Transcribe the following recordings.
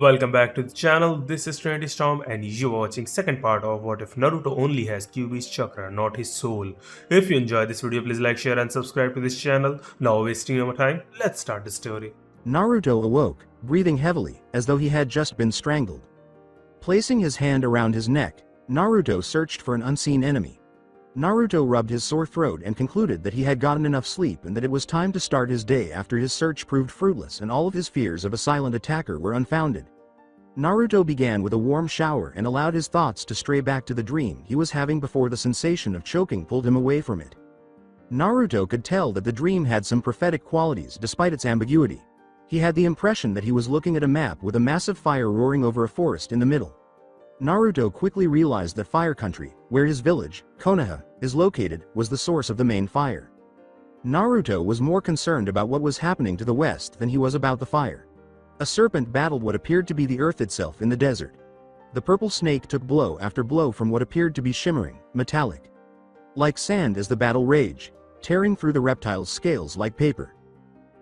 Welcome back to the channel. This is Trinity Storm and you are watching second part of What If Naruto only has Kyuubi's chakra, not his soul. If you enjoyed this video, please like, share and subscribe to this channel. Now wasting no more time, let's start the story. Naruto awoke, breathing heavily, as though he had just been strangled. Placing his hand around his neck, Naruto searched for an unseen enemy. Naruto rubbed his sore throat and concluded that he had gotten enough sleep and that it was time to start his day after his search proved fruitless and all of his fears of a silent attacker were unfounded. Naruto began with a warm shower and allowed his thoughts to stray back to the dream he was having before the sensation of choking pulled him away from it. Naruto could tell that the dream had some prophetic qualities despite its ambiguity. He had the impression that he was looking at a map with a massive fire roaring over a forest in the middle. Naruto quickly realized that Fire Country, where his village, Konoha, is located, was the source of the main fire. Naruto was more concerned about what was happening to the west than he was about the fire. A serpent battled what appeared to be the earth itself in the desert. The purple snake took blow after blow from what appeared to be shimmering, metallic. Like sand as the battle raged, tearing through the reptile's scales like paper.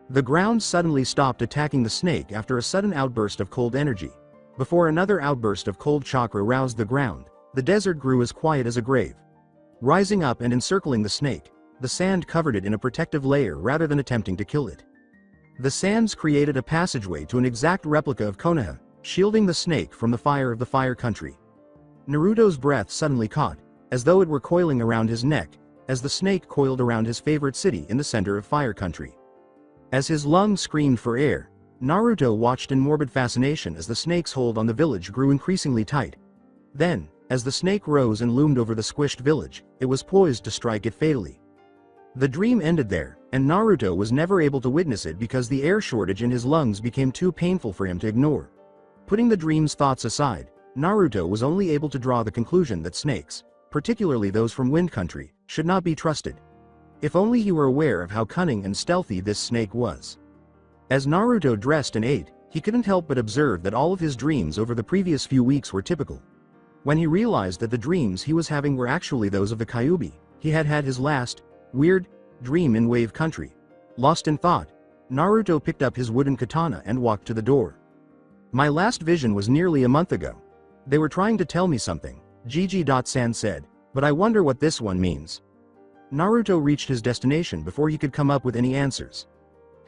The ground suddenly stopped attacking the snake after a sudden outburst of cold energy. Before another outburst of cold chakra roused the ground, the desert grew as quiet as a grave. Rising up and encircling the snake, the sand covered it in a protective layer rather than attempting to kill it. The sands created a passageway to an exact replica of Konoha, shielding the snake from the fire of the Fire Country. Naruto's breath suddenly caught, as though it were coiling around his neck, as the snake coiled around his favorite city in the center of Fire Country. As his lungs screamed for air, Naruto watched in morbid fascination as the snake's hold on the village grew increasingly tight. Then, as the snake rose and loomed over the squished village, it was poised to strike it fatally. The dream ended there, and Naruto was never able to witness it because the air shortage in his lungs became too painful for him to ignore. Putting the dream's thoughts aside, Naruto was only able to draw the conclusion that snakes, particularly those from Wind Country, should not be trusted. If only he were aware of how cunning and stealthy this snake was. As Naruto dressed and ate, he couldn't help but observe that all of his dreams over the previous few weeks were typical. When he realized that the dreams he was having were actually those of the Kyuubi, he had had his last, weird, dream in Wave Country. Lost in thought, Naruto picked up his wooden katana and walked to the door. My last vision was nearly a month ago. They were trying to tell me something, Gigi.san said, but I wonder what this one means. Naruto reached his destination before he could come up with any answers.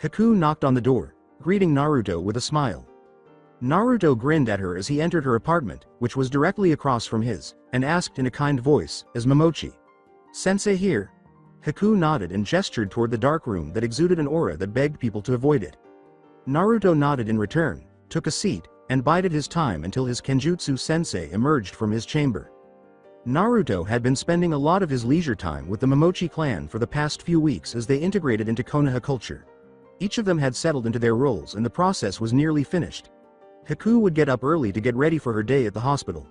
Haku knocked on the door, greeting Naruto with a smile. Naruto grinned at her as he entered her apartment, which was directly across from his, and asked in a kind voice, "Is Momochi Sensei here?" Haku nodded and gestured toward the dark room that exuded an aura that begged people to avoid it. Naruto nodded in return, took a seat, and bided his time until his Kenjutsu sensei emerged from his chamber. Naruto had been spending a lot of his leisure time with the Momochi clan for the past few weeks as they integrated into Konoha culture. Each of them had settled into their roles and the process was nearly finished. Haku would get up early to get ready for her day at the hospital.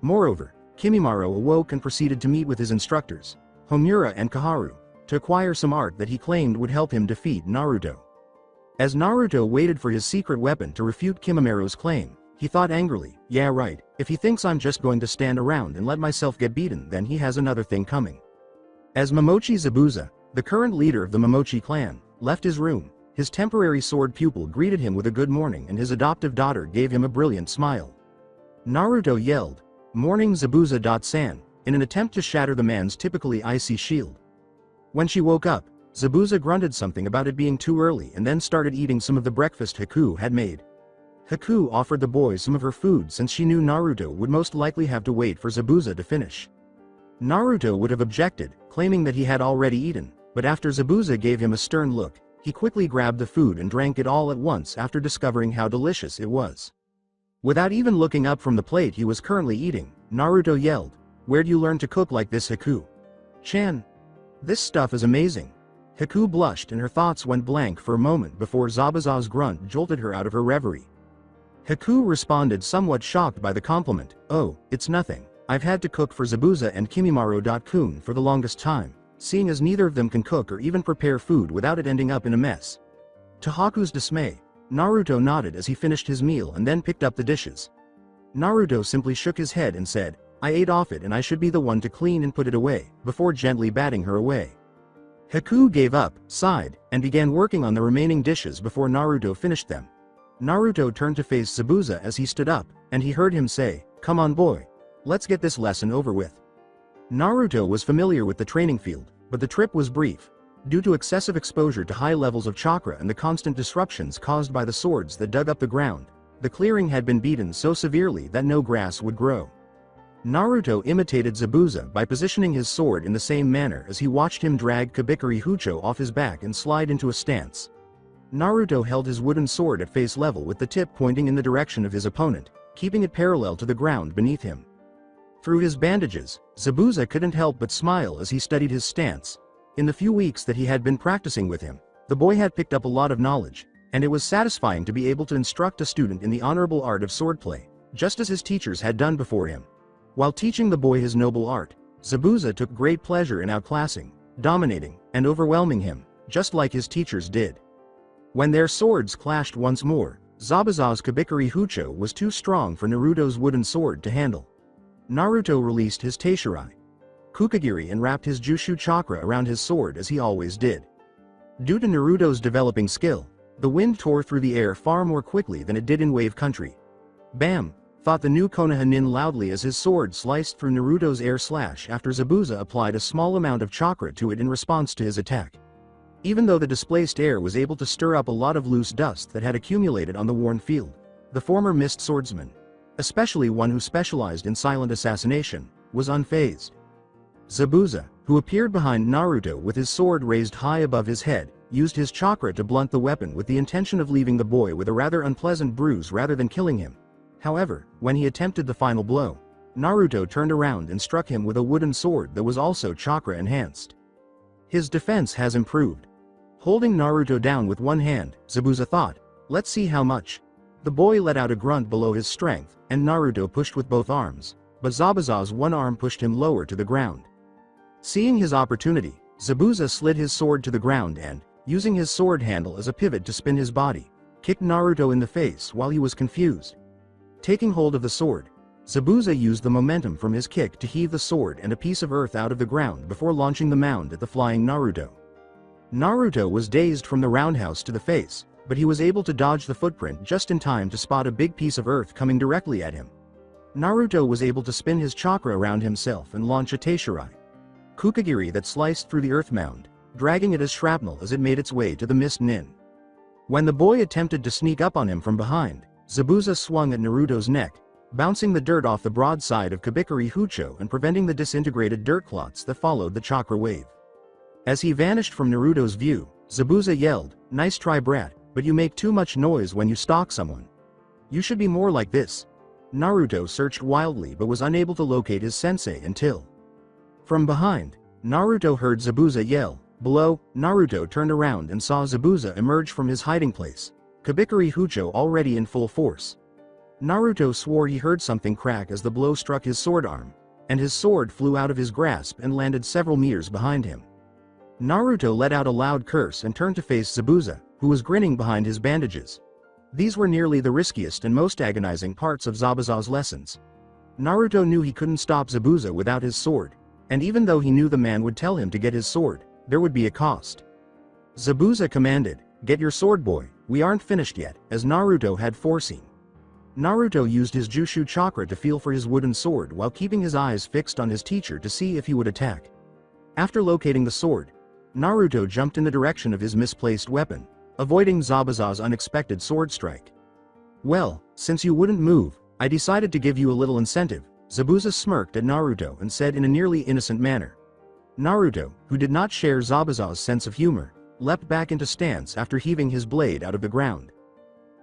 Moreover, Kimimaro awoke and proceeded to meet with his instructors, Homura and Kaharu, to acquire some art that he claimed would help him defeat Naruto. As Naruto waited for his secret weapon to refute Kimimaro's claim, he thought angrily, yeah right, if he thinks I'm just going to stand around and let myself get beaten then he has another thing coming. As Momochi Zabuza, the current leader of the Momochi clan, left his room, his temporary sword pupil greeted him with a good morning and his adoptive daughter gave him a brilliant smile. Naruto yelled, "Morning Zabuza.san," in an attempt to shatter the man's typically icy shield. When she woke up, Zabuza grunted something about it being too early and then started eating some of the breakfast Haku had made. Haku offered the boys some of her food since she knew Naruto would most likely have to wait for Zabuza to finish. Naruto would have objected, claiming that he had already eaten, but after Zabuza gave him a stern look, he quickly grabbed the food and drank it all at once after discovering how delicious it was. Without even looking up from the plate he was currently eating, Naruto yelled, "Where'd you learn to cook like this, Haku-chan? This stuff is amazing." Haku blushed and her thoughts went blank for a moment before Zabuza's grunt jolted her out of her reverie. Haku responded somewhat shocked by the compliment, "Oh, it's nothing. I've had to cook for Zabuza and Kimimaro-kun for the longest time, seeing as neither of them can cook or even prepare food without it ending up in a mess." To Haku's dismay, Naruto nodded as he finished his meal and then picked up the dishes. Naruto simply shook his head and said, "I ate off it and I should be the one to clean and put it away," before gently batting her away. Haku gave up, sighed, and began working on the remaining dishes before Naruto finished them. Naruto turned to face Zabuza as he stood up, and he heard him say, "Come on boy. Let's get this lesson over with." Naruto was familiar with the training field, but the trip was brief. Due to excessive exposure to high levels of chakra and the constant disruptions caused by the swords that dug up the ground, the clearing had been beaten so severely that no grass would grow. Naruto imitated Zabuza by positioning his sword in the same manner as he watched him drag Kabikiri Hucho off his back and slide into a stance. Naruto held his wooden sword at face level with the tip pointing in the direction of his opponent, keeping it parallel to the ground beneath him. Through his bandages, Zabuza couldn't help but smile as he studied his stance. In the few weeks that he had been practicing with him, the boy had picked up a lot of knowledge, and it was satisfying to be able to instruct a student in the honorable art of swordplay, just as his teachers had done before him. While teaching the boy his noble art, Zabuza took great pleasure in outclassing, dominating, and overwhelming him, just like his teachers did. When their swords clashed once more, Zabuza's Kabikiri Hucho was too strong for Naruto's wooden sword to handle. Naruto released his Teishirai Kukagiri and wrapped his Jushu Chakra around his sword as he always did. Due to Naruto's developing skill, the wind tore through the air far more quickly than it did in Wave Country. Bam! Thought the new Konoha nin loudly as his sword sliced through Naruto's air slash after Zabuza applied a small amount of chakra to it in response to his attack. Even though the displaced air was able to stir up a lot of loose dust that had accumulated on the worn field, the former mist swordsman, especially one who specialized in silent assassination, was unfazed. Zabuza, who appeared behind Naruto with his sword raised high above his head, used his chakra to blunt the weapon with the intention of leaving the boy with a rather unpleasant bruise rather than killing him. However, when he attempted the final blow, Naruto turned around and struck him with a wooden sword that was also chakra enhanced. His defense has improved. Holding Naruto down with one hand, Zabuza thought, "Let's see how much." The boy let out a grunt below his strength, and Naruto pushed with both arms, but Zabuza's one arm pushed him lower to the ground. Seeing his opportunity, Zabuza slid his sword to the ground and, using his sword handle as a pivot to spin his body, kicked Naruto in the face while he was confused. Taking hold of the sword, Zabuza used the momentum from his kick to heave the sword and a piece of earth out of the ground before launching the mound at the flying Naruto. Naruto was dazed from the roundhouse to the face, but he was able to dodge the footprint just in time to spot a big piece of earth coming directly at him. Naruto was able to spin his chakra around himself and launch a Teishirai Kukagiri that sliced through the earth mound, dragging it as shrapnel as it made its way to the mist nin. When the boy attempted to sneak up on him from behind, Zabuza swung at Naruto's neck, bouncing the dirt off the broad side of Kabikiri Hucho and preventing the disintegrated dirt clots that followed the chakra wave. As he vanished from Naruto's view, Zabuza yelled, "Nice try, brat, but you make too much noise when you stalk someone. You should be more like this." Naruto searched wildly but was unable to locate his sensei until, from behind, Naruto heard Zabuza yell. Below, Naruto turned around and saw Zabuza emerge from his hiding place, Kabikiri Hucho already in full force. Naruto swore he heard something crack as the blow struck his sword arm, and his sword flew out of his grasp and landed several meters behind him. Naruto let out a loud curse and turned to face Zabuza, who was grinning behind his bandages. These were nearly the riskiest and most agonizing parts of Zabuza's lessons. Naruto knew he couldn't stop Zabuza without his sword, and even though he knew the man would tell him to get his sword, there would be a cost. Zabuza commanded, "Get your sword, boy, we aren't finished yet," as Naruto had foreseen. Naruto used his Jushu Chakra to feel for his wooden sword while keeping his eyes fixed on his teacher to see if he would attack. After locating the sword, Naruto jumped in the direction of his misplaced weapon, avoiding Zabuza's unexpected sword strike. "Well, since you wouldn't move, I decided to give you a little incentive," Zabuza smirked at Naruto and said in a nearly innocent manner. Naruto, who did not share Zabuza's sense of humor, leapt back into stance after heaving his blade out of the ground.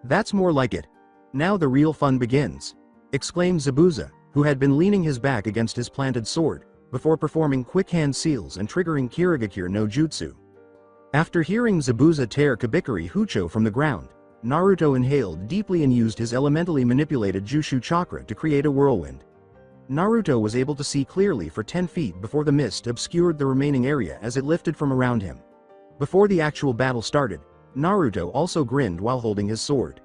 "That's more like it. Now the real fun begins," exclaimed Zabuza, who had been leaning his back against his planted sword, before performing quick hand seals and triggering Kirigakure no Jutsu. After hearing Zabuza tear Kabikiri Hucho from the ground, Naruto inhaled deeply and used his elementally manipulated Jushu Chakra to create a whirlwind. Naruto was able to see clearly for 10 feet before the mist obscured the remaining area as it lifted from around him. Before the actual battle started, Naruto also grinned while holding his sword.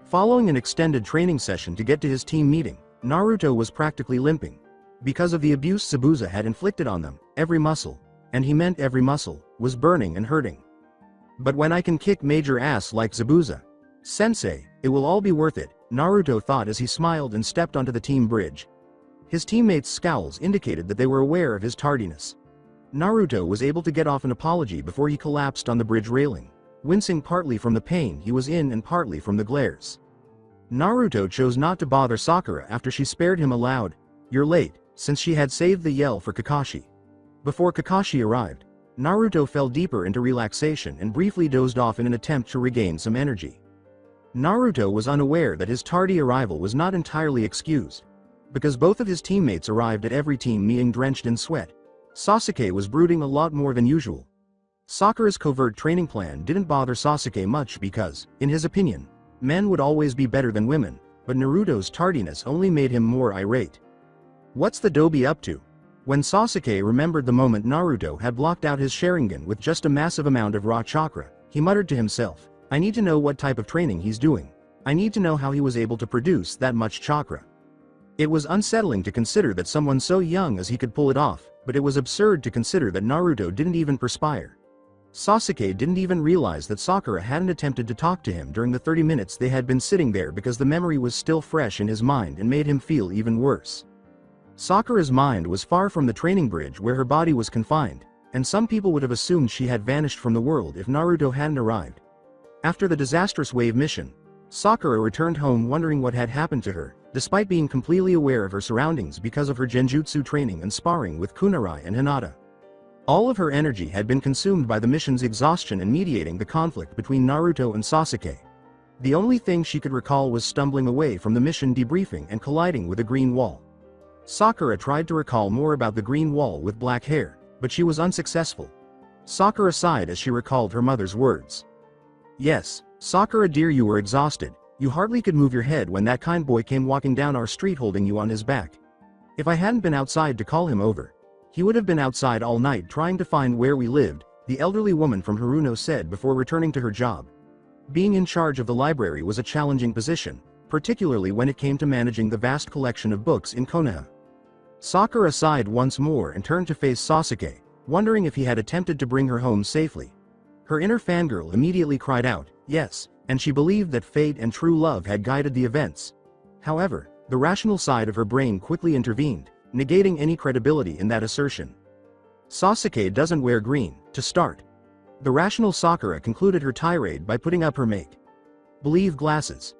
Following an extended training session to get to his team meeting, Naruto was practically limping. Because of the abuse Zabuza had inflicted on them, every muscle, and he meant every muscle, was burning and hurting. "But when I can kick major ass like Zabuza," Sensei, it will all be worth it, Naruto thought as he smiled and stepped onto the team bridge. His teammates' scowls indicated that they were aware of his tardiness. Naruto was able to get off an apology before he collapsed on the bridge railing, wincing partly from the pain he was in and partly from the glares. Naruto chose not to bother Sakura after she spared him a loud, "You're late," since she had saved the yell for Kakashi. Before Kakashi arrived, Naruto fell deeper into relaxation and briefly dozed off in an attempt to regain some energy. Naruto was unaware that his tardy arrival was not entirely excused, because both of his teammates arrived at every team meeting drenched in sweat. Sasuke was brooding a lot more than usual. Sakura's covert training plan didn't bother Sasuke much because, in his opinion, men would always be better than women, but Naruto's tardiness only made him more irate. What's the Dobi up to? When Sasuke remembered the moment Naruto had blocked out his Sharingan with just a massive amount of raw chakra, he muttered to himself, "I need to know what type of training he's doing. I need to know how he was able to produce that much chakra." It was unsettling to consider that someone so young as he could pull it off, but it was absurd to consider that Naruto didn't even perspire. Sasuke didn't even realize that Sakura hadn't attempted to talk to him during the 30 minutes they had been sitting there because the memory was still fresh in his mind and made him feel even worse. Sakura's mind was far from the training bridge where her body was confined, and some people would have assumed she had vanished from the world if Naruto hadn't arrived. After the disastrous wave mission, Sakura returned home wondering what had happened to her, despite being completely aware of her surroundings because of her genjutsu training and sparring with Kunarai and Hinata. All of her energy had been consumed by the mission's exhaustion and mediating the conflict between Naruto and Sasuke. The only thing she could recall was stumbling away from the mission debriefing and colliding with a green wall. Sakura tried to recall more about the green wall with black hair, but she was unsuccessful. Sakura sighed as she recalled her mother's words. "Yes, Sakura dear, you were exhausted. You hardly could move your head when that kind boy came walking down our street holding you on his back. If I hadn't been outside to call him over, he would have been outside all night trying to find where we lived," the elderly woman from Haruno said before returning to her job. Being in charge of the library was a challenging position, particularly when it came to managing the vast collection of books in Konoha. Sakura sighed once more and turned to face Sasuke, wondering if he had attempted to bring her home safely. Her inner fangirl immediately cried out, yes, and she believed that fate and true love had guided the events. However, the rational side of her brain quickly intervened, negating any credibility in that assertion. Sasuke doesn't wear green, to start. The rational Sakura concluded her tirade by putting up her make-believe glasses.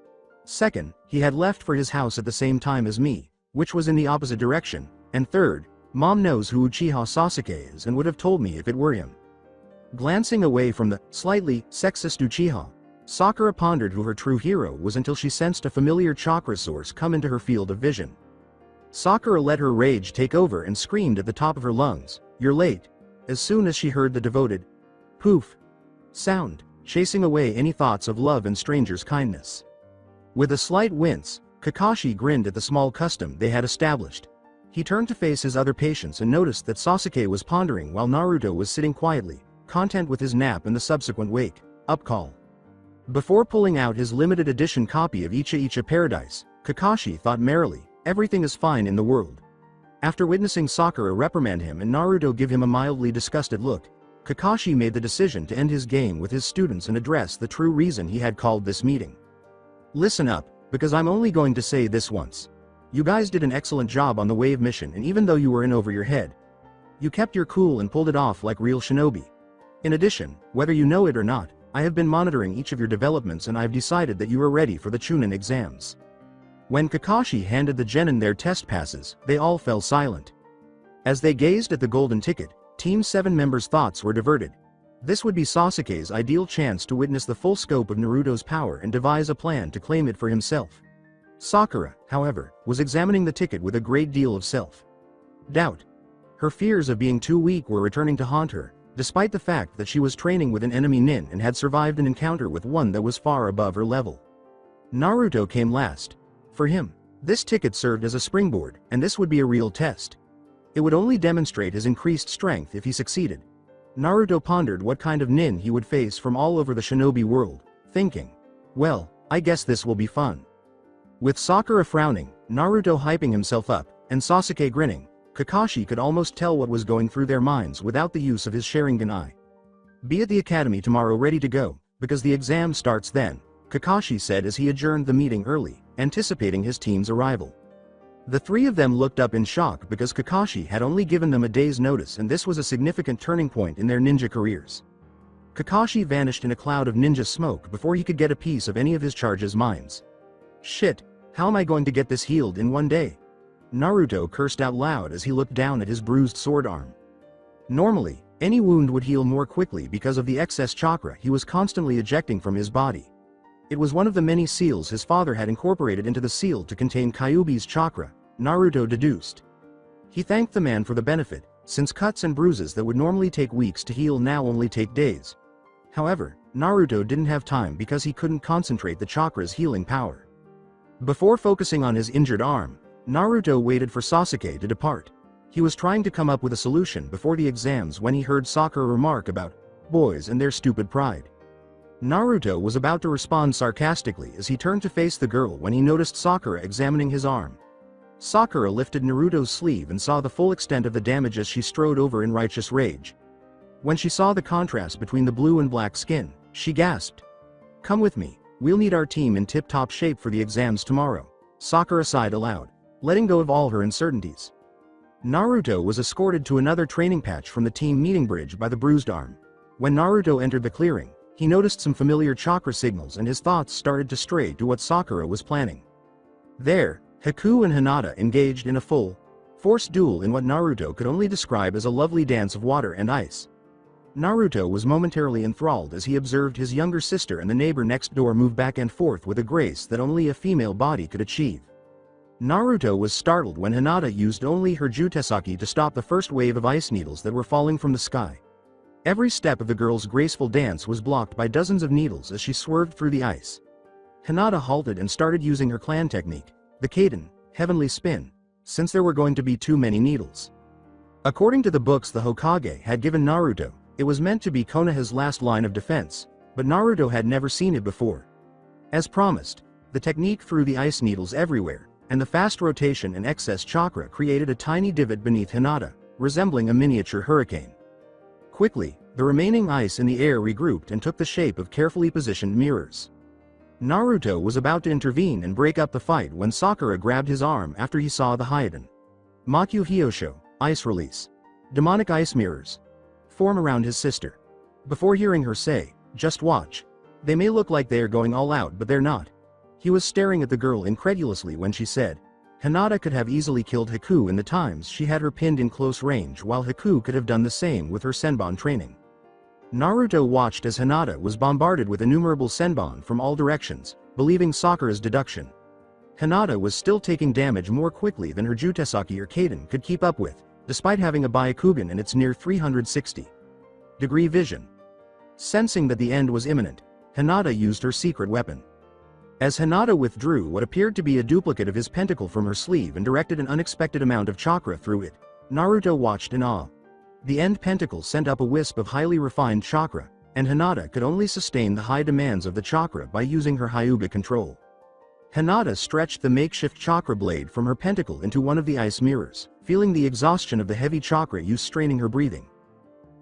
Second, he had left for his house at the same time as me, which was in the opposite direction, and third, Mom knows who Uchiha Sasuke is and would have told me if it were him. Glancing away from the slightly sexist Uchiha, Sakura pondered who her true hero was until she sensed a familiar chakra source come into her field of vision. Sakura let her rage take over and screamed at the top of her lungs, "You're late," as soon as she heard the devoted poof sound, chasing away any thoughts of love and strangers' kindness. With a slight wince, Kakashi grinned at the small custom they had established. He turned to face his other patients and noticed that Sasuke was pondering while Naruto was sitting quietly, content with his nap and the subsequent wake-up call. Before pulling out his limited edition copy of Icha Icha Paradise, Kakashi thought merrily, "Everything is fine in the world." After witnessing Sakura reprimand him and Naruto give him a mildly disgusted look, Kakashi made the decision to end his game with his students and address the true reason he had called this meeting. "Listen up, because I'm only going to say this once. You guys did an excellent job on the wave mission, and even though you were in over your head, you kept your cool and pulled it off like real shinobi. In addition, whether you know it or not, I have been monitoring each of your developments and I've decided that you are ready for the Chunin exams." When Kakashi handed the genin their test passes, they all fell silent. As they gazed at the golden ticket, Team 7 members' thoughts were diverted. This would be Sasuke's ideal chance to witness the full scope of Naruto's power and devise a plan to claim it for himself. Sakura, however, was examining the ticket with a great deal of self-doubt. Her fears of being too weak were returning to haunt her, despite the fact that she was training with an enemy nin and had survived an encounter with one that was far above her level. Naruto came last. For him, this ticket served as a springboard, and this would be a real test. It would only demonstrate his increased strength if he succeeded. Naruto pondered what kind of nin he would face from all over the shinobi world, thinking, well, I guess this will be fun. With Sakura frowning, Naruto hyping himself up, and Sasuke grinning, Kakashi could almost tell what was going through their minds without the use of his Sharingan eye. "Be at the academy tomorrow ready to go, because the exam starts then. Kakashi said as he adjourned the meeting early, anticipating his team's arrival. The three of them looked up in shock because Kakashi had only given them a day's notice, and this was a significant turning point in their ninja careers. Kakashi vanished in a cloud of ninja smoke before he could get a piece of any of his charge's minds. Shit, how am I going to get this healed in one day? Naruto cursed out loud as he looked down at his bruised sword arm. Normally, any wound would heal more quickly because of the excess chakra he was constantly ejecting from his body. It was one of the many seals his father had incorporated into the seal to contain Kyuubi's chakra, Naruto deduced. He thanked the man for the benefit, since cuts and bruises that would normally take weeks to heal now only take days. However, Naruto didn't have time because he couldn't concentrate the chakra's healing power. Before focusing on his injured arm, Naruto waited for Sasuke to depart. He was trying to come up with a solution before the exams when he heard Sakura remark about boys and their stupid pride. Naruto was about to respond sarcastically as he turned to face the girl when he noticed Sakura examining his arm. Sakura lifted Naruto's sleeve and saw the full extent of the damage as she strode over in righteous rage. When she saw the contrast between the blue and black skin, she gasped. "Come with me, we'll need our team in tip-top shape for the exams tomorrow," Sakura sighed aloud, letting go of all her uncertainties. Naruto was escorted to another training patch from the team meeting bridge by the bruised arm. When Naruto entered the clearing, he noticed some familiar chakra signals and his thoughts started to stray to what Sakura was planning. There, Haku and Hinata engaged in a full-force duel in what Naruto could only describe as a lovely dance of water and ice. Naruto was momentarily enthralled as he observed his younger sister and the neighbor next door move back and forth with a grace that only a female body could achieve. Naruto was startled when Hinata used only her jutesaki to stop the first wave of ice needles that were falling from the sky. Every step of the girl's graceful dance was blocked by dozens of needles as she swerved through the ice. Hinata halted and started using her clan technique, the Kaiden, heavenly spin, since there were going to be too many needles. According to the books the Hokage had given Naruto, it was meant to be Konoha's last line of defense, but Naruto had never seen it before. As promised, the technique threw the ice needles everywhere, and the fast rotation and excess chakra created a tiny divot beneath Hinata, resembling a miniature hurricane. Quickly, the remaining ice in the air regrouped and took the shape of carefully positioned mirrors. Naruto was about to intervene and break up the fight when Sakura grabbed his arm after he saw the Hyuden. Makyu Hyosho, ice release. Demonic ice mirrors form around his sister. Before hearing her say, "Just watch. They may look like they are going all out but they're not." He was staring at the girl incredulously when she said, Hinata could have easily killed Haku in the times she had her pinned in close range, while Haku could have done the same with her Senbon training. Naruto watched as Hinata was bombarded with innumerable Senbon from all directions, believing Sakura's deduction. Hinata was still taking damage more quickly than her Jutesaki or Kaiden could keep up with, despite having a Byakugan and its near 360-degree vision. Sensing that the end was imminent, Hinata used her secret weapon. As Hinata withdrew what appeared to be a duplicate of his pentacle from her sleeve and directed an unexpected amount of chakra through it, Naruto watched in awe. The end pentacle sent up a wisp of highly refined chakra, and Hinata could only sustain the high demands of the chakra by using her Hyuga control. Hinata stretched the makeshift chakra blade from her pentacle into one of the ice mirrors, feeling the exhaustion of the heavy chakra use straining her breathing.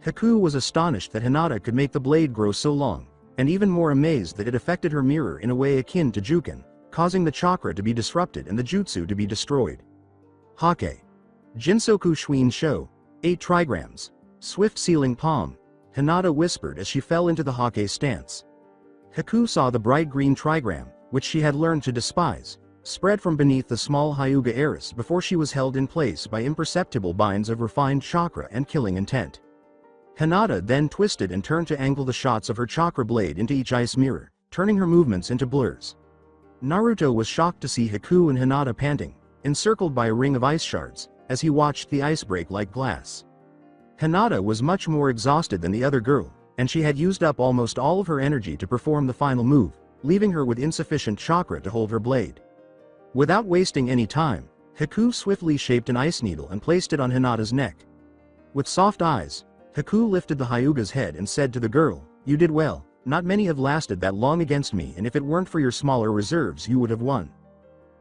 Haku was astonished that Hinata could make the blade grow so long, and even more amazed that it affected her mirror in a way akin to Juken, causing the chakra to be disrupted and the jutsu to be destroyed. Hake. Jinsoku Shuin Sho, 8 trigrams. Swift sealing palm, Hinata whispered as she fell into the Hake stance. Haku saw the bright green trigram, which she had learned to despise, spread from beneath the small Hyuga Eris before she was held in place by imperceptible binds of refined chakra and killing intent. Hinata then twisted and turned to angle the shots of her chakra blade into each ice mirror, turning her movements into blurs. Naruto was shocked to see Haku and Hinata panting, encircled by a ring of ice shards, as he watched the ice break like glass. Hinata was much more exhausted than the other girl, and she had used up almost all of her energy to perform the final move, leaving her with insufficient chakra to hold her blade. Without wasting any time, Haku swiftly shaped an ice needle and placed it on Hinata's neck. With soft eyes, Haku lifted the Hyuga's head and said to the girl, "You did well, not many have lasted that long against me, and if it weren't for your smaller reserves you would have won."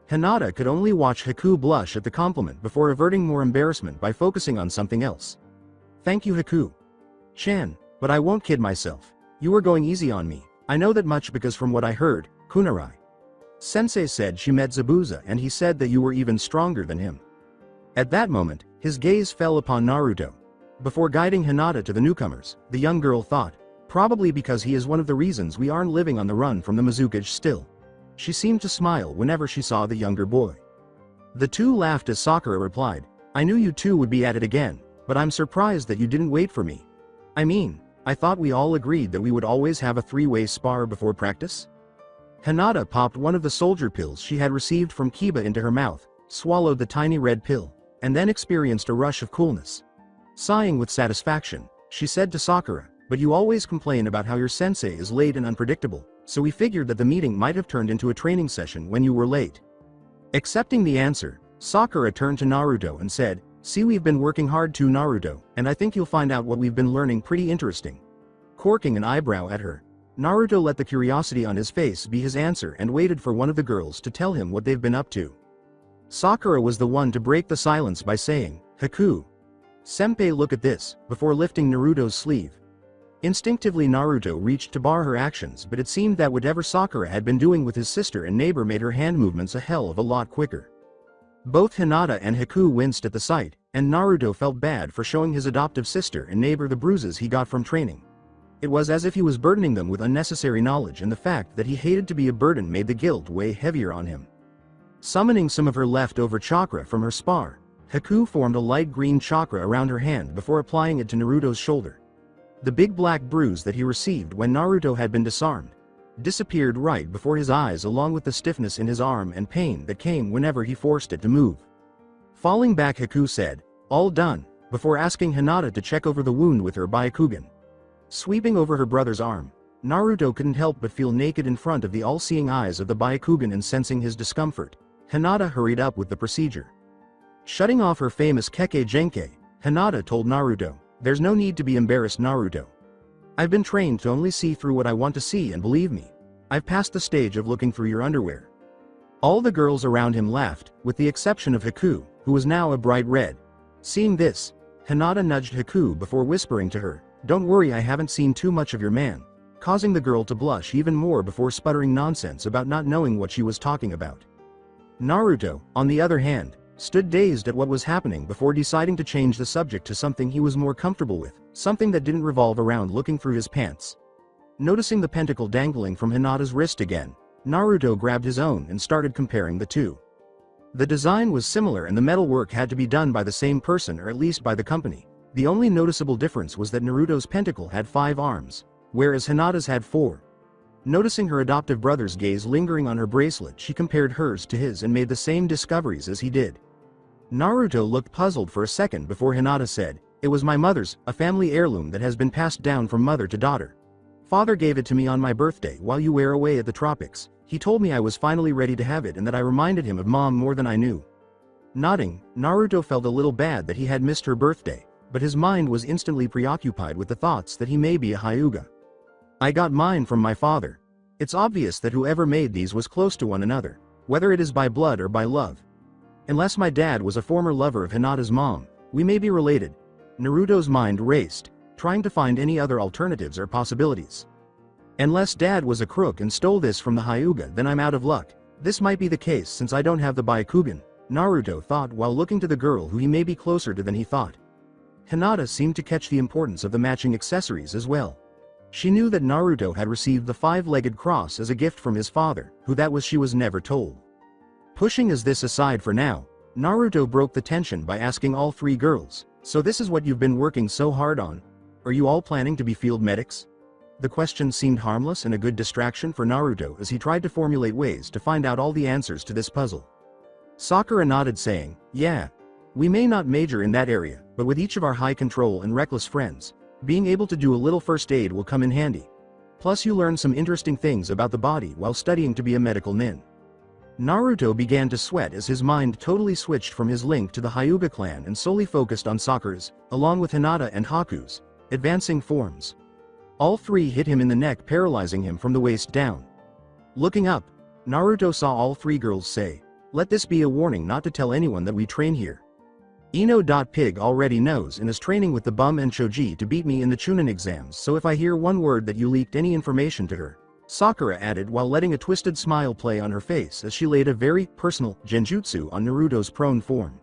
Hinata could only watch Haku blush at the compliment before averting more embarrassment by focusing on something else. "Thank you Haku-chan, but I won't kid myself. You were going easy on me, I know that much because from what I heard, Kunarai. Sensei said she met Zabuza and he said that you were even stronger than him. At that moment, his gaze fell upon Naruto. Before guiding Hinata to the newcomers, the young girl thought, probably because he is one of the reasons we aren't living on the run from the Mizukage still. She seemed to smile whenever she saw the younger boy. The two laughed as Sakura replied, I knew you two would be at it again, but I'm surprised that you didn't wait for me. I mean, I thought we all agreed that we would always have a three-way spar before practice? Hinata popped one of the soldier pills she had received from Kiba into her mouth, swallowed the tiny red pill, and then experienced a rush of coolness. Sighing with satisfaction, she said to Sakura, but you always complain about how your sensei is late and unpredictable, so we figured that the meeting might have turned into a training session when you were late. Accepting the answer, Sakura turned to Naruto and said, see, we've been working hard too, Naruto, and I think you'll find out what we've been learning pretty interesting. Corking an eyebrow at her, Naruto let the curiosity on his face be his answer and waited for one of the girls to tell him what they've been up to. Sakura was the one to break the silence by saying, Haku. Senpai, look at this, before lifting Naruto's sleeve. Instinctively Naruto reached to bar her actions, but it seemed that whatever Sakura had been doing with his sister and neighbor made her hand movements a hell of a lot quicker. Both Hinata and Haku winced at the sight, and Naruto felt bad for showing his adoptive sister and neighbor the bruises he got from training. It was as if he was burdening them with unnecessary knowledge, and the fact that he hated to be a burden made the guilt weigh heavier on him. Summoning some of her leftover chakra from her spar, Haku formed a light green chakra around her hand before applying it to Naruto's shoulder. The big black bruise that he received when Naruto had been disarmed disappeared right before his eyes, along with the stiffness in his arm and pain that came whenever he forced it to move. Falling back, Haku said, all done, before asking Hinata to check over the wound with her Byakugan. Sweeping over her brother's arm, Naruto couldn't help but feel naked in front of the all-seeing eyes of the Byakugan, and sensing his discomfort, Hinata hurried up with the procedure. Shutting off her famous Keke Genkai, Hinata told Naruto, there's no need to be embarrassed, Naruto. I've been trained to only see through what I want to see, and believe me, I've passed the stage of looking through your underwear. All the girls around him laughed, with the exception of Haku, who was now a bright red. Seeing this, Hinata nudged Haku before whispering to her, don't worry, I haven't seen too much of your man, causing the girl to blush even more before sputtering nonsense about not knowing what she was talking about. Naruto, on the other hand, stood dazed at what was happening before deciding to change the subject to something he was more comfortable with, something that didn't revolve around looking through his pants. Noticing the pentacle dangling from Hinata's wrist again, Naruto grabbed his own and started comparing the two. The design was similar and the metalwork had to be done by the same person, or at least by the company. The only noticeable difference was that Naruto's pentacle had 5 arms, whereas Hinata's had 4. Noticing her adoptive brother's gaze lingering on her bracelet, she compared hers to his and made the same discoveries as he did. Naruto looked puzzled for a second before Hinata said, it was my mother's, a family heirloom that has been passed down from mother to daughter. Father gave it to me on my birthday while you were away at the tropics. He told me I was finally ready to have it and that I reminded him of mom more than I knew. Nodding, Naruto felt a little bad that he had missed her birthday, but his mind was instantly preoccupied with the thoughts that he may be a Hyuga. I got mine from my father. It's obvious that whoever made these was close to one another, whether it is by blood or by love. Unless my dad was a former lover of Hinata's mom, we may be related. Naruto's mind raced, trying to find any other alternatives or possibilities. Unless dad was a crook and stole this from the Hyuga, then I'm out of luck. This might be the case since I don't have the Byakugan, Naruto thought while looking to the girl who he may be closer to than he thought. Hinata seemed to catch the importance of the matching accessories as well. She knew that Naruto had received the 5-legged cross as a gift from his father, who that was she was never told. Pushing as this aside for now, Naruto broke the tension by asking all 3 girls, so this is what you've been working so hard on? Are you all planning to be field medics? The question seemed harmless and a good distraction for Naruto as he tried to formulate ways to find out all the answers to this puzzle. Sakura nodded saying, yeah. We may not major in that area, but with each of our high control and reckless friends, being able to do a little first aid will come in handy. Plus you learn some interesting things about the body while studying to be a medical nin. Naruto began to sweat as his mind totally switched from his link to the Hyuga clan and solely focused on Sakura's, along with Hinata and Haku's, advancing forms. All 3 hit him in the neck, paralyzing him from the waist down. Looking up, Naruto saw all 3 girls say, let this be a warning not to tell anyone that we train here. Ino.Pig already knows and is training with the Bum and Choji to beat me in the Chunin exams, so if I hear one word that you leaked any information to her, Sakura added while letting a twisted smile play on her face as she laid a very personal genjutsu on Naruto's prone form.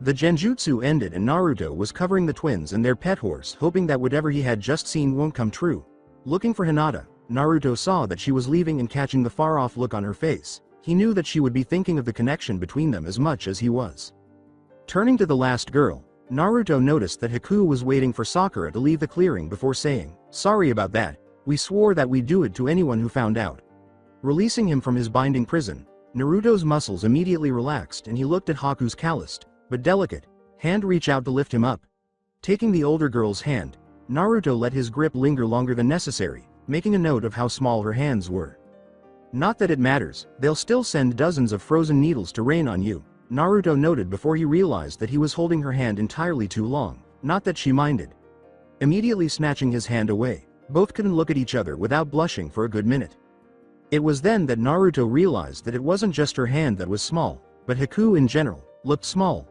The genjutsu ended and Naruto was covering the twins and their pet horse, hoping that whatever he had just seen won't come true. Looking for Hinata, Naruto saw that she was leaving and catching the far-off look on her face. He knew that she would be thinking of the connection between them as much as he was. Turning to the last girl, Naruto noticed that Haku was waiting for Sakura to leave the clearing before saying, "Sorry about that, we swore that we'd do it to anyone who found out." Releasing him from his binding prison, Naruto's muscles immediately relaxed and he looked at Haku's calloused, but delicate, hand reach out to lift him up. Taking the older girl's hand, Naruto let his grip linger longer than necessary, making a note of how small her hands were. "Not that it matters, they'll still send dozens of frozen needles to rain on you," Naruto noted before he realized that he was holding her hand entirely too long, not that she minded. Immediately snatching his hand away, both couldn't look at each other without blushing for a good minute. It was then that Naruto realized that it wasn't just her hand that was small, but Haku in general looked small.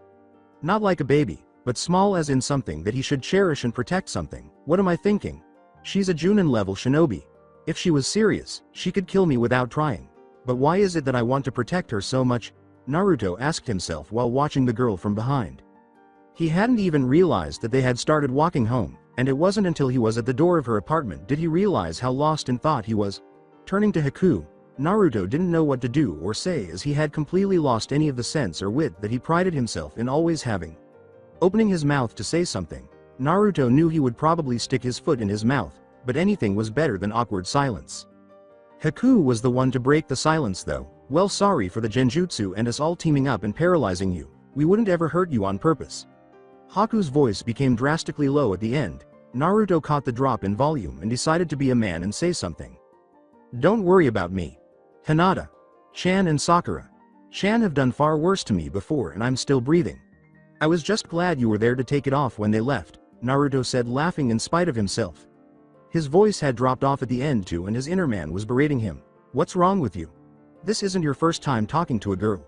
Not like a baby, but small as in something that he should cherish and protect something. What am I thinking? She's a Junin-level shinobi. If she was serious, she could kill me without trying. But why is it that I want to protect her so much? Naruto asked himself while watching the girl from behind. He hadn't even realized that they had started walking home, and it wasn't until he was at the door of her apartment did he realize how lost in thought he was. Turning to Haku, Naruto didn't know what to do or say as he had completely lost any of the sense or wit that he prided himself in always having. Opening his mouth to say something, Naruto knew he would probably stick his foot in his mouth, but anything was better than awkward silence. Haku was the one to break the silence though. "Well, sorry for the genjutsu and us all teaming up and paralyzing you. We wouldn't ever hurt you on purpose." Haku's voice became drastically low at the end. Naruto caught the drop in volume and decided to be a man and say something. "Don't worry about me. Hinata, Chan and Sakura. Chan have done far worse to me before and I'm still breathing. I was just glad you were there to take it off when they left," Naruto said, laughing in spite of himself. His voice had dropped off at the end too and his inner man was berating him. "What's wrong with you? This isn't your first time talking to a girl.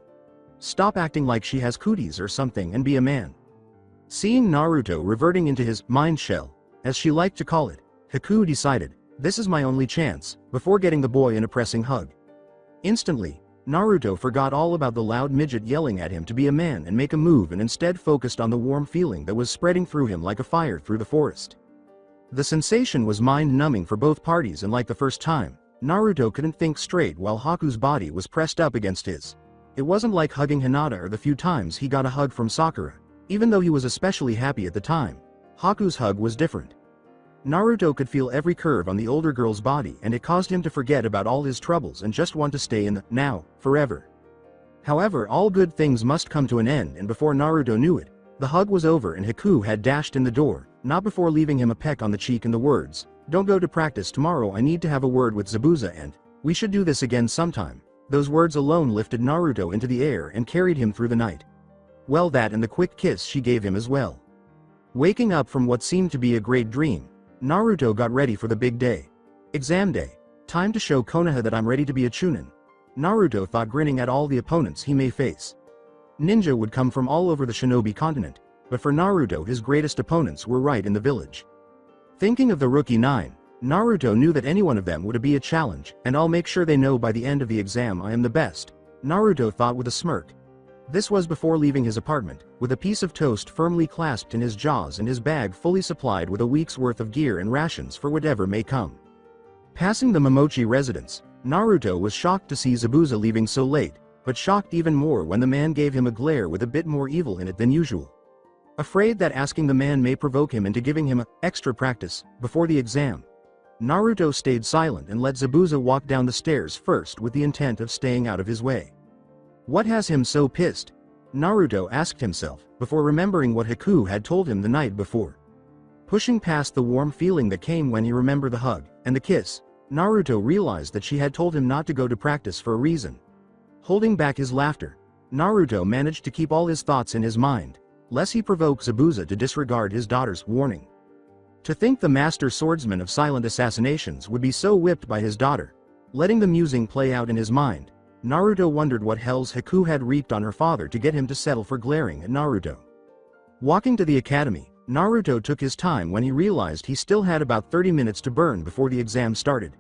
Stop acting like she has cooties or something and be a man." Seeing Naruto reverting into his mind shell, as she liked to call it, Haku decided, "This is my only chance," before getting the boy in a pressing hug. Instantly, Naruto forgot all about the loud midget yelling at him to be a man and make a move and instead focused on the warm feeling that was spreading through him like a fire through the forest. The sensation was mind-numbing for both parties and like the first time, Naruto couldn't think straight while Haku's body was pressed up against his. It wasn't like hugging Hinata or the few times he got a hug from Sakura. Even though he was especially happy at the time, Haku's hug was different. Naruto could feel every curve on the older girl's body and it caused him to forget about all his troubles and just want to stay in the now, forever. However, all good things must come to an end and before Naruto knew it, the hug was over and Haku had dashed in the door, not before leaving him a peck on the cheek and the words, "Don't go to practice tomorrow, I need to have a word with Zabuza and we should do this again sometime." Those words alone lifted Naruto into the air and carried him through the night. Well, that and the quick kiss she gave him as well. Waking up from what seemed to be a great dream, Naruto got ready for the big day. Exam day. Time to show Konoha that I'm ready to be a Chunin. Naruto thought, grinning at all the opponents he may face. Ninja would come from all over the shinobi continent, but for Naruto his greatest opponents were right in the village. Thinking of the rookie 9, Naruto knew that any one of them would be a challenge, and I'll make sure they know by the end of the exam I am the best, Naruto thought with a smirk. This was before leaving his apartment, with a piece of toast firmly clasped in his jaws and his bag fully supplied with a week's worth of gear and rations for whatever may come. Passing the Momochi residence, Naruto was shocked to see Zabuza leaving so late, but shocked even more when the man gave him a glare with a bit more evil in it than usual. Afraid that asking the man may provoke him into giving him extra practice before the exam, Naruto stayed silent and let Zabuza walk down the stairs first with the intent of staying out of his way. What has him so pissed? Naruto asked himself, before remembering what Haku had told him the night before. Pushing past the warm feeling that came when he remembered the hug and the kiss, Naruto realized that she had told him not to go to practice for a reason. Holding back his laughter, Naruto managed to keep all his thoughts in his mind, lest he provoke Zabuza to disregard his daughter's warning. To think the master swordsman of silent assassinations would be so whipped by his daughter. Letting the musing play out in his mind, Naruto wondered what hells Haku had wreaked on her father to get him to settle for glaring at Naruto. Walking to the academy, Naruto took his time when he realized he still had about 30 minutes to burn before the exam started.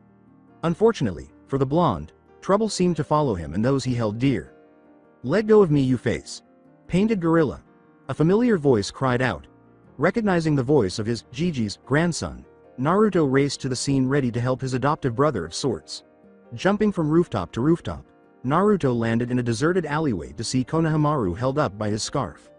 Unfortunately, for the blonde, trouble seemed to follow him and those he held dear. "Let go of me, you face. Painted gorilla." A familiar voice cried out. Recognizing the voice of his, Gigi's, grandson, Naruto raced to the scene ready to help his adoptive brother of sorts. Jumping from rooftop to rooftop, Naruto landed in a deserted alleyway to see Konohamaru held up by his scarf.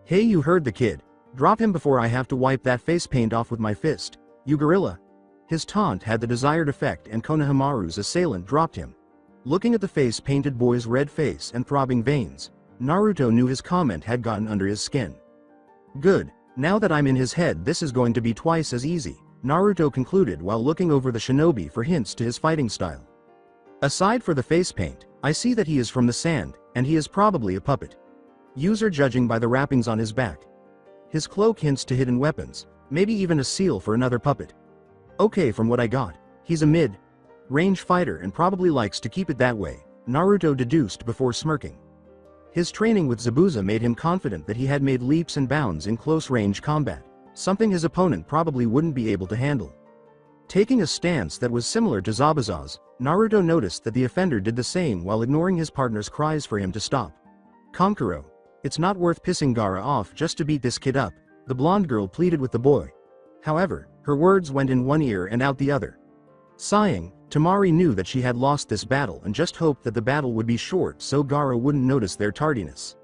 "Hey, you heard the kid. Drop him before I have to wipe that face paint off with my fist, you gorilla." His taunt had the desired effect and Konohamaru's assailant dropped him. Looking at the face-painted boy's red face and throbbing veins, Naruto knew his comment had gotten under his skin. "Good, now that I'm in his head this is going to be twice as easy," Naruto concluded while looking over the shinobi for hints to his fighting style. "Aside for the face paint, I see that he is from the sand, and he is probably a puppet. User judging by the wrappings on his back. His cloak hints to hidden weapons, maybe even a seal for another puppet. Okay, from what I got, he's a mid-range fighter and probably likes to keep it that way," Naruto deduced before smirking. His training with Zabuza made him confident that he had made leaps and bounds in close-range combat, something his opponent probably wouldn't be able to handle. Taking a stance that was similar to Zabuza's, Naruto noticed that the offender did the same while ignoring his partner's cries for him to stop. "Kankuro, it's not worth pissing Garra off just to beat this kid up," the blonde girl pleaded with the boy. However, her words went in one ear and out the other. Sighing, Tamari knew that she had lost this battle and just hoped that the battle would be short so Garra wouldn't notice their tardiness.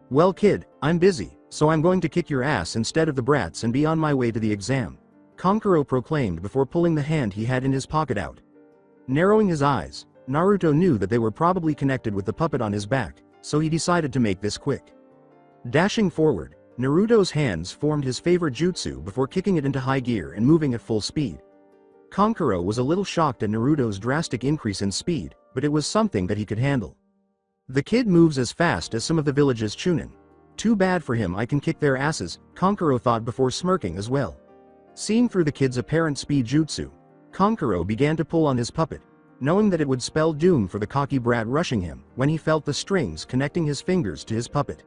"Well kid, I'm busy, so I'm going to kick your ass instead of the brats and be on my way to the exam," Kankuro proclaimed before pulling the hand he had in his pocket out. Narrowing his eyes, Naruto knew that they were probably connected with the puppet on his back, so he decided to make this quick. Dashing forward, Naruto's hands formed his favorite jutsu before kicking it into high gear and moving at full speed. Kankuro was a little shocked at Naruto's drastic increase in speed, but it was something that he could handle. "The kid moves as fast as some of the village's chunin. Too bad for him, I can kick their asses," Kankuro thought before smirking as well. Seeing through the kid's apparent speed jutsu, Kankuro began to pull on his puppet, knowing that it would spell doom for the cocky brat rushing him when he felt the strings connecting his fingers to his puppet.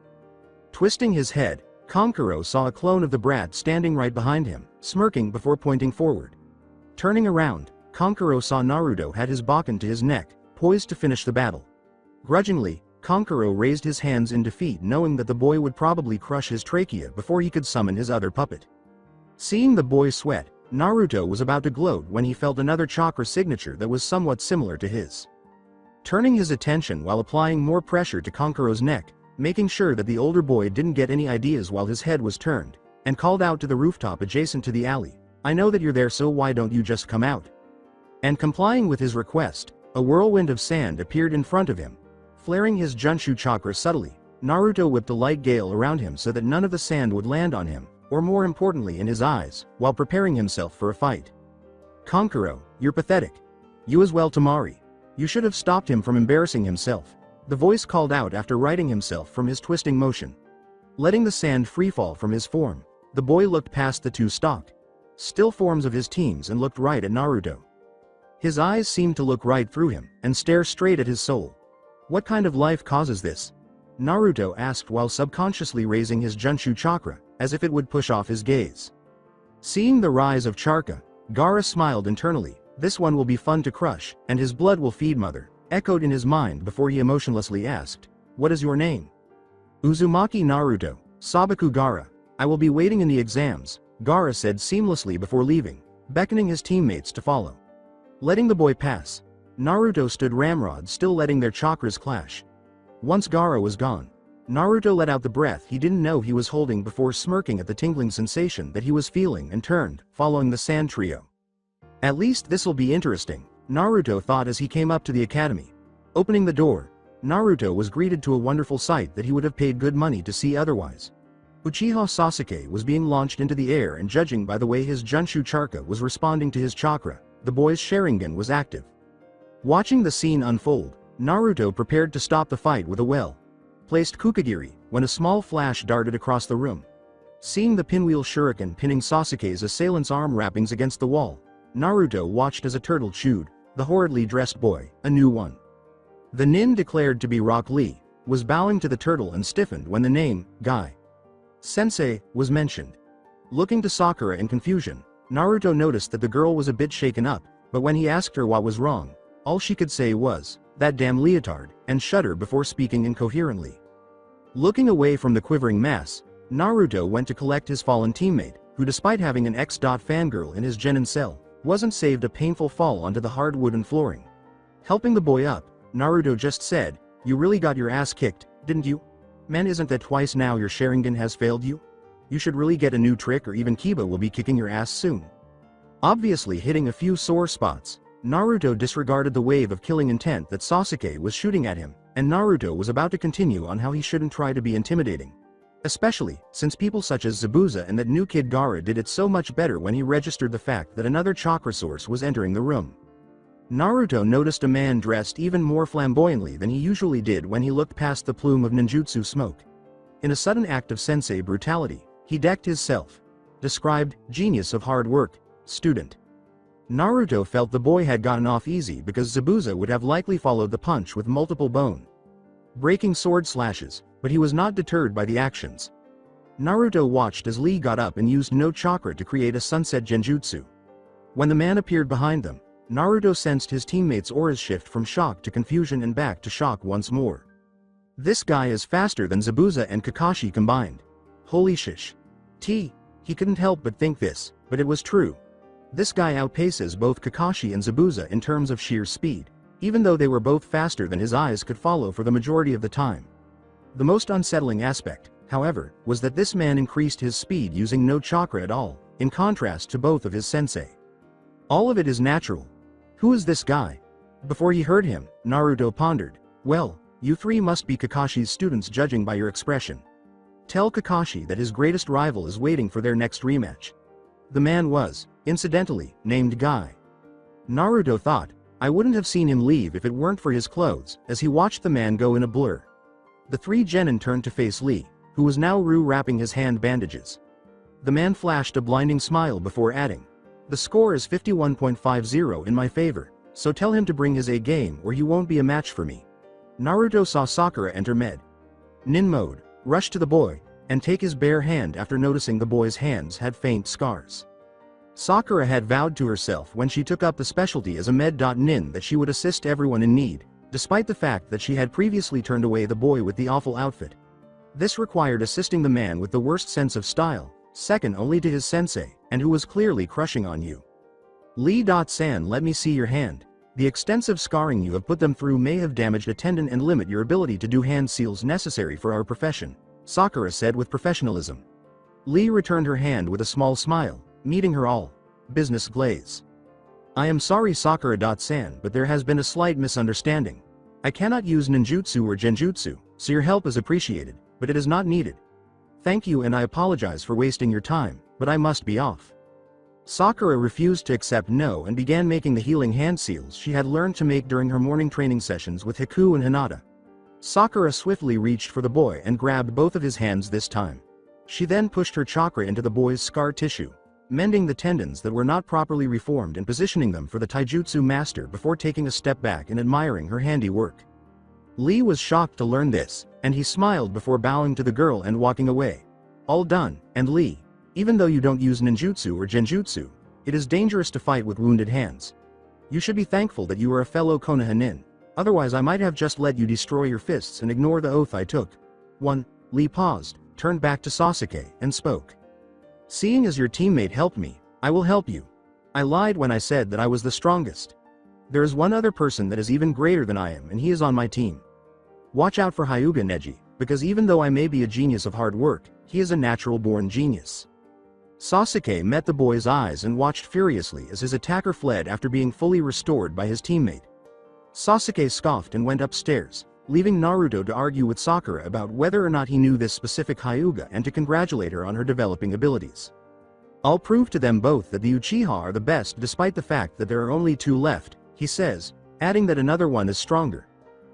Twisting his head, Kankuro saw a clone of the brat standing right behind him, smirking before pointing forward. Turning around, Kankuro saw Naruto had his bakken to his neck, poised to finish the battle. Grudgingly, Kankuro raised his hands in defeat knowing that the boy would probably crush his trachea before he could summon his other puppet. Seeing the boy sweat, Naruto was about to gloat when he felt another chakra signature that was somewhat similar to his. Turning his attention while applying more pressure to Kankuro's neck, making sure that the older boy didn't get any ideas while his head was turned, and called out to the rooftop adjacent to the alley, "I know that you're there, so why don't you just come out?" And complying with his request, a whirlwind of sand appeared in front of him. Flaring his Junshu chakra subtly, Naruto whipped a light gale around him so that none of the sand would land on him, or more importantly in his eyes, while preparing himself for a fight. "Kankuro, you're pathetic. You as well, Tamari. You should have stopped him from embarrassing himself," the voice called out after righting himself from his twisting motion. Letting the sand freefall from his form, the boy looked past the two still forms of his teams and looked right at Naruto. His eyes seemed to look right through him and stare straight at his soul. "What kind of life causes this?" Naruto asked while subconsciously raising his Junshu chakra, as if it would push off his gaze. Seeing the rise of Chakra, Garra smiled internally. "This one will be fun to crush, and his blood will feed mother," echoed in his mind before he emotionlessly asked, "What is your name?" "Uzumaki Naruto, Sabaku Garra. I will be waiting in the exams," Garra said seamlessly before leaving, beckoning his teammates to follow. Letting the boy pass, Naruto stood ramrod, still letting their chakras clash. Once Garra was gone, Naruto let out the breath he didn't know he was holding before smirking at the tingling sensation that he was feeling and turned, following the sand trio. At least this'll be interesting, Naruto thought as he came up to the academy. Opening the door, Naruto was greeted to a wonderful sight that he would have paid good money to see otherwise. Uchiha Sasuke was being launched into the air, and judging by the way his Junshu chakra was responding to his chakra, the boy's Sharingan was active. Watching the scene unfold, Naruto prepared to stop the fight with a well-placed Kukagiri, when a small flash darted across the room. Seeing the pinwheel shuriken pinning Sasuke's assailant's arm wrappings against the wall, Naruto watched as a turtle chewed the horridly dressed boy, a new one. The nin declared to be Rock Lee, was bowing to the turtle and stiffened when the name, Guy Sensei, was mentioned. Looking to Sakura in confusion, Naruto noticed that the girl was a bit shaken up, But when he asked her what was wrong, all she could say was, "That damn leotard," and shudder before speaking incoherently. Looking away from the quivering mass, Naruto went to collect his fallen teammate, who despite having an X.fangirl in his genin cell, wasn't saved a painful fall onto the hard wooden flooring. Helping the boy up, Naruto just said, "You really got your ass kicked, didn't you? Man, isn't that twice now your Sharingan has failed you? You should really get a new trick or even Kiba will be kicking your ass soon." Obviously hitting a few sore spots, Naruto disregarded the wave of killing intent that Sasuke was shooting at him, and Naruto was about to continue on how he shouldn't try to be intimidating. Especially, since people such as Zabuza and that new kid Garra did it so much better when he registered the fact that another chakra source was entering the room. Naruto noticed a man dressed even more flamboyantly than he usually did when he looked past the plume of ninjutsu smoke. In a sudden act of sensei brutality, he decked himself. Described, "Genius of hard work, student." Naruto felt the boy had gotten off easy because Zabuza would have likely followed the punch with multiple bone-breaking sword slashes, but he was not deterred by the actions. Naruto watched as Lee got up and used no chakra to create a sunset genjutsu. When the man appeared behind them, Naruto sensed his teammates' auras shift from shock to confusion and back to shock once more. This guy is faster than Zabuza and Kakashi combined. Holy shish. He couldn't help but think this, but it was true. This guy outpaces both Kakashi and Zabuza in terms of sheer speed, even though they were both faster than his eyes could follow for the majority of the time. The most unsettling aspect, however, was that this man increased his speed using no chakra at all, in contrast to both of his sensei. All of it is natural. Who is this guy? Before he heard him, Naruto pondered, "Well, you three must be Kakashi's students judging by your expression. Tell Kakashi that his greatest rival is waiting for their next rematch." The man was, incidentally, named Guy. Naruto thought, I wouldn't have seen him leave if it weren't for his clothes, as he watched the man go in a blur. The three genin turned to face Lee, who was now wrapping his hand bandages. The man flashed a blinding smile before adding, "The score is 51.50 in my favor, so tell him to bring his A game or he won't be a match for me." Naruto saw Sakura enter Nin mode, rush to the boy, and take his bare hand after noticing the boy's hands had faint scars. Sakura had vowed to herself when she took up the specialty as a Nin that she would assist everyone in need, despite the fact that she had previously turned away the boy with the awful outfit. This required assisting the man with the worst sense of style, second only to his sensei, and who was clearly crushing on you. Lee-san, let me see your hand. The extensive scarring you have put them through may have damaged a tendon and limit your ability to do hand seals necessary for our profession, Sakura said with professionalism. Lee returned her hand with a small smile, meeting her all business glaze. "I am sorry Sakura-san, but there has been a slight misunderstanding. I cannot use ninjutsu or genjutsu, so your help is appreciated, but it is not needed. Thank you and I apologize for wasting your time, but I must be off." Sakura refused to accept no and began making the healing hand seals she had learned to make during her morning training sessions with Hiku and Hinata. Sakura swiftly reached for the boy and grabbed both of his hands this time. She then pushed her chakra into the boy's scar tissue, mending the tendons that were not properly reformed and positioning them for the taijutsu master before taking a step back and admiring her handiwork. Lee was shocked to learn this, and he smiled before bowing to the girl and walking away. "All done, and Lee, even though you don't use ninjutsu or genjutsu, it is dangerous to fight with wounded hands. You should be thankful that you are a fellow Konoha nin, otherwise I might have just let you destroy your fists and ignore the oath I took." Lee paused, turned back to Sasuke, and spoke. "Seeing as your teammate helped me, I will help you. I lied when I said that I was the strongest. There is one other person that is even greater than I am and he is on my team. Watch out for Hyuga Neji, because even though I may be a genius of hard work, he is a natural-born genius." Sasuke met the boy's eyes and watched furiously as his attacker fled after being fully restored by his teammate. Sasuke scoffed and went upstairs, leaving Naruto to argue with Sakura about whether or not he knew this specific Hyuga and to congratulate her on her developing abilities. "I'll prove to them both that the Uchiha are the best despite the fact that there are only two left," he says, adding that another one is stronger.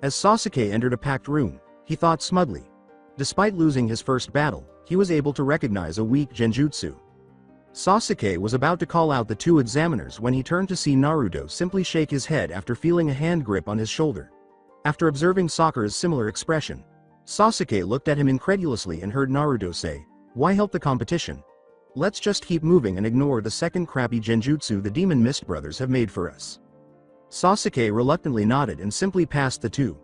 As Sasuke entered a packed room, he thought smugly. Despite losing his first battle, he was able to recognize a weak genjutsu. Sasuke was about to call out the two examiners when he turned to see Naruto simply shake his head after feeling a hand grip on his shoulder. After observing Sakura's similar expression, Sasuke looked at him incredulously and heard Naruto say, "Why help the competition? Let's just keep moving and ignore the second crappy genjutsu the Demon Mist brothers have made for us. Sasuke reluctantly nodded and simply passed the two.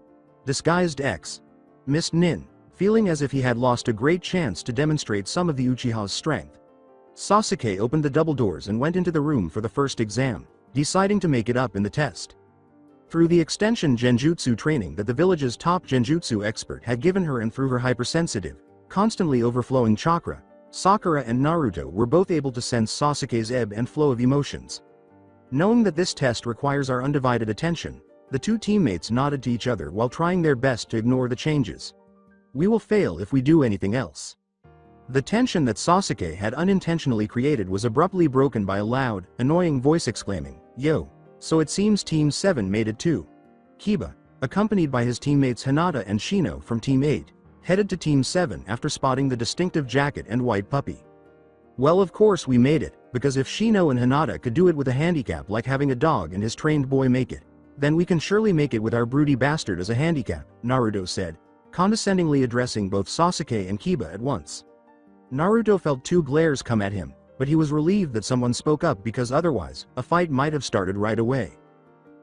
Disguised X. Mist Nin, feeling as if he had lost a great chance to demonstrate some of the Uchiha's strength. Sasuke opened the double doors and went into the room for the first exam, deciding to make it up in the test. Through the extension genjutsu training that the village's top genjutsu expert had given her and through her hypersensitive, constantly overflowing chakra, Sakura and Naruto were both able to sense Sasuke's ebb and flow of emotions. Knowing that this test requires our undivided attention, the two teammates nodded to each other while trying their best to ignore the changes. We will fail if we do anything else. The tension that Sasuke had unintentionally created was abruptly broken by a loud, annoying voice exclaiming, "Yo! So it seems Team 7 made it too." Kiba, accompanied by his teammates Hinata and Shino from Team 8, headed to Team 7 after spotting the distinctive jacket and white puppy. Well, of course we made it, because if Shino and Hinata could do it with a handicap like having a dog and his trained boy make it, then we can surely make it with our broody bastard as a handicap, Naruto said, condescendingly addressing both Sasuke and Kiba at once. Naruto felt two glares come at him, but he was relieved that someone spoke up because otherwise, a fight might have started right away.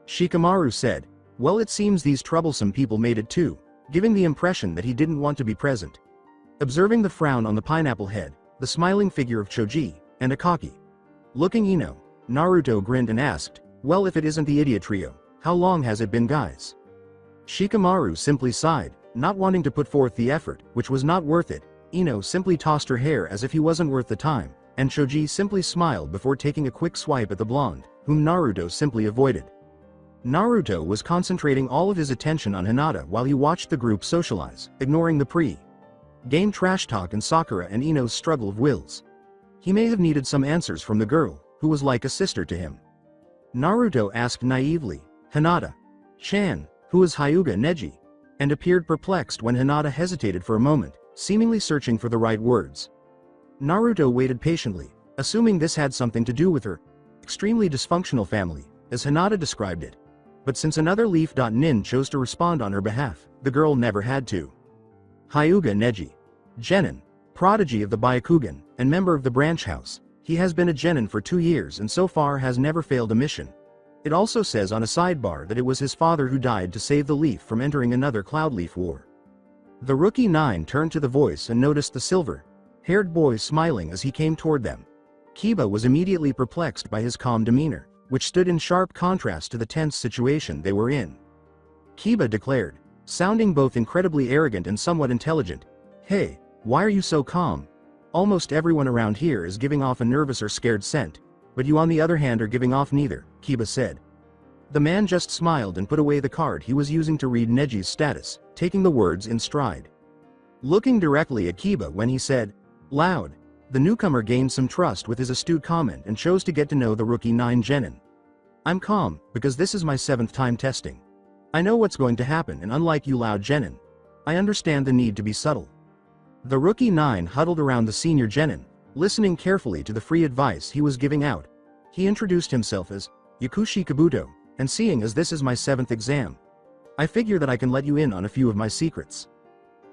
Shikamaru said, "Well, it seems these troublesome people made it too," giving the impression that he didn't want to be present. Observing the frown on the pineapple head, the smiling figure of Choji, and Akagi. Looking Ino, Naruto grinned and asked, "Well, if it isn't the idiot trio, how long has it been, guys?" Shikamaru simply sighed, not wanting to put forth the effort, which was not worth it. Ino simply tossed her hair as if he wasn't worth the time, and Choji simply smiled before taking a quick swipe at the blonde, whom Naruto simply avoided. Naruto was concentrating all of his attention on Hinata while he watched the group socialize, ignoring the pre-game trash talk and Sakura and Ino's struggle of wills. He may have needed some answers from the girl, who was like a sister to him. Naruto asked naively, "Hinata-chan, who is Hyuga Neji?" and appeared perplexed when Hinata hesitated for a moment, seemingly searching for the right words. Naruto waited patiently, assuming this had something to do with her extremely dysfunctional family, as Hinata described it. But since another Leaf.Nin chose to respond on her behalf, the girl never had to. Hyuga Neji. Genin. Prodigy of the Byakugan, and member of the branch house. He has been a Genin for 2 years and so far has never failed a mission. It also says on a sidebar that it was his father who died to save the Leaf from entering another Cloudleaf war. The rookie 9 turned to the voice and noticed the silver-haired boy smiling as he came toward them. Kiba was immediately perplexed by his calm demeanor, which stood in sharp contrast to the tense situation they were in. Kiba declared, sounding both incredibly arrogant and somewhat intelligent, "Hey, why are you so calm? Almost everyone around here is giving off a nervous or scared scent, but you on the other hand are giving off neither," Kiba said. The man just smiled and put away the card he was using to read Neji's status, taking the words in stride. Looking directly at Kiba when he said, "Loud," the newcomer gained some trust with his astute comment and chose to get to know the rookie 9 Genin. "I'm calm, because this is my 7th time testing. I know what's going to happen and unlike you loud Genin, I understand the need to be subtle." The rookie 9 huddled around the senior Genin, listening carefully to the free advice he was giving out. He introduced himself as Yakushi Kabuto, and seeing as this is my 7th exam, I figure that I can let you in on a few of my secrets.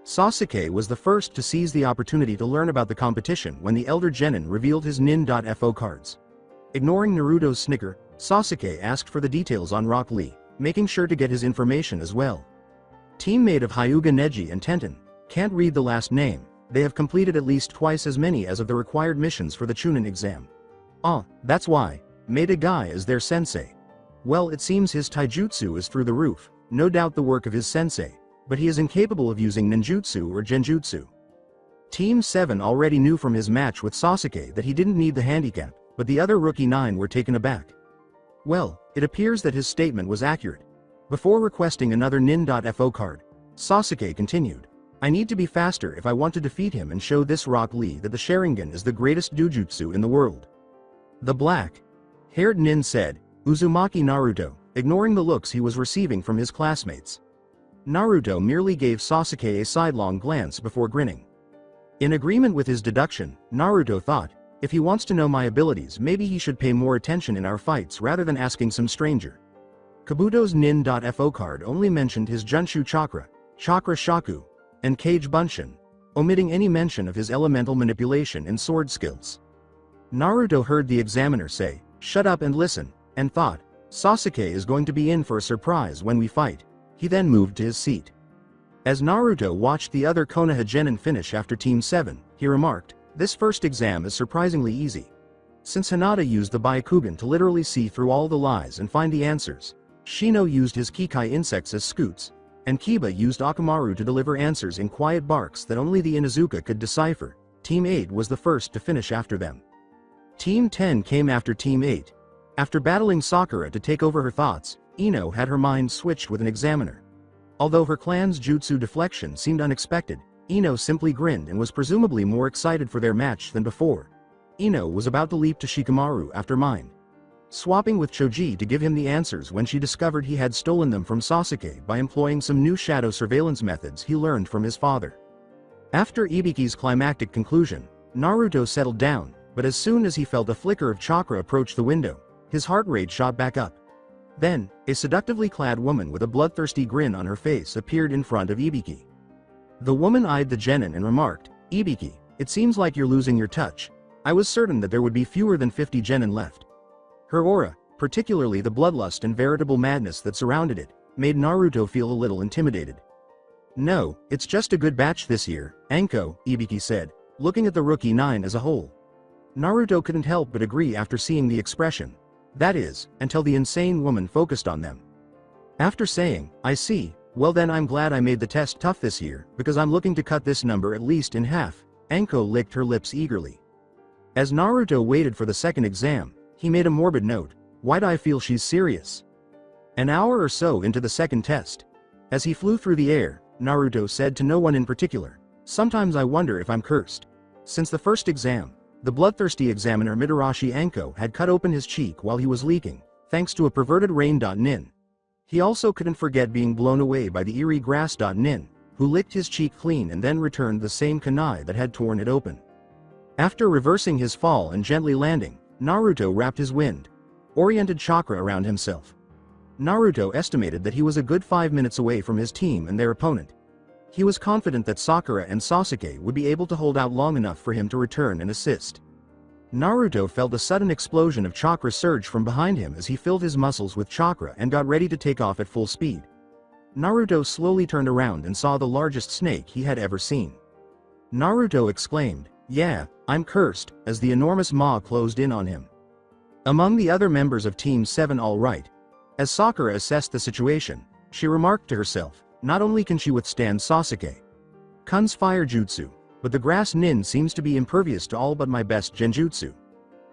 Sasuke was the first to seize the opportunity to learn about the competition when the elder Genin revealed his Nin.Fo cards. Ignoring Naruto's snicker, Sasuke asked for the details on Rock Lee, making sure to get his information as well. Teammate of Hyuga Neji and Tenten, can't read the last name, they have completed at least twice as many as of the required missions for the Chunin exam. Ah, that's why, made a guy as their sensei. Well, it seems his taijutsu is through the roof, no doubt the work of his sensei, but he is incapable of using ninjutsu or genjutsu. Team 7 already knew from his match with Sasuke that he didn't need the handicap, but the other rookie 9 were taken aback. Well, it appears that his statement was accurate. Before requesting another Nin.Fo card, Sasuke continued, "I need to be faster if I want to defeat him and show this Rock Lee that the Sharingan is the greatest dojutsu in the world." The black-haired Nin said, Uzumaki Naruto, ignoring the looks he was receiving from his classmates. Naruto merely gave Sasuke a sidelong glance before grinning. In agreement with his deduction, Naruto thought, if he wants to know my abilities maybe he should pay more attention in our fights rather than asking some stranger. Kabuto's Nin.Fo card only mentioned his Junshu Chakra, Chakra Shaku, and Kage Bunshin, omitting any mention of his elemental manipulation and sword skills. Naruto heard the examiner say, "Shut up and listen," and thought, Sasuke is going to be in for a surprise when we fight. He then moved to his seat. As Naruto watched the other Konoha genin finish after Team 7, he remarked, "This first exam is surprisingly easy." Since Hinata used the Byakugan to literally see through all the lies and find the answers, Shino used his Kikai insects as scoots, and Kiba used Akamaru to deliver answers in quiet barks that only the Inuzuka could decipher. Team 8 was the first to finish after them. Team 10 came after Team 8. After battling Sakura to take over her thoughts, Ino had her mind switched with an examiner. Although her clan's jutsu deflection seemed unexpected, Ino simply grinned and was presumably more excited for their match than before. Ino was about to leap to Shikamaru after mind swapping with Choji to give him the answers when she discovered he had stolen them from Sasuke by employing some new shadow surveillance methods he learned from his father. After Ibiki's climactic conclusion, Naruto settled down, but as soon as he felt a flicker of chakra approach the window, his heart rate shot back up. Then, a seductively clad woman with a bloodthirsty grin on her face appeared in front of Ibiki. The woman eyed the genin and remarked, "Ibiki, it seems like you're losing your touch. I was certain that there would be fewer than 50 genin left." Her aura, particularly the bloodlust and veritable madness that surrounded it, made Naruto feel a little intimidated. "No, it's just a good batch this year, Anko," Ibiki said, looking at the rookie 9 as a whole. Naruto couldn't help but agree after seeing the expression. That is, until the insane woman focused on them. After saying, "I see, well then I'm glad I made the test tough this year, because I'm looking to cut this number at least in half," Anko licked her lips eagerly. As Naruto waited for the second exam, he made a morbid note, "Why'd I feel she's serious?" An hour or so into the second test, as he flew through the air, Naruto said to no one in particular, "Sometimes I wonder if I'm cursed." Since the first exam, the bloodthirsty examiner Mitarashi Anko had cut open his cheek while he was leaking, thanks to a perverted rain. Nin. He also couldn't forget being blown away by the eerie grass. Nin, who licked his cheek clean and then returned the same kunai that had torn it open. After reversing his fall and gently landing, Naruto wrapped his wind-oriented chakra around himself. Naruto estimated that he was a good 5 minutes away from his team and their opponent. He was confident that Sakura and Sasuke would be able to hold out long enough for him to return and assist. Naruto felt a sudden explosion of chakra surge from behind him as he filled his muscles with chakra and got ready to take off at full speed. Naruto slowly turned around and saw the largest snake he had ever seen. Naruto exclaimed, "Yeah, I'm cursed," as the enormous maw closed in on him. Among the other members of Team 7, all right. As Sakura assessed the situation, she remarked to herself, not only can she withstand Sasuke-kun's fire jutsu, but the grass nin seems to be impervious to all but my best genjutsu.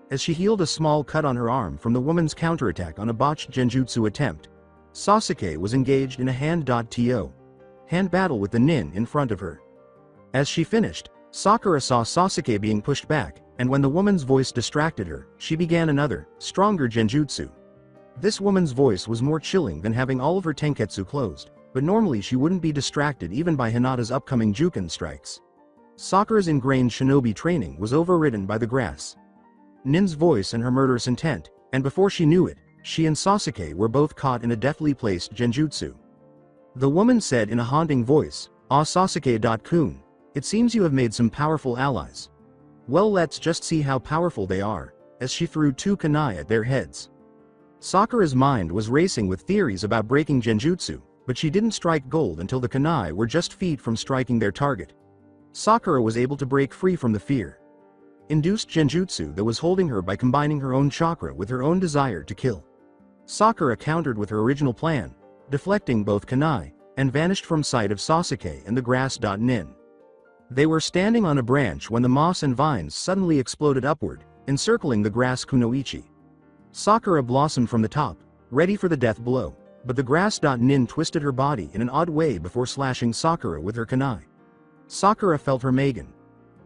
As she healed a small cut on her arm from the woman's counterattack on a botched genjutsu attempt, Sasuke was engaged in a hand battle with the nin in front of her. As she finished, Sakura saw Sasuke being pushed back, and when the woman's voice distracted her, she began another, stronger genjutsu. This woman's voice was more chilling than having all of her tenketsu closed, but normally she wouldn't be distracted even by Hinata's upcoming Juken strikes. Sakura's ingrained shinobi training was overridden by the grass nin's voice and her murderous intent, and before she knew it, she and Sasuke were both caught in a deftly placed genjutsu. The woman said in a haunting voice, "Ah Sasuke-kun, it seems you have made some powerful allies. Well, let's just see how powerful they are," as she threw 2 kunai at their heads. Sakura's mind was racing with theories about breaking genjutsu, but she didn't strike gold until the kunai were just feet from striking their target. Sakura was able to break free from the fear-induced genjutsu that was holding her by combining her own chakra with her own desire to kill. Sakura countered with her original plan, deflecting both kunai, and vanished from sight of Sasuke and the grass. Nin. They were standing on a branch when the moss and vines suddenly exploded upward, encircling the grass kunoichi. Sakura blossomed from the top, ready for the death blow, but the grass. Nin twisted her body in an odd way before slashing Sakura with her kunai. Sakura felt her Magen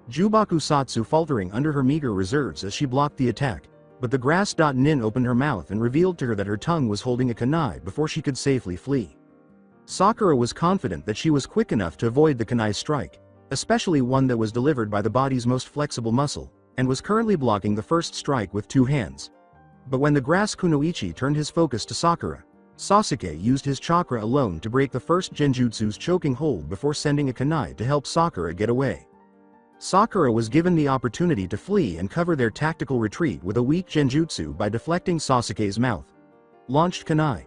Jubaku Satsu faltering under her meager reserves as she blocked the attack, but the grass. Nin opened her mouth and revealed to her that her tongue was holding a kunai before she could safely flee. Sakura was confident that she was quick enough to avoid the kunai strike, especially one that was delivered by the body's most flexible muscle, and was currently blocking the first strike with 2 hands. But when the grass kunoichi turned his focus to Sakura, Sasuke used his chakra alone to break the first genjutsu's choking hold before sending a kunai to help Sakura get away. Sakura was given the opportunity to flee and cover their tactical retreat with a weak genjutsu by deflecting Sasuke's mouth. Launched kunai.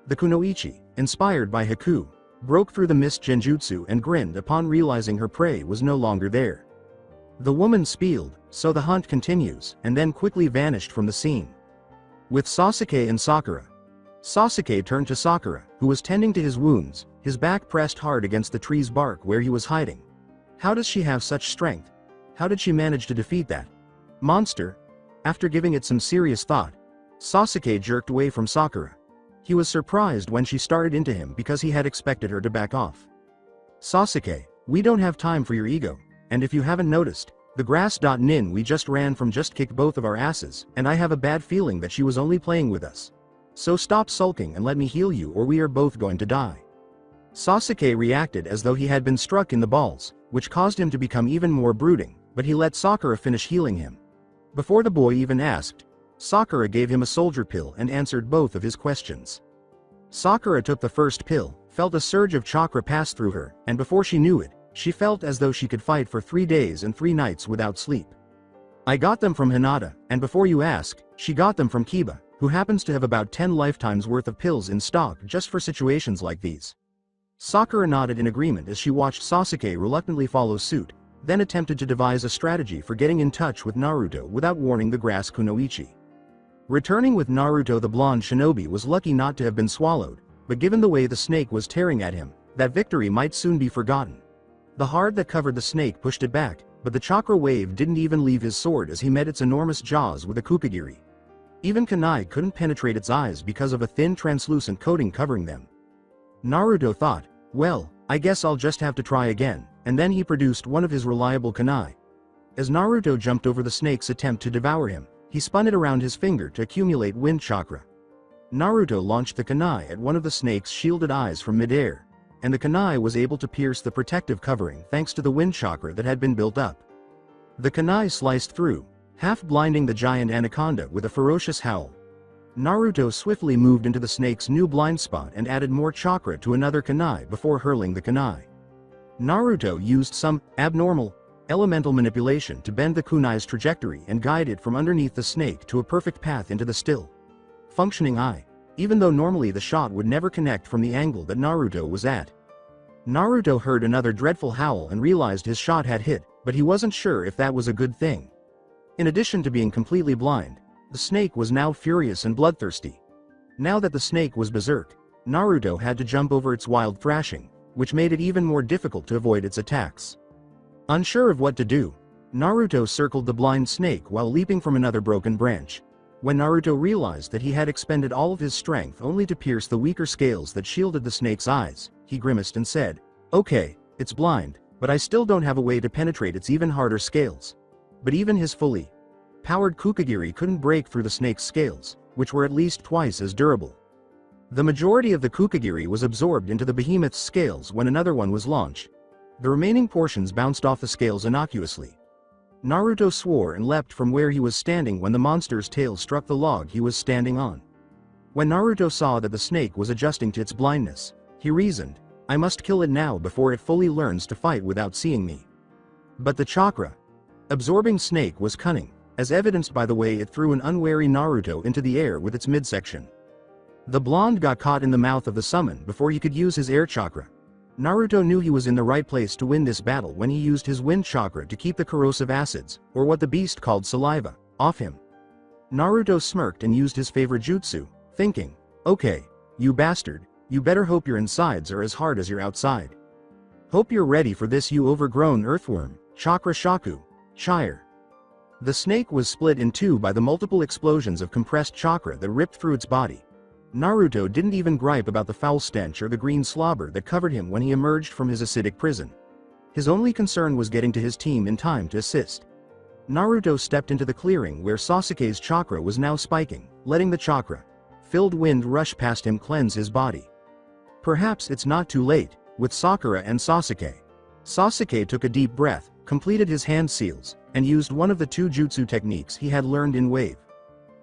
The kunoichi, inspired by Haku, broke through the mist genjutsu and grinned upon realizing her prey was no longer there. The woman spieled, "So the hunt continues," and then quickly vanished from the scene. With Sasuke and Sakura. Sasuke turned to Sakura, who was tending to his wounds, his back pressed hard against the tree's bark where he was hiding. How does she have such strength? How did she manage to defeat that monster? After giving it some serious thought, Sasuke jerked away from Sakura. He was surprised when she started into him because he had expected her to back off. "Sasuke, we don't have time for your ego, and if you haven't noticed, the grass.nin we just ran from just kicked both of our asses, and I have a bad feeling that she was only playing with us. So stop sulking and let me heal you or we are both going to die." Sasuke reacted as though he had been struck in the balls, which caused him to become even more brooding, but he let Sakura finish healing him. Before the boy even asked, Sakura gave him a soldier pill and answered both of his questions. Sakura took the first pill, felt a surge of chakra pass through her, and before she knew it, she felt as though she could fight for 3 days and 3 nights without sleep. "I got them from Hinata, and before you ask, she got them from Kiba, who happens to have about 10 lifetimes worth of pills in stock just for situations like these." Sakura nodded in agreement as she watched Sasuke reluctantly follow suit, then attempted to devise a strategy for getting in touch with Naruto without warning the grass kunoichi. Returning with Naruto, the blonde shinobi was lucky not to have been swallowed, but given the way the snake was tearing at him, that victory might soon be forgotten. The hard that covered the snake pushed it back, but the chakra wave didn't even leave his sword as he met its enormous jaws with a kukigiri. Even kunai couldn't penetrate its eyes because of a thin translucent coating covering them. Naruto thought, "Well, I guess I'll just have to try again," and then he produced one of his reliable kunai. As Naruto jumped over the snake's attempt to devour him, he spun it around his finger to accumulate wind chakra. Naruto launched the kunai at one of the snake's shielded eyes from midair, and the kunai was able to pierce the protective covering thanks to the wind chakra that had been built up. The kunai sliced through, half blinding the giant anaconda with a ferocious howl. Naruto swiftly moved into the snake's new blind spot and added more chakra to another kunai before hurling the kunai. Naruto used some abnormal elemental manipulation to bend the kunai's trajectory and guide it from underneath the snake to a perfect path into the still functioning eye, even though normally the shot would never connect from the angle that Naruto was at. Naruto heard another dreadful howl and realized his shot had hit, but he wasn't sure if that was a good thing. In addition to being completely blind, the snake was now furious and bloodthirsty. Now that the snake was berserk, Naruto had to jump over its wild thrashing, which made it even more difficult to avoid its attacks. Unsure of what to do, Naruto circled the blind snake while leaping from another broken branch. When Naruto realized that he had expended all of his strength only to pierce the weaker scales that shielded the snake's eyes, he grimaced and said, "Okay, it's blind, but I still don't have a way to penetrate its even harder scales." But even his fully powered kukigiri couldn't break through the snake's scales, which were at least twice as durable. The majority of the kukigiri was absorbed into the behemoth's scales when another one was launched. The remaining portions bounced off the scales innocuously. Naruto swore and leapt from where he was standing when the monster's tail struck the log he was standing on. When Naruto saw that the snake was adjusting to its blindness, he reasoned, "I must kill it now before it fully learns to fight without seeing me." But the chakra absorbing snake was cunning, as evidenced by the way it threw an unwary Naruto into the air with its midsection. The blonde got caught in the mouth of the summon before he could use his air chakra. Naruto knew he was in the right place to win this battle when he used his wind chakra to keep the corrosive acids, or what the beast called saliva, off him. Naruto smirked and used his favorite jutsu, thinking, "Okay, you bastard, you better hope your insides are as hard as your outside. Hope you're ready for this, you overgrown earthworm, chakra shaku, chire." The snake was split in two by the multiple explosions of compressed chakra that ripped through its body. Naruto didn't even gripe about the foul stench or the green slobber that covered him when he emerged from his acidic prison. His only concern was getting to his team in time to assist. Naruto stepped into the clearing where Sasuke's chakra was now spiking, letting the chakra-filled wind rush past him cleanse his body. Perhaps it's not too late, with Sakura and Sasuke. Sasuke took a deep breath, completed his hand seals, and used one of the 2 jutsu techniques he had learned in Wave.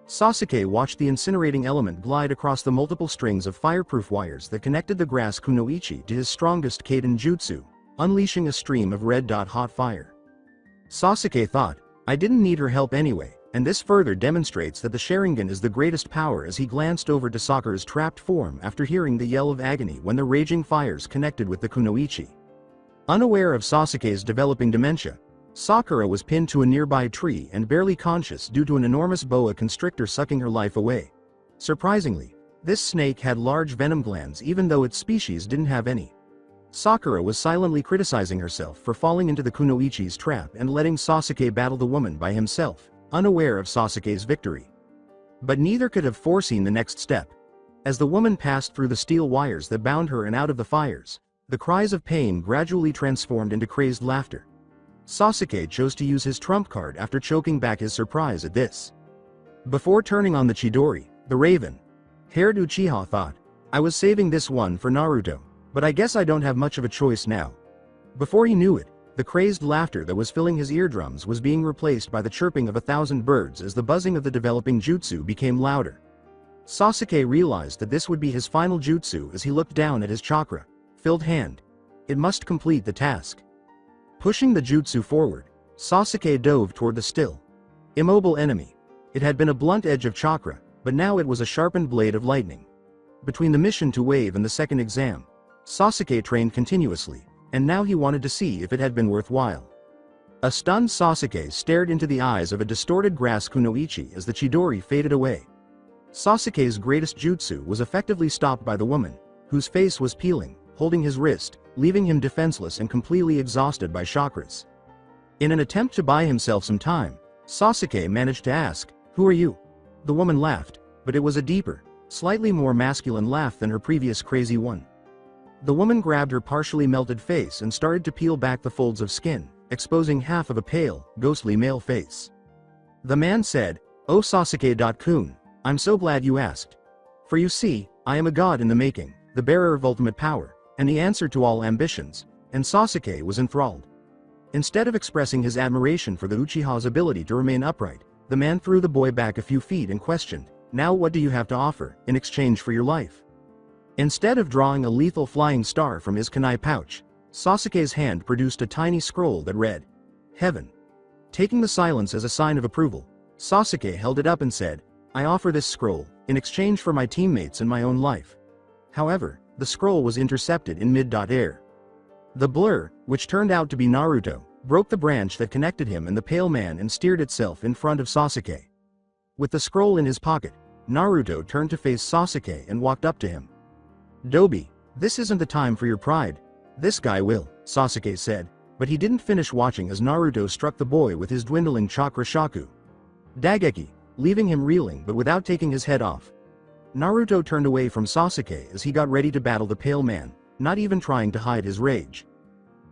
Sasuke watched the incinerating element glide across the multiple strings of fireproof wires that connected the grass kunoichi to his strongest Kaiden jutsu, unleashing a stream of red-hot fire. Sasuke thought, I didn't need her help anyway, and this further demonstrates that the Sharingan is the greatest power as he glanced over to Sakura's trapped form after hearing the yell of agony when the raging fires connected with the kunoichi. Unaware of Sasuke's developing dementia, Sakura was pinned to a nearby tree and barely conscious due to an enormous boa constrictor sucking her life away. Surprisingly, this snake had large venom glands even though its species didn't have any. Sakura was silently criticizing herself for falling into the kunoichi's trap and letting Sasuke battle the woman by himself, unaware of Sasuke's victory. But neither could have foreseen the next step. As the woman passed through the steel wires that bound her and out of the fires, the cries of pain gradually transformed into crazed laughter. Sasuke chose to use his trump card after choking back his surprise at this. Before turning on the Chidori, the raven-haired Uchiha thought, I was saving this one for Naruto, but I guess I don't have much of a choice now. Before he knew it, the crazed laughter that was filling his eardrums was being replaced by the chirping of 1,000 birds as the buzzing of the developing jutsu became louder. Sasuke realized that this would be his final jutsu as he looked down at his chakra-filled hand. It must complete the task. Pushing the jutsu forward, Sasuke dove toward the still, immobile enemy. It had been a blunt edge of chakra, but now it was a sharpened blade of lightning. Between the mission to wave and the second exam, Sasuke trained continuously, and now he wanted to see if it had been worthwhile. A stunned Sasuke stared into the eyes of a distorted grass kunoichi as the Chidori faded away. Sasuke's greatest jutsu was effectively stopped by the woman, whose face was peeling, holding his wrist, leaving him defenseless and completely exhausted by chakras. In an attempt to buy himself some time, Sasuke managed to ask, "Who are you?" The woman laughed, but it was a deeper, slightly more masculine laugh than her previous crazy one. The woman grabbed her partially melted face and started to peel back the folds of skin, exposing half of a pale, ghostly male face. The man said, "Oh Sasuke-kun, I'm so glad you asked. For you see, I am a god in the making, the bearer of ultimate power, and the answer to all ambitions," and Sasuke was enthralled. Instead of expressing his admiration for the Uchiha's ability to remain upright, the man threw the boy back a few feet and questioned, "Now what do you have to offer, in exchange for your life?" Instead of drawing a lethal flying star from his kunai pouch, Sasuke's hand produced a tiny scroll that read, "Heaven." Taking the silence as a sign of approval, Sasuke held it up and said, "I offer this scroll, in exchange for my teammates and my own life." However, the scroll was intercepted in mid-air. The blur, which turned out to be Naruto, broke the branch that connected him and the pale man and steered itself in front of Sasuke. With the scroll in his pocket, Naruto turned to face Sasuke and walked up to him. "Dobi, this isn't the time for your pride. This guy will," Sasuke said, but he didn't finish watching as Naruto struck the boy with his dwindling chakra shaku Dageki, leaving him reeling but without taking his head off. Naruto turned away from Sasuke as he got ready to battle the pale man, not even trying to hide his rage.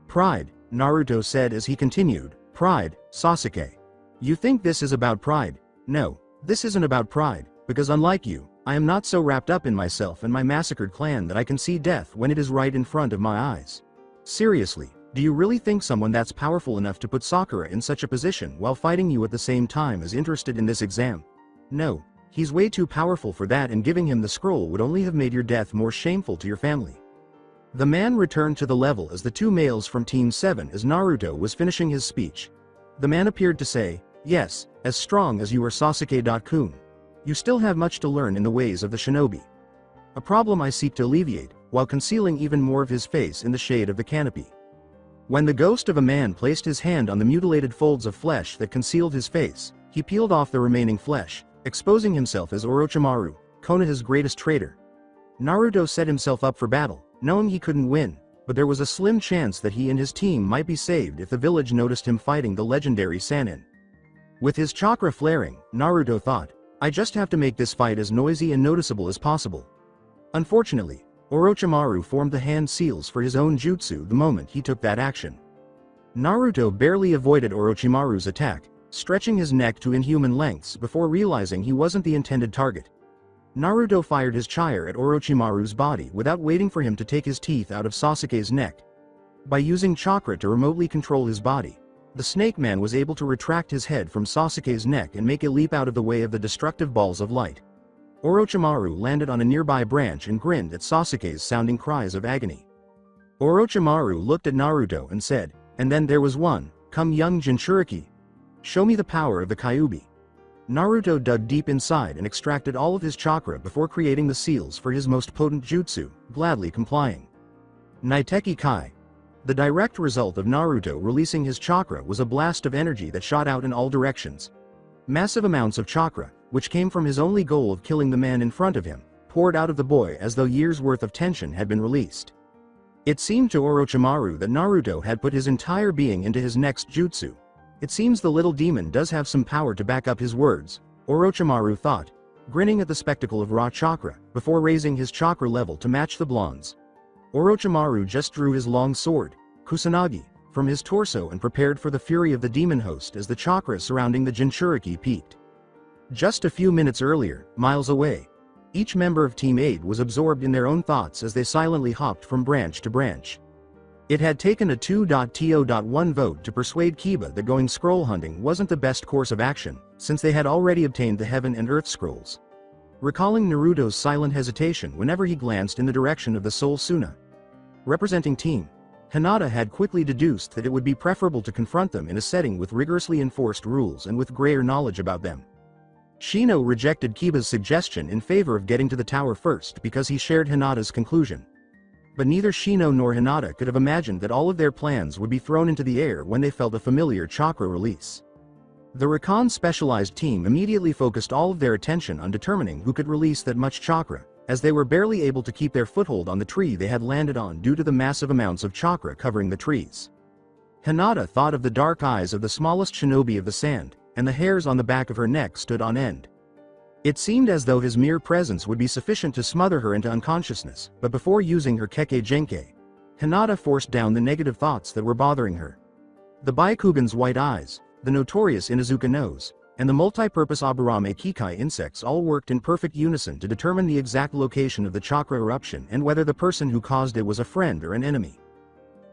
"Pride," Naruto said as he continued, "Pride, Sasuke. You think this is about pride? No, this isn't about pride, because unlike you, I am not so wrapped up in myself and my massacred clan that I can see death when it is right in front of my eyes. Seriously, do you really think someone that's powerful enough to put Sakura in such a position while fighting you at the same time is interested in this exam? No, he's way too powerful for that, and giving him the scroll would only have made your death more shameful to your family." The man returned to the level as the two males from Team 7 as Naruto was finishing his speech. The man appeared to say, "Yes, as strong as you are Sasuke-kun. You still have much to learn in the ways of the shinobi. A problem I seek to alleviate, while concealing even more of his face in the shade of the canopy." When the ghost of a man placed his hand on the mutilated folds of flesh that concealed his face, he peeled off the remaining flesh, exposing himself as Orochimaru, Konoha's greatest traitor. Naruto set himself up for battle, knowing he couldn't win, but there was a slim chance that he and his team might be saved if the village noticed him fighting the legendary Sannin. With his chakra flaring, Naruto thought, "I just have to make this fight as noisy and noticeable as possible." Unfortunately, Orochimaru formed the hand seals for his own jutsu the moment he took that action. Naruto barely avoided Orochimaru's attack, stretching his neck to inhuman lengths before realizing he wasn't the intended target. Naruto fired his chire at Orochimaru's body without waiting for him to take his teeth out of Sasuke's neck. By using chakra to remotely control his body, the Snake Man was able to retract his head from Sasuke's neck and make it leap out of the way of the destructive balls of light. Orochimaru landed on a nearby branch and grinned at Sasuke's sounding cries of agony. Orochimaru looked at Naruto and said, "And then there was one, "Come young Jinchuriki. Show me the power of the Kyuubi." Naruto dug deep inside and extracted all of his chakra before creating the seals for his most potent jutsu, gladly complying. Naiteki Kai. The direct result of Naruto releasing his chakra was a blast of energy that shot out in all directions. Massive amounts of chakra, which came from his only goal of killing the man in front of him, poured out of the boy as though years' worth of tension had been released. It seemed to Orochimaru that Naruto had put his entire being into his next jutsu. It seems the little demon does have some power to back up his words, Orochimaru thought, grinning at the spectacle of raw chakra, before raising his chakra level to match the blonde's. Orochimaru just drew his long sword, Kusanagi, from his torso and prepared for the fury of the demon host as the chakra surrounding the Jinchuriki peaked. Just a few minutes earlier, miles away, each member of Team 8 was absorbed in their own thoughts as they silently hopped from branch to branch. It had taken a 2.to.1 vote to persuade Kiba that going scroll hunting wasn't the best course of action, since they had already obtained the Heaven and Earth scrolls. Recalling Naruto's silent hesitation whenever he glanced in the direction of the Soul Suna. Representing Team Hinata had quickly deduced that it would be preferable to confront them in a setting with rigorously enforced rules and with greater knowledge about them. Shino rejected Kiba's suggestion in favor of getting to the tower first because he shared Hinata's conclusion. But neither Shino nor Hinata could have imagined that all of their plans would be thrown into the air when they felt a familiar chakra release. The Rakan specialized team immediately focused all of their attention on determining who could release that much chakra, as they were barely able to keep their foothold on the tree they had landed on due to the massive amounts of chakra covering the trees. Hinata thought of the dark eyes of the smallest shinobi of the sand, and the hairs on the back of her neck stood on end. It seemed as though his mere presence would be sufficient to smother her into unconsciousness, but before using her Kekkei Genkai, Hinata forced down the negative thoughts that were bothering her. The Byakugan's white eyes, the notorious Inuzuka nose, and the multi-purpose Aburame Kikai insects all worked in perfect unison to determine the exact location of the chakra eruption and whether the person who caused it was a friend or an enemy.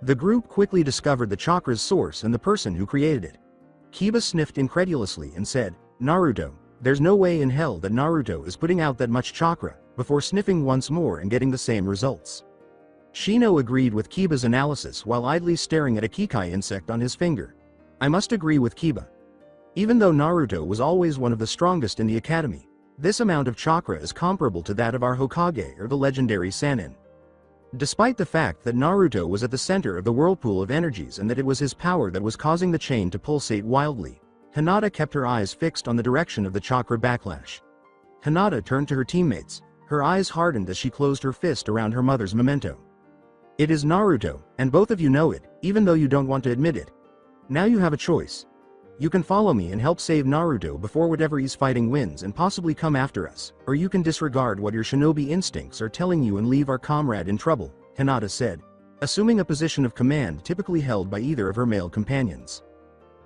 The group quickly discovered the chakra's source and the person who created it. Kiba sniffed incredulously and said, "Naruto, there's no way in hell that Naruto is putting out that much chakra," before sniffing once more and getting the same results. Shino agreed with Kiba's analysis while idly staring at a Kikai insect on his finger. "I must agree with Kiba. Even though Naruto was always one of the strongest in the academy, this amount of chakra is comparable to that of our Hokage or the legendary Sannin." Despite the fact that Naruto was at the center of the whirlpool of energies and that it was his power that was causing the chain to pulsate wildly, Hinata kept her eyes fixed on the direction of the chakra backlash. Hinata turned to her teammates, her eyes hardened as she closed her fist around her mother's memento. "It is Naruto, and both of you know it, even though you don't want to admit it. Now you have a choice. You can follow me and help save Naruto before whatever he's fighting wins and possibly come after us, or you can disregard what your shinobi instincts are telling you and leave our comrade in trouble," Hinata said, assuming a position of command typically held by either of her male companions.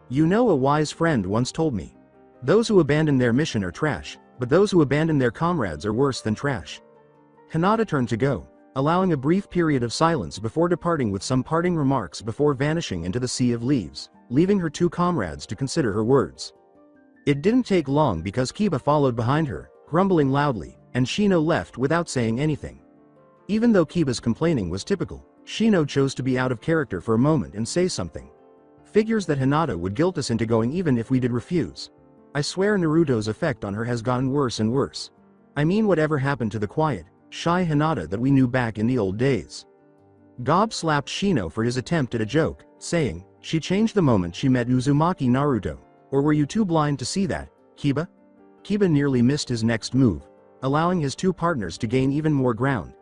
"You know, a wise friend once told me, those who abandon their mission are trash, but those who abandon their comrades are worse than trash." Hinata turned to go, allowing a brief period of silence before departing with some parting remarks before vanishing into the sea of leaves, leaving her two comrades to consider her words. It didn't take long because Kiba followed behind her, grumbling loudly, and Shino left without saying anything. Even though Kiba's complaining was typical, Shino chose to be out of character for a moment and say something. "Figures that Hinata would guilt us into going even if we did refuse. I swear Naruto's effect on her has gotten worse and worse. I mean, whatever happened to the quiet, shy Hinata that we knew back in the old days?" Gob slapped Shino for his attempt at a joke, saying, "She changed the moment she met Uzumaki Naruto. Or were you too blind to see that, Kiba?" Kiba nearly missed his next move, allowing his two partners to gain even more ground.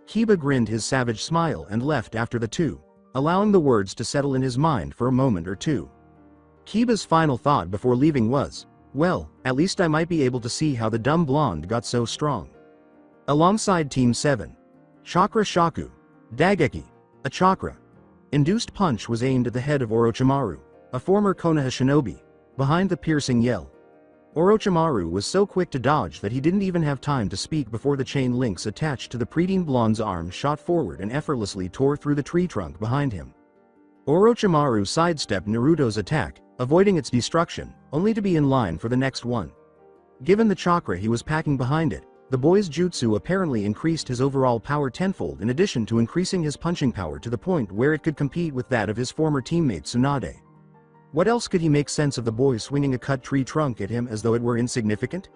Kiba grinned his savage smile and left after the two, allowing the words to settle in his mind for a moment or two. Kiba's final thought before leaving was, "Well, at least I might be able to see how the dumb blonde got so strong." Alongside Team 7. Chakra Shaku. Dageki. A chakra induced punch was aimed at the head of Orochimaru, a former Konoha shinobi, behind the piercing yell. Orochimaru was so quick to dodge that he didn't even have time to speak before the chain links attached to the preteen blonde's arm shot forward and effortlessly tore through the tree trunk behind him. Orochimaru sidestepped Naruto's attack, avoiding its destruction, only to be in line for the next one. Given the chakra he was packing behind it, the boy's jutsu apparently increased his overall power tenfold in addition to increasing his punching power to the point where it could compete with that of his former teammate Tsunade. What else could he make sense of the boy swinging a cut tree trunk at him as though it were insignificant?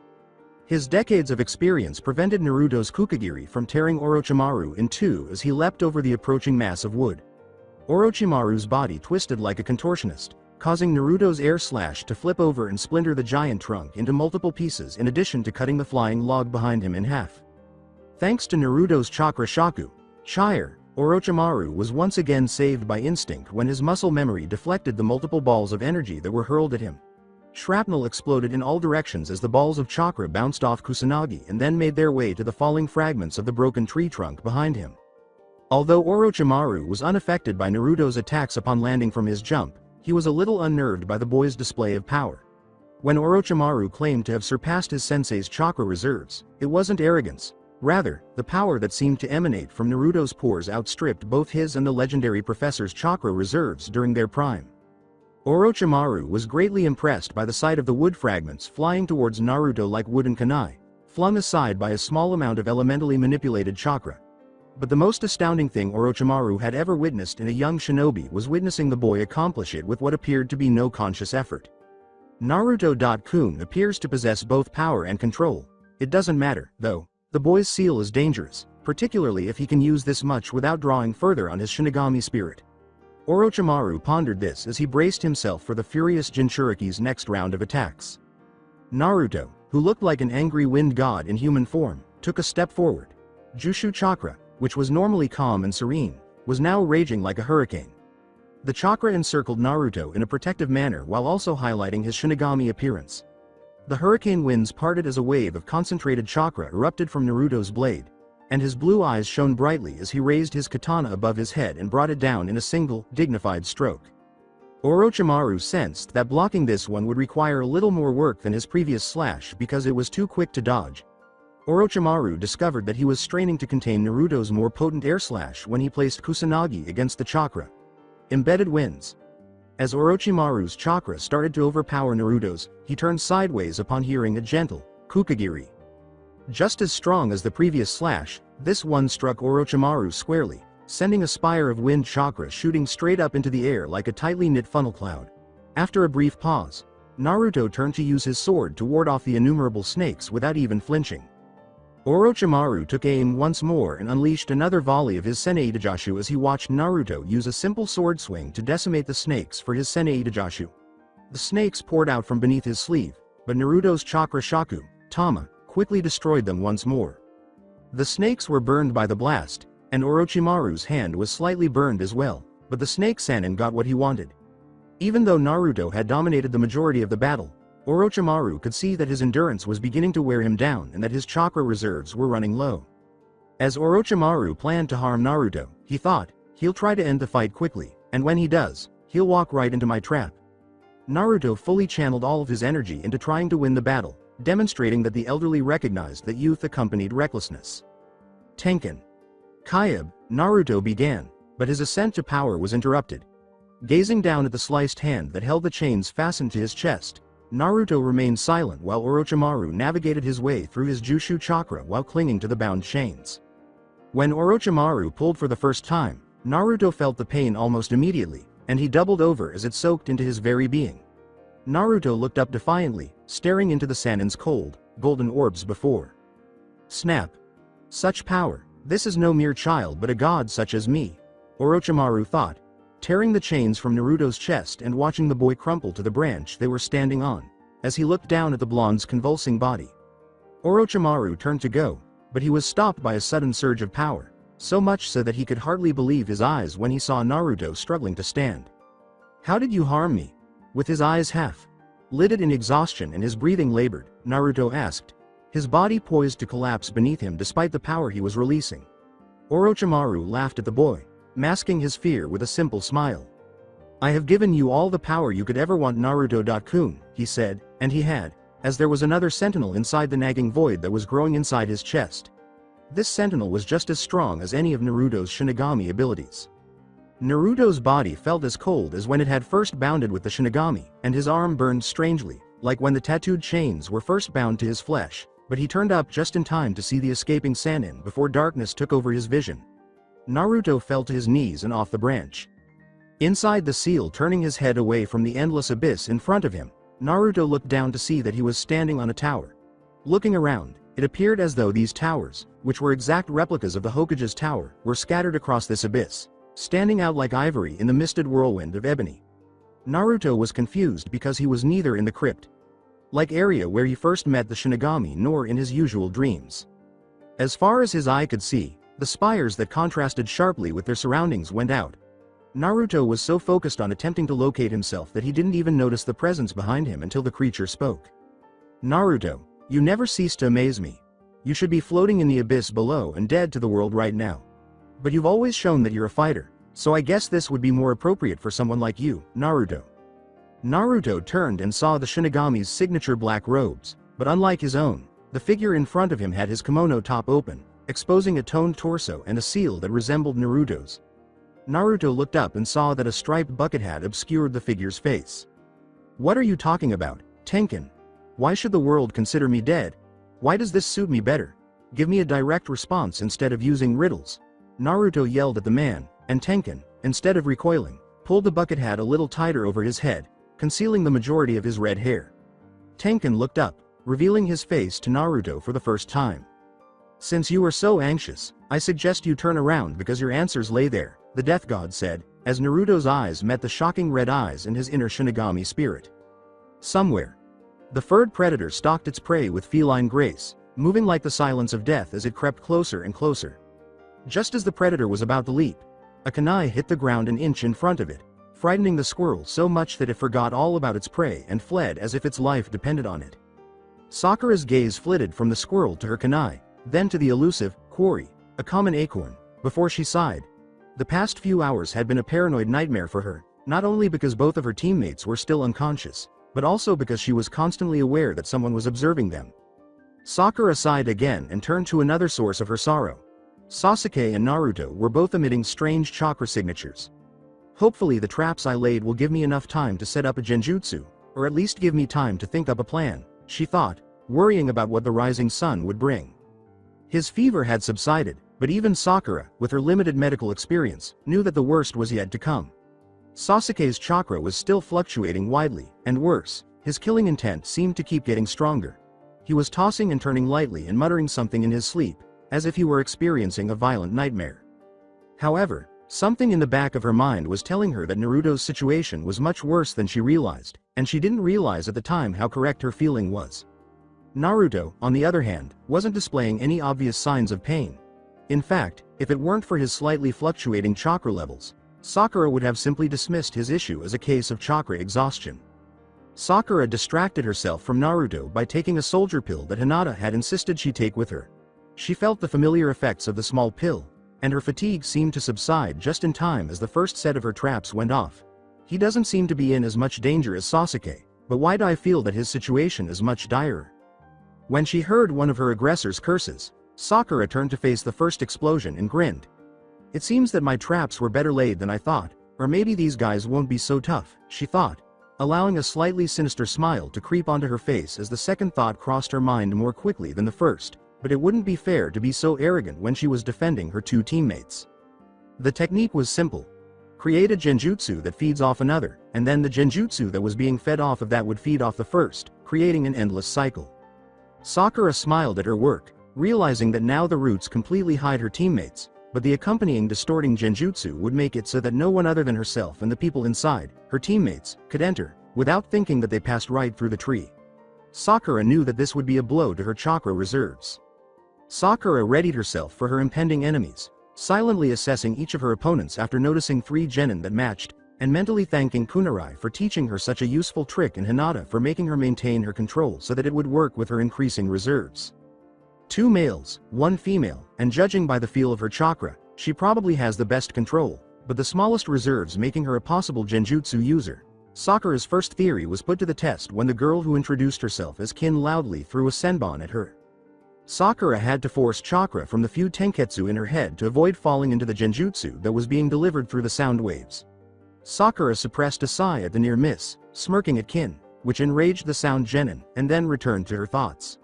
His decades of experience prevented Naruto's Kukagiri from tearing Orochimaru in two as he leapt over the approaching mass of wood. Orochimaru's body twisted like a contortionist, causing Naruto's air slash to flip over and splinter the giant trunk into multiple pieces in addition to cutting the flying log behind him in half. Thanks to Naruto's Chakra Shaku, Shire, Orochimaru was once again saved by instinct when his muscle memory deflected the multiple balls of energy that were hurled at him. Shrapnel exploded in all directions as the balls of chakra bounced off Kusanagi and then made their way to the falling fragments of the broken tree trunk behind him. Although Orochimaru was unaffected by Naruto's attacks upon landing from his jump, he was a little unnerved by the boy's display of power. When Orochimaru claimed to have surpassed his sensei's chakra reserves, it wasn't arrogance. Rather, the power that seemed to emanate from Naruto's pores outstripped both his and the legendary professor's chakra reserves during their prime. Orochimaru was greatly impressed by the sight of the wood fragments flying towards Naruto like wooden kunai, flung aside by a small amount of elementally manipulated chakra. But the most astounding thing Orochimaru had ever witnessed in a young shinobi was witnessing the boy accomplish it with what appeared to be no conscious effort. Naruto-kun appears to possess both power and control. It doesn't matter, though. The boy's seal is dangerous, particularly if he can use this much without drawing further on his Shinigami spirit. Orochimaru pondered this as he braced himself for the furious Jinchuriki's next round of attacks. Naruto, who looked like an angry wind god in human form, took a step forward. Jushu Chakra, which was normally calm and serene, was now raging like a hurricane. The chakra encircled Naruto in a protective manner while also highlighting his Shinigami appearance. The hurricane winds parted as a wave of concentrated chakra erupted from Naruto's blade, and his blue eyes shone brightly as he raised his katana above his head and brought it down in a single, dignified stroke. Orochimaru sensed that blocking this one would require a little more work than his previous slash because it was too quick to dodge. Orochimaru discovered that he was straining to contain Naruto's more potent air slash when he placed Kusanagi against the chakra. Embedded winds. As Orochimaru's chakra started to overpower Naruto's, he turned sideways upon hearing a gentle Kukagiri. Just as strong as the previous slash, this one struck Orochimaru squarely, sending a spire of wind chakra shooting straight up into the air like a tightly knit funnel cloud. After a brief pause, Naruto turned to use his sword to ward off the innumerable snakes without even flinching. Orochimaru took aim once more and unleashed another volley of his Senei Itaijashu as he watched Naruto use a simple sword swing to decimate the snakes for his Senei Itaijashu. The snakes poured out from beneath his sleeve, but Naruto's Chakra Shaku, Tama, quickly destroyed them once more. The snakes were burned by the blast, and Orochimaru's hand was slightly burned as well, but the snake Sannin got what he wanted. Even though Naruto had dominated the majority of the battle, Orochimaru could see that his endurance was beginning to wear him down and that his chakra reserves were running low. As Orochimaru planned to harm Naruto, he thought, he'll try to end the fight quickly, and when he does, he'll walk right into my trap. Naruto fully channeled all of his energy into trying to win the battle, demonstrating that the elderly recognized that youth accompanied recklessness. Tenkan. Kyuubi, Naruto began, but his ascent to power was interrupted. Gazing down at the sliced hand that held the chains fastened to his chest, Naruto remained silent while Orochimaru navigated his way through his Jushu chakra while clinging to the bound chains. When Orochimaru pulled for the first time, Naruto felt the pain almost immediately, and he doubled over as it soaked into his very being. Naruto looked up defiantly, staring into the Sannin's cold, golden orbs before. Snap. Such power, this is no mere child but a god such as me, Orochimaru thought, tearing the chains from Naruto's chest and watching the boy crumple to the branch they were standing on, as he looked down at the blonde's convulsing body. Orochimaru turned to go, but he was stopped by a sudden surge of power, so much so that he could hardly believe his eyes when he saw Naruto struggling to stand. How did you harm me? With his eyes half lidded in exhaustion and his breathing labored, Naruto asked, his body poised to collapse beneath him despite the power he was releasing. Orochimaru laughed at the boy, masking his fear with a simple smile. I have given you all the power you could ever want, Naruto-kun, he said, and he had, as there was another sentinel inside the nagging void that was growing inside his chest. This sentinel was just as strong as any of Naruto's Shinigami abilities. Naruto's body felt as cold as when it had first bounded with the Shinigami, and his arm burned strangely, like when the tattooed chains were first bound to his flesh, but he turned up just in time to see the escaping Sannin before darkness took over his vision. Naruto fell to his knees and off the branch. Inside the seal, turning his head away from the endless abyss in front of him, Naruto looked down to see that he was standing on a tower. Looking around, it appeared as though these towers, which were exact replicas of the Hokage's tower, were scattered across this abyss, standing out like ivory in the misted whirlwind of ebony. Naruto was confused because he was neither in the crypt-like area where he first met the Shinigami nor in his usual dreams. As far as his eye could see, the spires that contrasted sharply with their surroundings went out. Naruto was so focused on attempting to locate himself that he didn't even notice the presence behind him until the creature spoke. "Naruto, you never cease to amaze me. You should be floating in the abyss below and dead to the world right now. But you've always shown that you're a fighter, so I guess this would be more appropriate for someone like you, Naruto." Naruto turned and saw the Shinigami's signature black robes, but unlike his own, the figure in front of him had his kimono top open, exposing a toned torso and a seal that resembled Naruto's. Naruto looked up and saw that a striped bucket hat obscured the figure's face. "What are you talking about, Tenkin? Why should the world consider me dead? Why does this suit me better? Give me a direct response instead of using riddles." Naruto yelled at the man, and Tenkin, instead of recoiling, pulled the bucket hat a little tighter over his head, concealing the majority of his red hair. Tenkin looked up, revealing his face to Naruto for the first time. "Since you are so anxious, I suggest you turn around because your answers lay there," the death god said, as Naruto's eyes met the shocking red eyes in his inner Shinigami spirit. Somewhere, the furred predator stalked its prey with feline grace, moving like the silence of death as it crept closer and closer. Just as the predator was about to leap, a kunai hit the ground an inch in front of it, frightening the squirrel so much that it forgot all about its prey and fled as if its life depended on it. Sakura's gaze flitted from the squirrel to her kunai, then to the elusive quarry, a common acorn, before she sighed. The past few hours had been a paranoid nightmare for her, not only because both of her teammates were still unconscious, but also because she was constantly aware that someone was observing them. Sakura sighed again and turned to another source of her sorrow. Sasuke and Naruto were both emitting strange chakra signatures. "Hopefully the traps I laid will give me enough time to set up a genjutsu, or at least give me time to think up a plan," she thought, worrying about what the rising sun would bring. His fever had subsided, but even Sakura, with her limited medical experience, knew that the worst was yet to come. Sasuke's chakra was still fluctuating widely, and worse, his killing intent seemed to keep getting stronger. He was tossing and turning lightly and muttering something in his sleep, as if he were experiencing a violent nightmare. However, something in the back of her mind was telling her that Naruto's situation was much worse than she realized, and she didn't realize at the time how correct her feeling was. Naruto, on the other hand, wasn't displaying any obvious signs of pain. In fact, if it weren't for his slightly fluctuating chakra levels, Sakura would have simply dismissed his issue as a case of chakra exhaustion. Sakura distracted herself from Naruto by taking a soldier pill that Hinata had insisted she take with her. She felt the familiar effects of the small pill, and her fatigue seemed to subside just in time as the first set of her traps went off. "He doesn't seem to be in as much danger as Sasuke, but why do I feel that his situation is much direr?" When she heard one of her aggressor's curses, Sakura turned to face the first explosion and grinned. "It seems that my traps were better laid than I thought, or maybe these guys won't be so tough," she thought, allowing a slightly sinister smile to creep onto her face as the second thought crossed her mind more quickly than the first, but it wouldn't be fair to be so arrogant when she was defending her two teammates. The technique was simple. Create a genjutsu that feeds off another, and then the genjutsu that was being fed off of that would feed off the first, creating an endless cycle. Sakura smiled at her work, realizing that now the roots completely hide her teammates, but the accompanying distorting genjutsu would make it so that no one other than herself and the people inside, her teammates, could enter, without thinking that they passed right through the tree. Sakura knew that this would be a blow to her chakra reserves. Sakura readied herself for her impending enemies, silently assessing each of her opponents after noticing 3 genin that matched, and mentally thanking Kunarai for teaching her such a useful trick and Hinata for making her maintain her control so that it would work with her increasing reserves. 2 males, 1 female, and judging by the feel of her chakra, she probably has the best control, but the smallest reserves making her a possible genjutsu user. Sakura's first theory was put to the test when the girl who introduced herself as Kin loudly threw a senbon at her. Sakura had to force chakra from the few tenketsu in her head to avoid falling into the genjutsu that was being delivered through the sound waves. Sakura suppressed a sigh at the near miss, smirking at Kin, which enraged the sound genin, and then returned to her thoughts.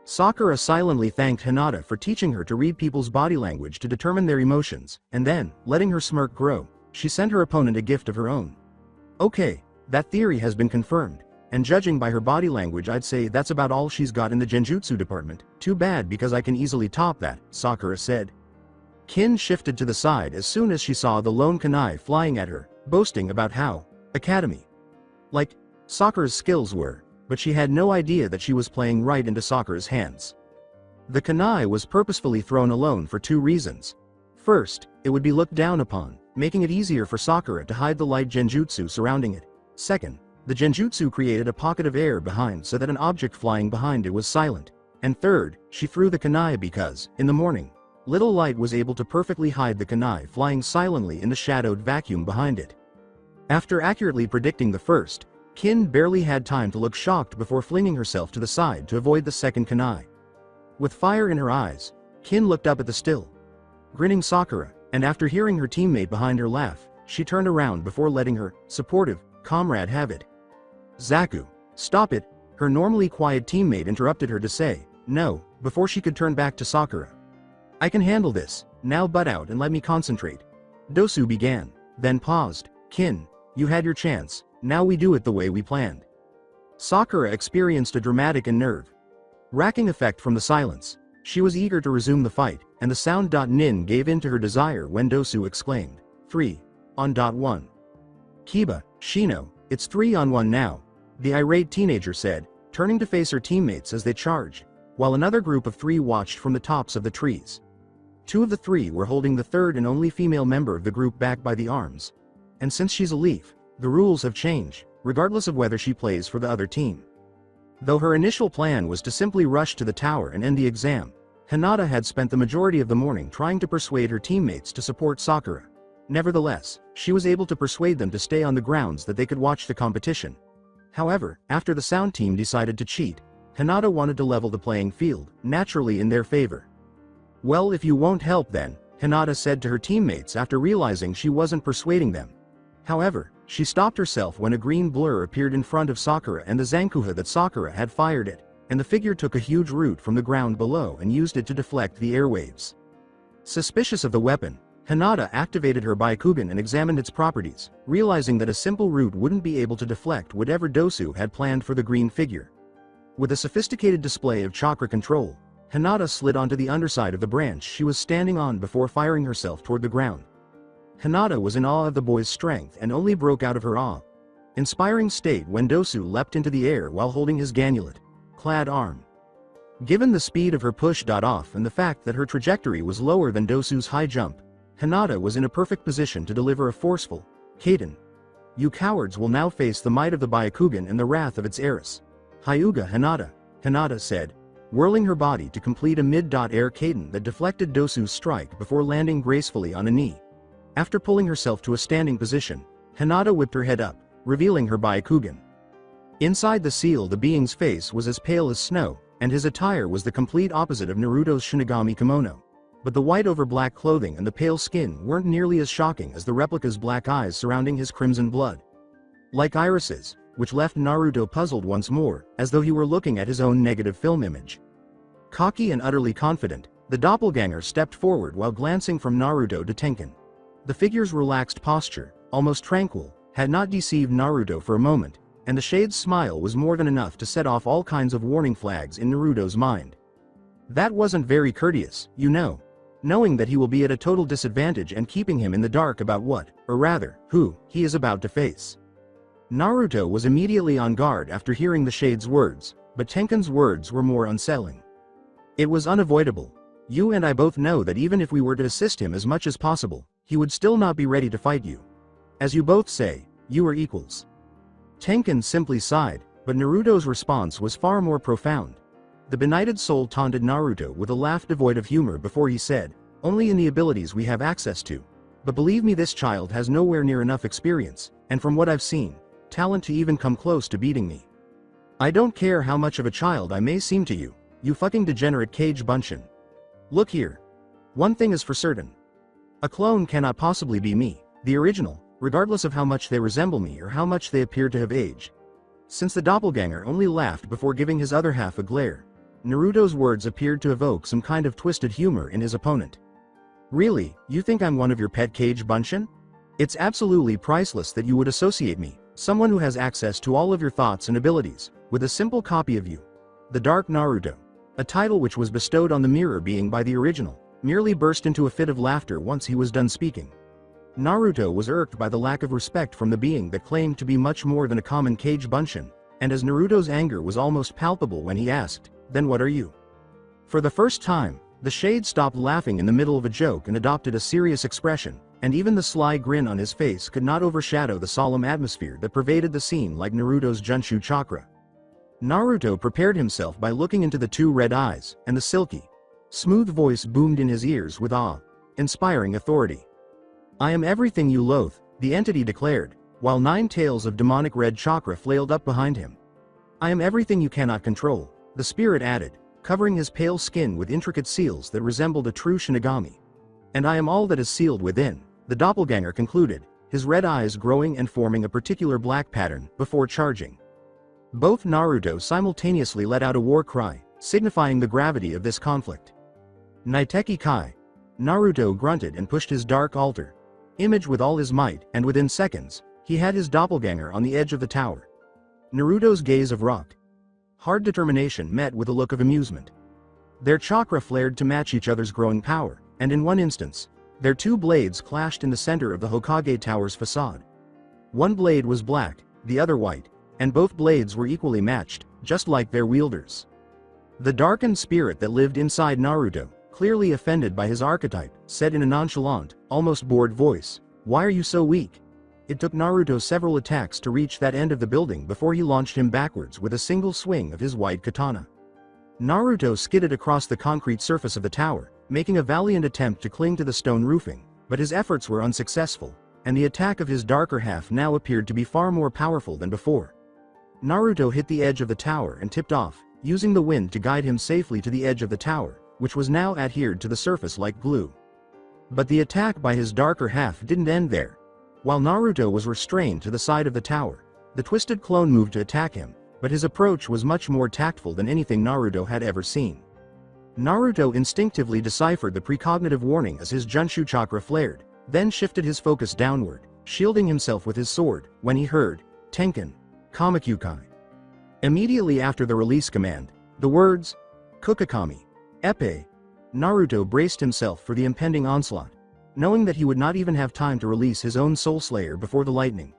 Sakura silently thanked Hinata for teaching her to read people's body language to determine their emotions, and then, letting her smirk grow, she sent her opponent a gift of her own. Okay, that theory has been confirmed, and judging by her body language I'd say that's about all she's got in the genjutsu department. Too bad because I can easily top that, Sakura said. Kin shifted to the side as soon as she saw the lone kunai flying at her, boasting about how academy like Sakura's skills were, but she had no idea that she was playing right into Sakura's hands. The kunai was purposefully thrown alone for two reasons. First, it would be looked down upon, making it easier for Sakura to hide the light genjutsu surrounding it. Second, the genjutsu created a pocket of air behind so that an object flying behind it was silent. And third, she threw the kunai because, in the morning, little light was able to perfectly hide the kunai flying silently in the shadowed vacuum behind it. After accurately predicting the first, Kin barely had time to look shocked before flinging herself to the side to avoid the second kunai. With fire in her eyes, Kin looked up at the still grinning Sakura, and after hearing her teammate behind her laugh, she turned around before letting her supportive comrade have it. Zaku, stop it, her normally quiet teammate interrupted her to say, no, before she could turn back to Sakura. I can handle this, now butt out and let me concentrate. Dosu began, then paused. Kin, you had your chance, now we do it the way we planned. Sakura experienced a dramatic and nerve-wracking effect from the silence. She was eager to resume the fight, and the sound nin gave in to her desire when Dosu exclaimed, 3-on-1. Kiba, Shino, it's 3-on-1 now, the irate teenager said, turning to face her teammates as they charged, while another group of 3 watched from the tops of the trees. 2 of the 3 were holding the third and only female member of the group back by the arms. And since she's a leaf, the rules have changed, regardless of whether she plays for the other team. Though her initial plan was to simply rush to the tower and end the exam, Hinata had spent the majority of the morning trying to persuade her teammates to support Sakura. Nevertheless, she was able to persuade them to stay on the grounds that they could watch the competition. However, after the sound team decided to cheat, Hinata wanted to level the playing field, naturally in their favor. Well, if you won't help then, Hinata said to her teammates after realizing she wasn't persuading them. However, she stopped herself when a green blur appeared in front of Sakura and the Zankuha that Sakura had fired at, and the figure took a huge root from the ground below and used it to deflect the airwaves. Suspicious of the weapon, Hinata activated her Byakugan and examined its properties, realizing that a simple root wouldn't be able to deflect whatever Dosu had planned for the green figure. With a sophisticated display of chakra control, Hinata slid onto the underside of the branch she was standing on before firing herself toward the ground. Hinata was in awe of the boy's strength and only broke out of her awe-inspiring state when Dosu leapt into the air while holding his ganulet-clad arm. Given the speed of her push-off and the fact that her trajectory was lower than Dosu's high jump, Hinata was in a perfect position to deliver a forceful Kaiden. You cowards will now face the might of the Byakugan and the wrath of its heiress. Hyuga Hinata, Hinata said, whirling her body to complete a mid-air Kaiden that deflected Dosu's strike before landing gracefully on a knee. After pulling herself to a standing position, Hinata whipped her head up, revealing her Byakugan. Inside the seal, the being's face was as pale as snow, and his attire was the complete opposite of Naruto's Shinigami kimono. But the white over black clothing and the pale skin weren't nearly as shocking as the replica's black eyes surrounding his crimson blood. Like irises, which left Naruto puzzled once more, as though he were looking at his own negative film image. Cocky and utterly confident, the doppelganger stepped forward while glancing from Naruto to Tenkin. The figure's relaxed posture, almost tranquil, had not deceived Naruto for a moment, and the shade's smile was more than enough to set off all kinds of warning flags in Naruto's mind. That wasn't very courteous, you know. Knowing that he will be at a total disadvantage and keeping him in the dark about what, or rather, who, he is about to face. Naruto was immediately on guard after hearing the shade's words, but Tenkin's words were more unsettling. It was unavoidable. You and I both know that even if we were to assist him as much as possible, he would still not be ready to fight you. As you both say, you are equals. Tenkin simply sighed, but Naruto's response was far more profound. The benighted soul taunted Naruto with a laugh devoid of humor before he said, only in the abilities we have access to. But believe me, this child has nowhere near enough experience, and from what I've seen, talent to even come close to beating me. I don't care how much of a child I may seem to you, you fucking degenerate Cage Bunshin. Look here. One thing is for certain. A clone cannot possibly be me, the original, regardless of how much they resemble me or how much they appear to have aged. Since the doppelganger only laughed before giving his other half a glare, Naruto's words appeared to evoke some kind of twisted humor in his opponent. Really, you think I'm one of your pet Cage Bunshin? It's absolutely priceless that you would associate me, someone who has access to all of your thoughts and abilities, with a simple copy of you. The Dark Naruto, a title which was bestowed on the mirror being by the original, merely burst into a fit of laughter once he was done speaking. Naruto was irked by the lack of respect from the being that claimed to be much more than a common cage bunshin, and as Naruto's anger was almost palpable when he asked, "Then what are you?" For the first time, the shade stopped laughing in the middle of a joke and adopted a serious expression, and even the sly grin on his face could not overshadow the solemn atmosphere that pervaded the scene like Naruto's Junshu Chakra. Naruto prepared himself by looking into the two red eyes, and the silky, smooth voice boomed in his ears with awe, inspiring authority. "I am everything you loathe," the entity declared, while 9 tails of demonic red chakra flailed up behind him. "I am everything you cannot control," the spirit added, covering his pale skin with intricate seals that resembled a true Shinigami. "And I am all that is sealed within," the doppelganger concluded, his red eyes growing and forming a particular black pattern, before charging. Both Naruto simultaneously let out a war cry, signifying the gravity of this conflict. "Naiteki Kai!" Naruto grunted and pushed his dark altar image with all his might, and within seconds, he had his doppelganger on the edge of the tower. Naruto's gaze of rock hard determination met with a look of amusement. Their chakra flared to match each other's growing power, and in one instance, their 2 blades clashed in the center of the Hokage Tower's facade. One blade was black, the other white, and both blades were equally matched, just like their wielders. The darkened spirit that lived inside Naruto, clearly offended by his archetype, said in a nonchalant, almost bored voice, "Why are you so weak?" It took Naruto several attacks to reach that end of the building before he launched him backwards with a single swing of his white katana. Naruto skidded across the concrete surface of the tower, making a valiant attempt to cling to the stone roofing, but his efforts were unsuccessful, and the attack of his darker half now appeared to be far more powerful than before. Naruto hit the edge of the tower and tipped off, using the wind to guide him safely to the edge of the tower, which was now adhered to the surface like glue. But the attack by his darker half didn't end there. While Naruto was restrained to the side of the tower, the twisted clone moved to attack him, but his approach was much more tactful than anything Naruto had ever seen. Naruto instinctively deciphered the precognitive warning as his Junshu chakra flared, then shifted his focus downward, shielding himself with his sword, when he heard, "Tenkan, Kamakyukai." Immediately after the release command, the words, "Kukakami, Epee," Naruto braced himself for the impending onslaught, knowing that he would not even have time to release his own Soul Slayer before the lightning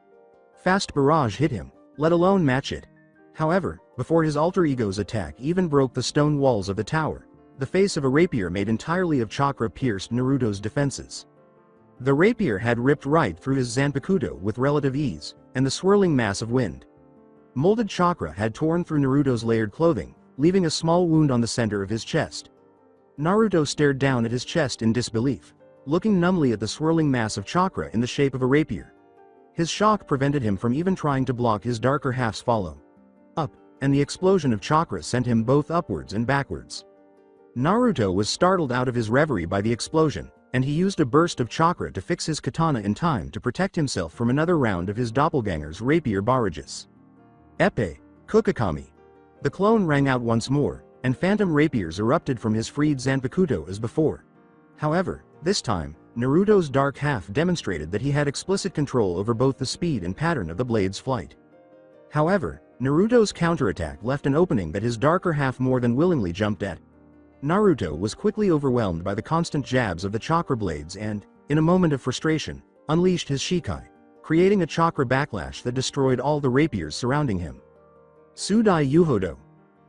fast barrage hit him, let alone match it. However, before his alter ego's attack even broke the stone walls of the tower, the face of a rapier made entirely of chakra pierced Naruto's defenses. The rapier had ripped right through his Zanpakuto with relative ease, and the swirling mass of wind molded chakra had torn through Naruto's layered clothing, leaving a small wound on the center of his chest. Naruto stared down at his chest in disbelief, looking numbly at the swirling mass of chakra in the shape of a rapier. His shock prevented him from even trying to block his darker half's follow-up, and the explosion of chakra sent him both upwards and backwards. Naruto was startled out of his reverie by the explosion, and he used a burst of chakra to fix his katana in time to protect himself from another round of his doppelganger's rapier barrages. "Epee, Kukakami." The clone rang out once more, and phantom rapiers erupted from his freed Zanpakuto as before. However, this time, Naruto's dark half demonstrated that he had explicit control over both the speed and pattern of the blade's flight. However, Naruto's counterattack left an opening that his darker half more than willingly jumped at. Naruto was quickly overwhelmed by the constant jabs of the chakra blades and, in a moment of frustration, unleashed his Shikai, creating a chakra backlash that destroyed all the rapiers surrounding him. Sudai Yuhodo.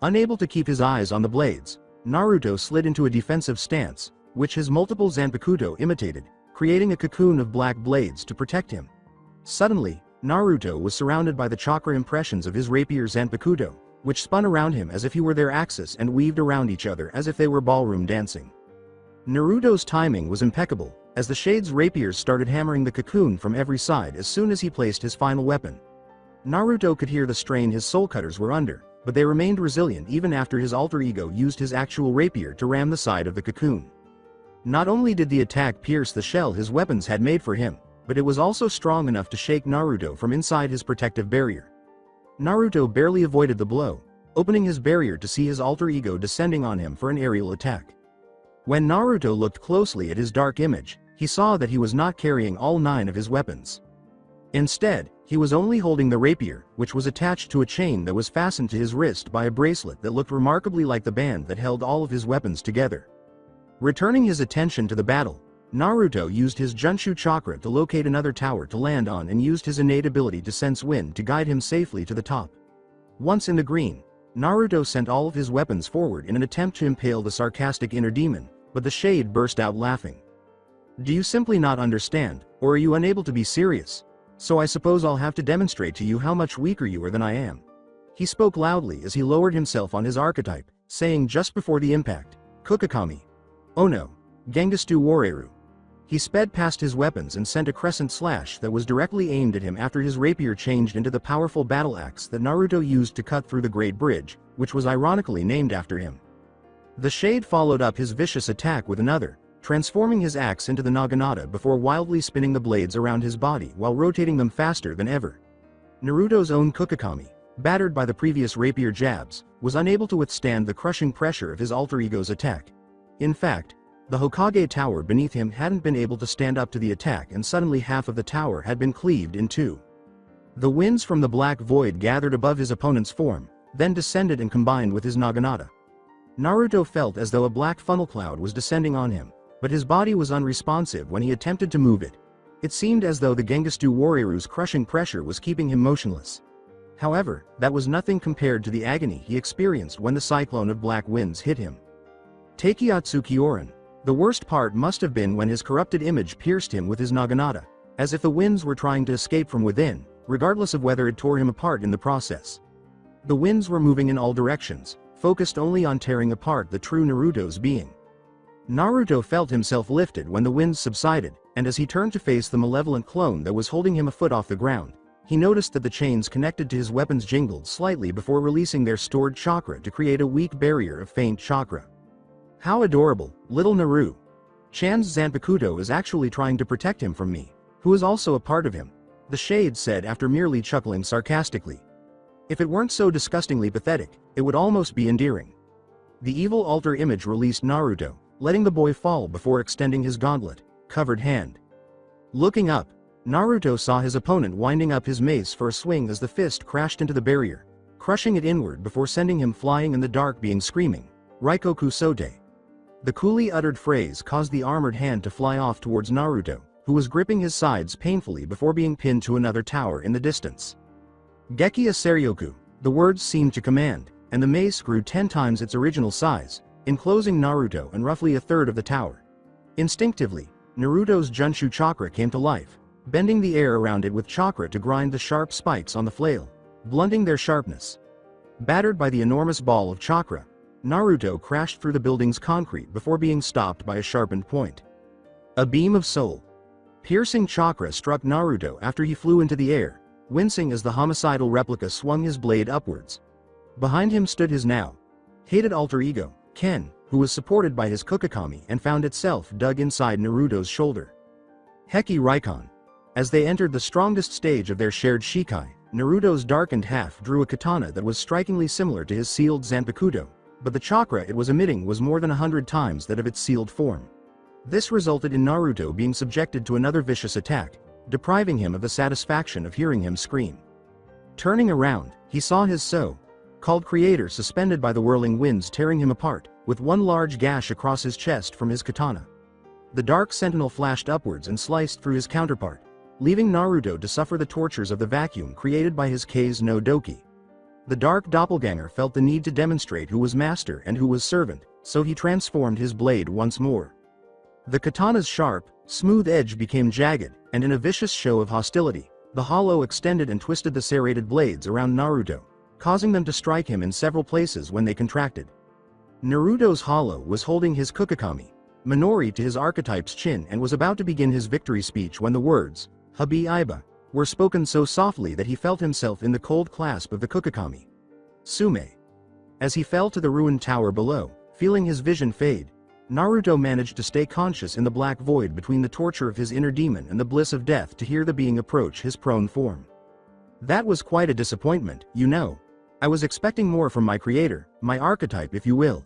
Unable to keep his eyes on the blades, Naruto slid into a defensive stance, which his multiple Zanpakuto imitated, creating a cocoon of black blades to protect him. Suddenly, Naruto was surrounded by the chakra impressions of his rapier Zanpakuto, which spun around him as if he were their axis and weaved around each other as if they were ballroom dancing. Naruto's timing was impeccable, as the Shade's rapiers started hammering the cocoon from every side as soon as he placed his final weapon. Naruto could hear the strain his soul cutters were under, but they remained resilient even after his alter ego used his actual rapier to ram the side of the cocoon. Not only did the attack pierce the shell his weapons had made for him, but it was also strong enough to shake Naruto from inside his protective barrier. Naruto barely avoided the blow, opening his barrier to see his alter ego descending on him for an aerial attack. When Naruto looked closely at his dark image, he saw that he was not carrying all 9 of his weapons. Instead, he was only holding the rapier, which was attached to a chain that was fastened to his wrist by a bracelet that looked remarkably like the band that held all of his weapons together. Returning his attention to the battle, Naruto used his Junshu Chakra to locate another tower to land on and used his innate ability to sense wind to guide him safely to the top. Once in the green, Naruto sent all of his weapons forward in an attempt to impale the sarcastic inner demon, but the shade burst out laughing. "Do you simply not understand, or are you unable to be serious? So I suppose I'll have to demonstrate to you how much weaker you are than I am." He spoke loudly as he lowered himself on his archetype, saying just before the impact, "Kukakami. Oh no. Gengastu Wareru." He sped past his weapons and sent a crescent slash that was directly aimed at him after his rapier changed into the powerful battle axe that Naruto used to cut through the Great Bridge, which was ironically named after him. The shade followed up his vicious attack with another, transforming his axe into the naginata before wildly spinning the blades around his body while rotating them faster than ever. Naruto's own Kukakami, battered by the previous rapier jabs, was unable to withstand the crushing pressure of his alter ego's attack. In fact, the Hokage tower beneath him hadn't been able to stand up to the attack, and suddenly half of the tower had been cleaved in two. The winds from the black void gathered above his opponent's form, then descended and combined with his naginata. Naruto felt as though a black funnel cloud was descending on him, but his body was unresponsive when he attempted to move it. It seemed as though the Gengastu Wareru's crushing pressure was keeping him motionless. However, that was nothing compared to the agony he experienced when the cyclone of black winds hit him. Taikatsu Kyorin. The worst part must have been when his corrupted image pierced him with his naginata, as if the winds were trying to escape from within, regardless of whether it tore him apart in the process. The winds were moving in all directions, focused only on tearing apart the true Naruto's being. Naruto felt himself lifted when the winds subsided, and as he turned to face the malevolent clone that was holding him a foot off the ground, he noticed that the chains connected to his weapons jingled slightly before releasing their stored chakra to create a weak barrier of faint chakra. How adorable, little Naru. Chan's Zanpakuto is actually trying to protect him from me, who is also a part of him, the shade said after merely chuckling sarcastically. If it weren't so disgustingly pathetic, it would almost be endearing. The evil alter image released Naruto, letting the boy fall before extending his gauntlet, covered hand. Looking up, Naruto saw his opponent winding up his mace for a swing as the fist crashed into the barrier, crushing it inward before sending him flying in the dark, being screaming, "Raikoku Sote." The coolly uttered phrase caused the armored hand to fly off towards Naruto, who was gripping his sides painfully before being pinned to another tower in the distance. Gekiya Seryoku, the words seemed to command, and the mace grew 10 times its original size, enclosing Naruto and roughly a third of the tower. Instinctively, Naruto's Junshu Chakra came to life, bending the air around it with chakra to grind the sharp spikes on the flail, blunting their sharpness. Battered by the enormous ball of chakra, Naruto crashed through the building's concrete before being stopped by a sharpened point. A beam of soul. Piercing chakra struck Naruto after he flew into the air, wincing as the homicidal replica swung his blade upwards. Behind him stood his now hated alter ego, Ken, who was supported by his Kukakami and found itself dug inside Naruto's shoulder. Heki Raikon. As they entered the strongest stage of their shared Shikai, Naruto's darkened half drew a katana that was strikingly similar to his sealed Zanpakuto, but the chakra it was emitting was more than 100 times that of its sealed form. This resulted in Naruto being subjected to another vicious attack, depriving him of the satisfaction of hearing him scream. Turning around, he saw his so-called creator suspended by the whirling winds, tearing him apart, with one large gash across his chest from his katana. The dark sentinel flashed upwards and sliced through his counterpart, leaving Naruto to suffer the tortures of the vacuum created by his Kei's no Doki. The dark doppelganger felt the need to demonstrate who was master and who was servant, so he transformed his blade once more. The katana's sharp, smooth edge became jagged, and in a vicious show of hostility, the hollow extended and twisted the serrated blades around Naruto, causing them to strike him in several places when they contracted. Naruto's hollow was holding his Kukakami, Minori, to his archetype's chin and was about to begin his victory speech when the words, "Habi Iba," were spoken so softly that he felt himself in the cold clasp of the Kukakami. Sume. As he fell to the ruined tower below, feeling his vision fade, Naruto managed to stay conscious in the black void between the torture of his inner demon and the bliss of death to hear the being approach his prone form. That was quite a disappointment, you know. I was expecting more from my creator, my archetype if you will.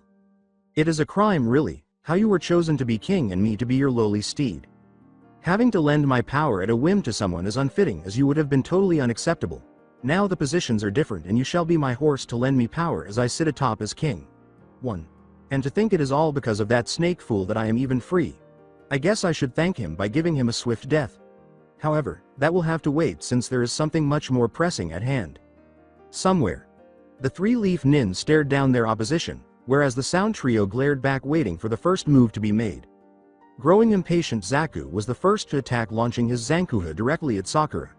It is a crime really, how you were chosen to be king and me to be your lowly steed. Having to lend my power at a whim to someone as unfitting as you would have been totally unacceptable. Now the positions are different and you shall be my horse to lend me power as I sit atop as king. 1. And to think it is all because of that snake fool that I am even free. I guess I should thank him by giving him a swift death. However, that will have to wait since there is something much more pressing at hand. Somewhere. The three-leaf nin stared down their opposition, whereas the sound trio glared back waiting for the first move to be made. Growing impatient, Zaku was the first to attack, launching his Zankuha directly at Sakura.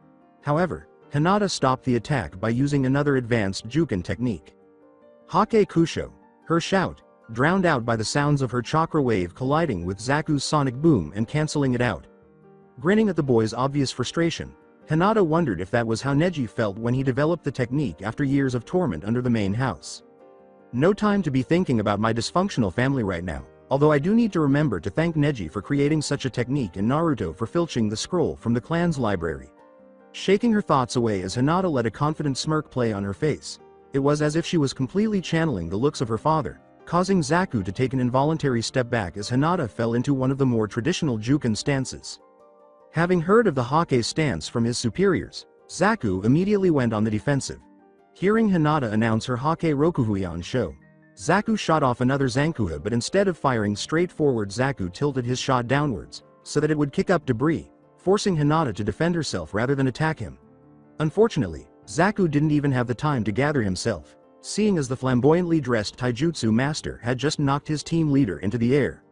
However, Hinata stopped the attack by using another advanced Juken technique. Hake Kusho, her shout, drowned out by the sounds of her chakra wave colliding with Zaku's sonic boom and cancelling it out. Grinning at the boy's obvious frustration, Hinata wondered if that was how Neji felt when he developed the technique after years of torment under the main house. No time to be thinking about my dysfunctional family right now, although I do need to remember to thank Neji for creating such a technique and Naruto for filching the scroll from the clan's library. Shaking her thoughts away as Hinata let a confident smirk play on her face, it was as if she was completely channeling the looks of her father, causing Zaku to take an involuntary step back as Hinata fell into one of the more traditional Juken stances. Having heard of the Hake stance from his superiors, Zaku immediately went on the defensive. Hearing Hinata announce her Hake Rokuhuyan show, Zaku shot off another Zankuha, but instead of firing straight forward, Zaku tilted his shot downwards, so that it would kick up debris, forcing Hinata to defend herself rather than attack him. Unfortunately, Zaku didn't even have the time to gather himself, seeing as the flamboyantly dressed taijutsu master had just knocked his team leader into the air.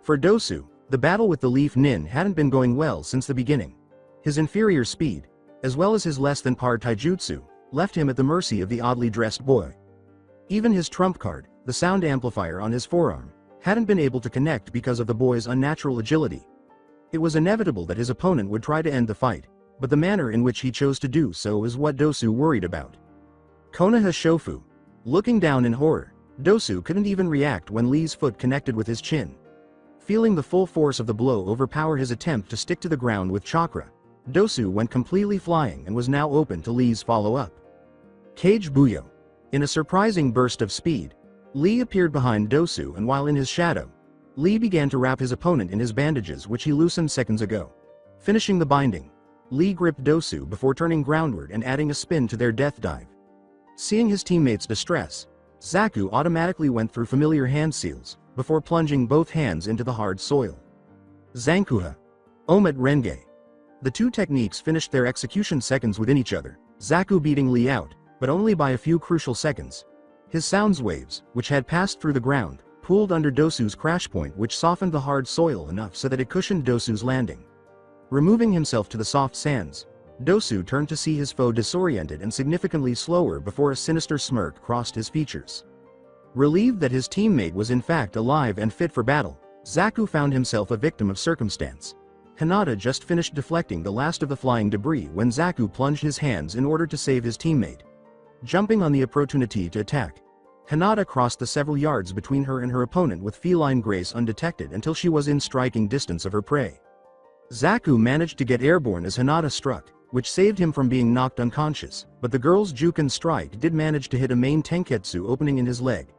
For Dosu, the battle with the Leaf Nin hadn't been going well since the beginning. His inferior speed, as well as his less than par taijutsu, left him at the mercy of the oddly dressed boy. Even his trump card, the sound amplifier on his forearm, hadn't been able to connect because of the boy's unnatural agility. It was inevitable that his opponent would try to end the fight, but the manner in which he chose to do so is what Dosu worried about. Konoha Shofu. Looking down in horror, Dosu couldn't even react when Lee's foot connected with his chin. Feeling the full force of the blow overpower his attempt to stick to the ground with chakra, Dosu went completely flying and was now open to Lee's follow-up. Cage Buyo. In a surprising burst of speed, Lee appeared behind Dosu, and while in his shadow, Lee began to wrap his opponent in his bandages, which he loosened seconds ago. Finishing the binding, Lee gripped Dosu before turning groundward and adding a spin to their death dive. Seeing his teammates' distress, Zaku automatically went through familiar hand seals, before plunging both hands into the hard soil. Zankuha. Omet Renge. The two techniques finished their execution seconds within each other, Zaku beating Lee out, but only by a few crucial seconds. His sounds waves, which had passed through the ground, pooled under Dosu's crash point, which softened the hard soil enough so that it cushioned Dosu's landing. Removing himself to the soft sands, Dosu turned to see his foe disoriented and significantly slower before a sinister smirk crossed his features. Relieved that his teammate was in fact alive and fit for battle, Zaku found himself a victim of circumstance. Hinata just finished deflecting the last of the flying debris when Zaku plunged his hands in order to save his teammate. Jumping on the opportunity to attack, Hinata crossed the several yards between her and her opponent with feline grace undetected until she was in striking distance of her prey. Zaku managed to get airborne as Hinata struck, which saved him from being knocked unconscious, but the girl's Juken strike did manage to hit a main tenketsu opening in his leg.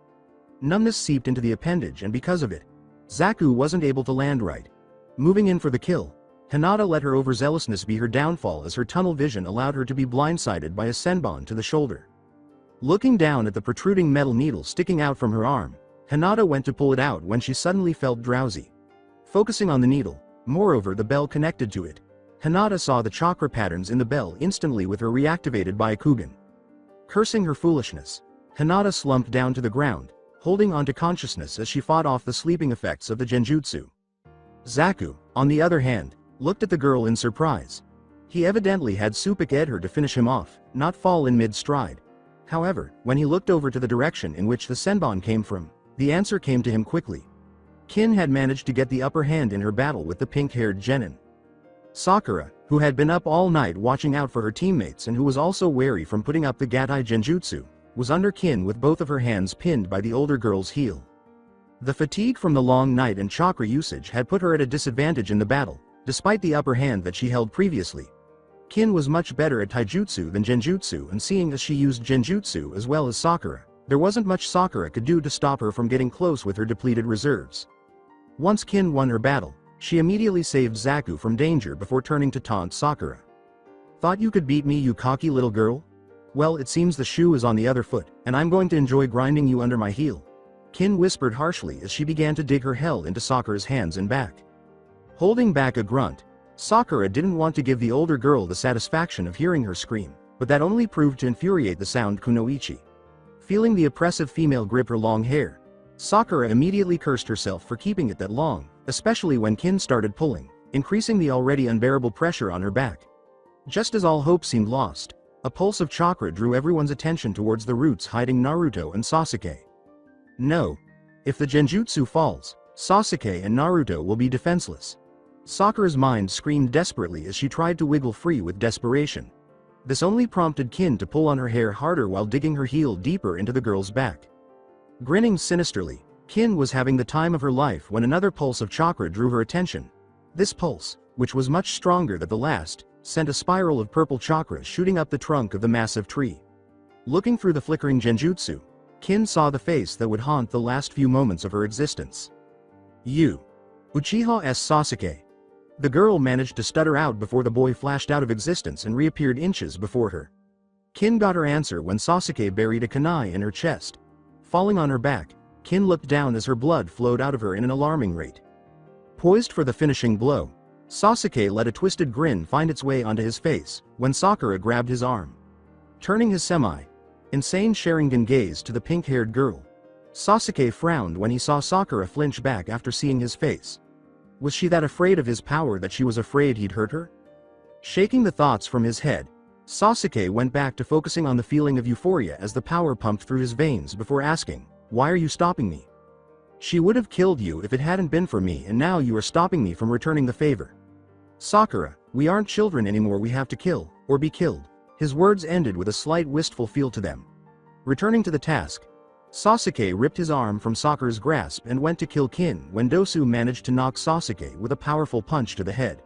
Numbness seeped into the appendage, and because of it, Zaku wasn't able to land right. Moving in for the kill, Hinata let her overzealousness be her downfall as her tunnel vision allowed her to be blindsided by a senbon to the shoulder. Looking down at the protruding metal needle sticking out from her arm, Hinata went to pull it out when she suddenly felt drowsy. Focusing on the needle, moreover the bell connected to it, Hinata saw the chakra patterns in the bell instantly with her reactivated Byakugan. Cursing her foolishness, Hinata slumped down to the ground, holding on to consciousness as she fought off the sleeping effects of the genjutsu. Zaku, on the other hand, looked at the girl in surprise. He evidently had Supik-ed her to finish him off, not fall in mid-stride. However, when he looked over to the direction in which the senbon came from, the answer came to him quickly. Kin had managed to get the upper hand in her battle with the pink-haired genin. Sakura, who had been up all night watching out for her teammates and who was also wary from putting up the Gatai genjutsu, was under Kin with both of her hands pinned by the older girl's heel. The fatigue from the long night and chakra usage had put her at a disadvantage in the battle, despite the upper hand that she held previously. Kin was much better at taijutsu than genjutsu, and seeing as she used genjutsu as well as Sakura, there wasn't much Sakura could do to stop her from getting close with her depleted reserves. Once Kin won her battle, She immediately saved Zaku from danger before turning to taunt Sakura. "Thought you could beat me, you cocky little girl? Well, it seems the shoe is on the other foot, and I'm going to enjoy grinding you under my heel," Kin whispered harshly as she began to dig her hell into Sakura's hands and back. Holding back a grunt, Sakura didn't want to give the older girl the satisfaction of hearing her scream, but that only proved to infuriate the sound Kunoichi. Feeling the oppressive female grip her long hair, Sakura immediately cursed herself for keeping it that long, especially when Kin started pulling, increasing the already unbearable pressure on her back. Just as all hope seemed lost, a pulse of chakra drew everyone's attention towards the roots hiding Naruto and Sasuke. No. If the genjutsu falls, Sasuke and Naruto will be defenseless. Sakura's mind screamed desperately as she tried to wiggle free with desperation. This only prompted Kin to pull on her hair harder while digging her heel deeper into the girl's back. Grinning sinisterly, Kin was having the time of her life when another pulse of chakra drew her attention. This pulse, which was much stronger than the last, sent a spiral of purple chakra shooting up the trunk of the massive tree. Looking through the flickering genjutsu, Kin saw the face that would haunt the last few moments of her existence. "You. Uchiha S. Sasuke." The girl managed to stutter out before the boy flashed out of existence and reappeared inches before her. Kin got her answer when Sasuke buried a kunai in her chest. Falling on her back, Kin looked down as her blood flowed out of her in an alarming rate. Poised for the finishing blow, Sasuke let a twisted grin find its way onto his face when Sakura grabbed his arm. Turning his insane Sharingan gaze to the pink-haired girl, Sasuke frowned when he saw Sakura flinch back after seeing his face. Was she that afraid of his power that she was afraid he'd hurt her? Shaking the thoughts from his head, Sasuke went back to focusing on the feeling of euphoria as the power pumped through his veins before asking, "Why are you stopping me?" "She would have killed you if it hadn't been for me, and now you are stopping me from returning the favor." "Sakura, we aren't children anymore, we have to kill, or be killed." His words ended with a slight wistful feel to them. Returning to the task, Sasuke ripped his arm from Sakura's grasp and went to kill Kin when Dosu managed to knock Sasuke with a powerful punch to the head.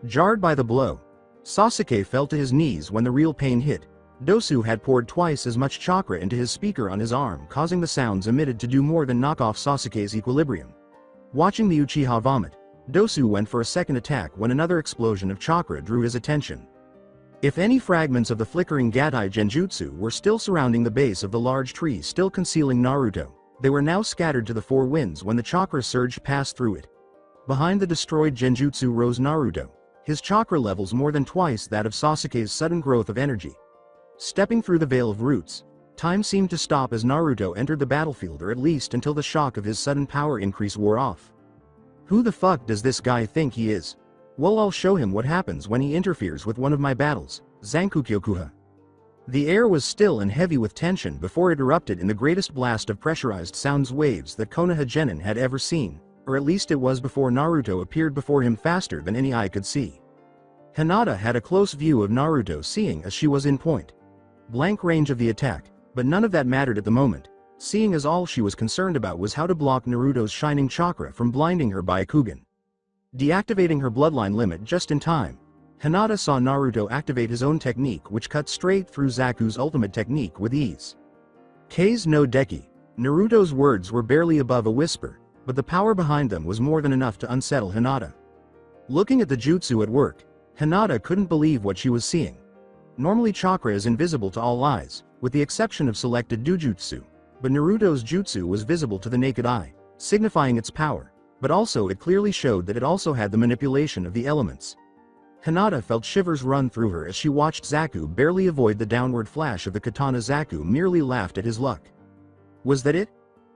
Jarred by the blow, Sasuke fell to his knees when the real pain hit. Dosu had poured twice as much chakra into his speaker on his arm, causing the sounds emitted to do more than knock off Sasuke's equilibrium. Watching the Uchiha vomit, Dosu went for a second attack when another explosion of chakra drew his attention. If any fragments of the flickering Gatai Genjutsu were still surrounding the base of the large tree still concealing Naruto, they were now scattered to the four winds when the chakra surge passed through it. Behind the destroyed Genjutsu rose Naruto, his chakra levels more than twice that of Sasuke's sudden growth of energy. Stepping through the veil of roots, time seemed to stop as Naruto entered the battlefield, or at least until the shock of his sudden power increase wore off. Who the fuck does this guy think he is? Well, I'll show him what happens when he interferes with one of my battles, Zankukyokuha. The air was still and heavy with tension before it erupted in the greatest blast of pressurized sounds waves that Konoha Genin had ever seen, or at least it was before Naruto appeared before him faster than any eye could see. Hinata had a close view of Naruto, seeing as she was in point blank range of the attack, but none of that mattered at the moment, seeing as all she was concerned about was how to block Naruto's shining chakra from blinding her by Byakugan. Deactivating her bloodline limit just in time, Hinata saw Naruto activate his own technique, which cut straight through Zaku's ultimate technique with ease. Kei's no Deki. Naruto's words were barely above a whisper, but the power behind them was more than enough to unsettle Hinata. Looking at the jutsu at work, Hinata couldn't believe what she was seeing. Normally chakra is invisible to all eyes, with the exception of selected dojutsu, but Naruto's jutsu was visible to the naked eye, signifying its power, but also it clearly showed that it also had the manipulation of the elements. Hinata felt shivers run through her as she watched Zaku barely avoid the downward flash of the katana. Zaku merely laughed at his luck. Was that it?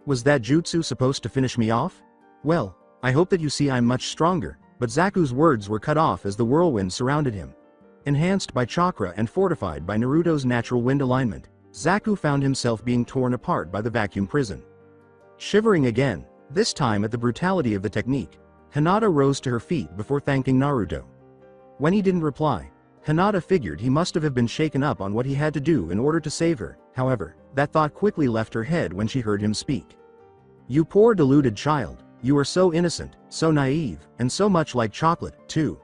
Was that jutsu supposed to finish me off? Well, I hope that you see I'm much stronger, but Zaku's words were cut off as the whirlwind surrounded him. Enhanced by chakra and fortified by Naruto's natural wind alignment, Zaku found himself being torn apart by the vacuum prison. Shivering again, this time at the brutality of the technique, Hinata rose to her feet before thanking Naruto. When he didn't reply, Hinata figured he must have been shaken up on what he had to do in order to save her. However, that thought quickly left her head when she heard him speak. "You poor deluded child, you are so innocent, so naive, and so much like chocolate, too.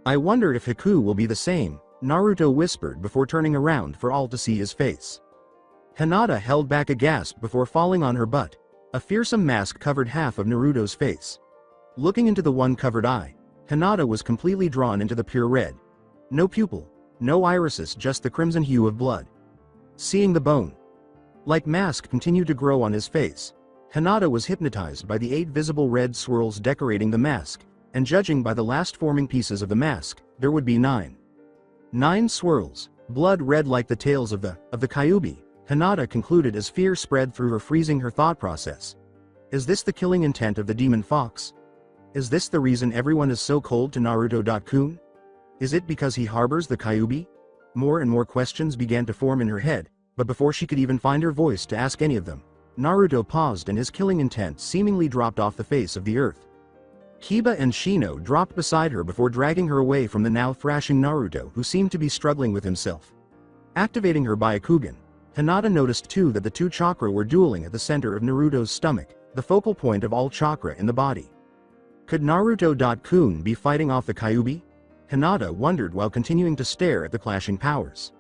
I wonder if Haku will be the same," Naruto whispered before turning around for all to see his face. Hinata held back a gasp before falling on her butt. A fearsome mask covered half of Naruto's face. Looking into the one-covered eye, Hinata was completely drawn into the pure red. No pupil, no irises, just the crimson hue of blood. Seeing the bone-like mask continue to grow on his face, Hinata was hypnotized by the 8 visible red swirls decorating the mask, and judging by the last forming pieces of the mask, there would be 9. 9 swirls, blood red like the tails of the Kyuubi, Hinata concluded as fear spread through her, freezing her thought process. Is this the killing intent of the demon fox? Is this the reason everyone is so cold to Naruto-kun? Is it because he harbors the Kyuubi? More and more questions began to form in her head, but before she could even find her voice to ask any of them, Naruto paused and his killing intent seemingly dropped off the face of the earth. Kiba and Shino dropped beside her before dragging her away from the now thrashing Naruto, who seemed to be struggling with himself. Activating her Byakugan, Hinata noticed too that the 2 chakra were dueling at the center of Naruto's stomach, the focal point of all chakra in the body. Could Naruto-kun be fighting off the Kyuubi? Hinata wondered while continuing to stare at the clashing powers.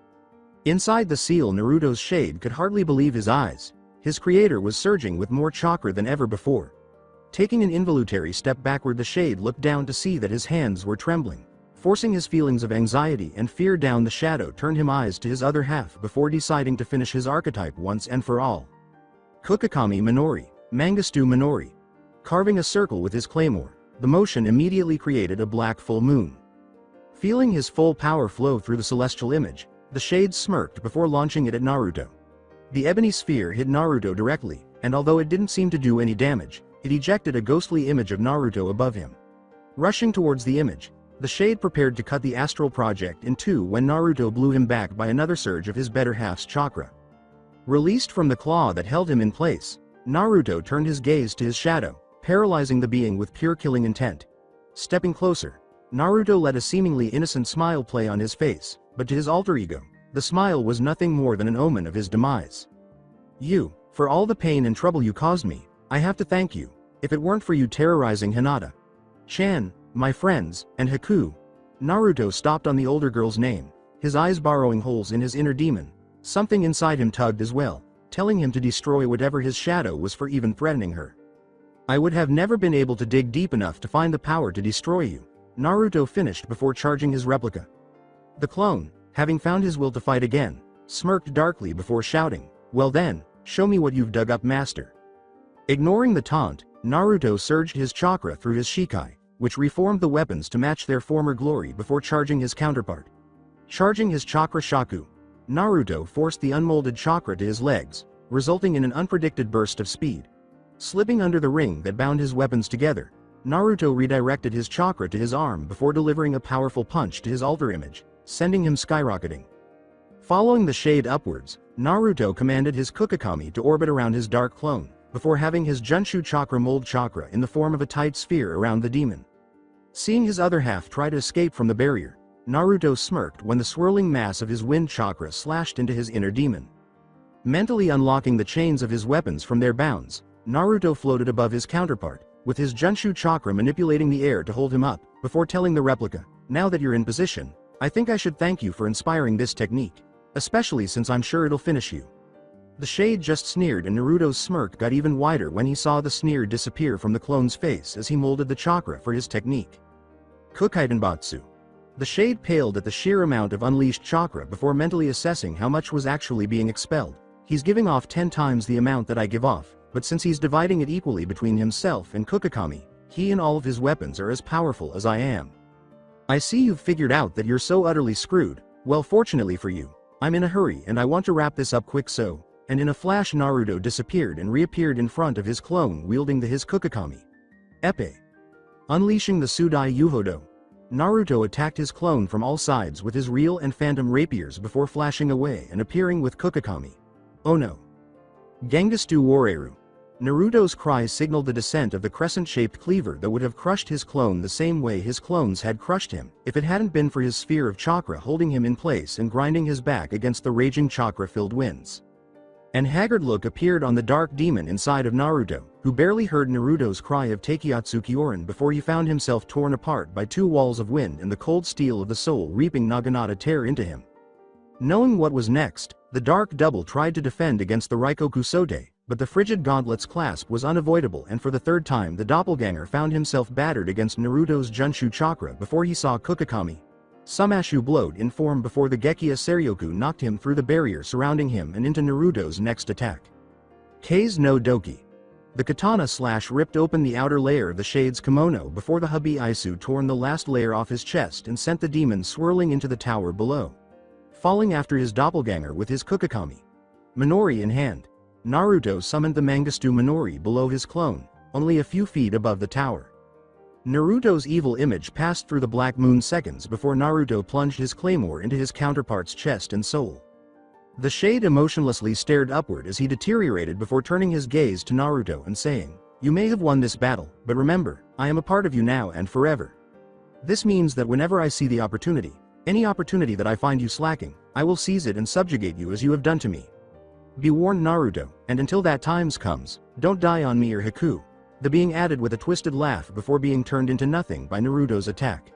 Inside the seal, Naruto's shade could hardly believe his eyes. His creator was surging with more chakra than ever before. Taking an involuntary step backward, the shade looked down to see that his hands were trembling. Forcing his feelings of anxiety and fear down, the shadow turned his eyes to his other half before deciding to finish his archetype once and for all. Kukakami Minori, Mangastu Minori. Carving a circle with his claymore, the motion immediately created a black full moon. Feeling his full power flow through the celestial image, the shade smirked before launching it at Naruto. The ebony sphere hit Naruto directly, and although it didn't seem to do any damage, it ejected a ghostly image of Naruto above him. Rushing towards the image, the shade prepared to cut the astral project in 2 when Naruto blew him back by another surge of his better half's chakra. Released from the claw that held him in place, Naruto turned his gaze to his shadow, paralyzing the being with pure killing intent. Stepping closer, Naruto let a seemingly innocent smile play on his face, but to his alter ego, the smile was nothing more than an omen of his demise. You, for all the pain and trouble you caused me, I have to thank you. If it weren't for you terrorizing Hinata, Chan, my friends, and Haku. Naruto stopped on the older girl's name, his eyes burrowing holes in his inner demon. Something inside him tugged as well, telling him to destroy whatever his shadow was for even threatening her. I would have never been able to dig deep enough to find the power to destroy you, Naruto finished before charging his replica. The clone, having found his will to fight again, smirked darkly before shouting, well then, show me what you've dug up, master. Ignoring the taunt, Naruto surged his chakra through his Shikai, which reformed the weapons to match their former glory before charging his counterpart. Charging his chakra shaku, Naruto forced the unmolded chakra to his legs, resulting in an unpredicted burst of speed. Slipping under the ring that bound his weapons together, Naruto redirected his chakra to his arm before delivering a powerful punch to his altar image, sending him skyrocketing. Following the shade upwards, Naruto commanded his Kukakami to orbit around his dark clone, before having his Junshu chakra mold chakra in the form of a tight sphere around the demon. Seeing his other half try to escape from the barrier, Naruto smirked when the swirling mass of his wind chakra slashed into his inner demon. Mentally unlocking the chains of his weapons from their bounds, Naruto floated above his counterpart, with his Junshu chakra manipulating the air to hold him up, before telling the replica, now that you're in position, I think I should thank you for inspiring this technique, especially since I'm sure it'll finish you. The shade just sneered, and Naruto's smirk got even wider when he saw the sneer disappear from the clone's face as he molded the chakra for his technique. Kukaidenbatsu. The shade paled at the sheer amount of unleashed chakra before mentally assessing how much was actually being expelled. He's giving off 10 times the amount that I give off, but since he's dividing it equally between himself and Kukakami, he and all of his weapons are as powerful as I am. I see you've figured out that you're so utterly screwed. Well, fortunately for you, I'm in a hurry and I want to wrap this up quick, so. And in a flash Naruto disappeared and reappeared in front of his clone wielding his Kukakami. Epee. Unleashing the Sudai Yuhodo, Naruto attacked his clone from all sides with his real and phantom rapiers before flashing away and appearing with Kukakami. Oh no. Gengastu Wareru. Naruto's cry signaled the descent of the crescent-shaped cleaver that would have crushed his clone the same way his clones had crushed him, if it hadn't been for his sphere of chakra holding him in place and grinding his back against the raging chakra-filled winds. An haggard look appeared on the dark demon inside of Naruto, who barely heard Naruto's cry of Taikatsu Kyorin before he found himself torn apart by 2 walls of wind and the cold steel of the soul reaping Naginata tear into him. Knowing what was next, the dark double tried to defend against the Raikoku Sote, but the frigid gauntlet's clasp was unavoidable, and for the third time the doppelganger found himself battered against Naruto's Junshu chakra before he saw Kukikami Sumashu blowed in form before the Gekiya Seryoku knocked him through the barrier surrounding him and into Naruto's next attack. Kei's no Doki. The katana slash ripped open the outer layer of the Shade's kimono before the Habi Aisu torn the last layer off his chest and sent the demon swirling into the tower below. Falling after his doppelganger with his Kukikami Minori in hand, Naruto summoned the Mangestu Minori below his clone, only a few feet above the tower. Naruto's evil image passed through the Black Moon seconds before Naruto plunged his claymore into his counterpart's chest and soul. The Shade emotionlessly stared upward as he deteriorated before turning his gaze to Naruto and saying, "You may have won this battle, but remember, I am a part of you now and forever. This means that whenever I see the opportunity, any opportunity that I find you slacking, I will seize it and subjugate you as you have done to me. Be warned, Naruto, and until that time comes, don't die on me or Haku." The being added with a twisted laugh before being turned into nothing by Naruto's attack.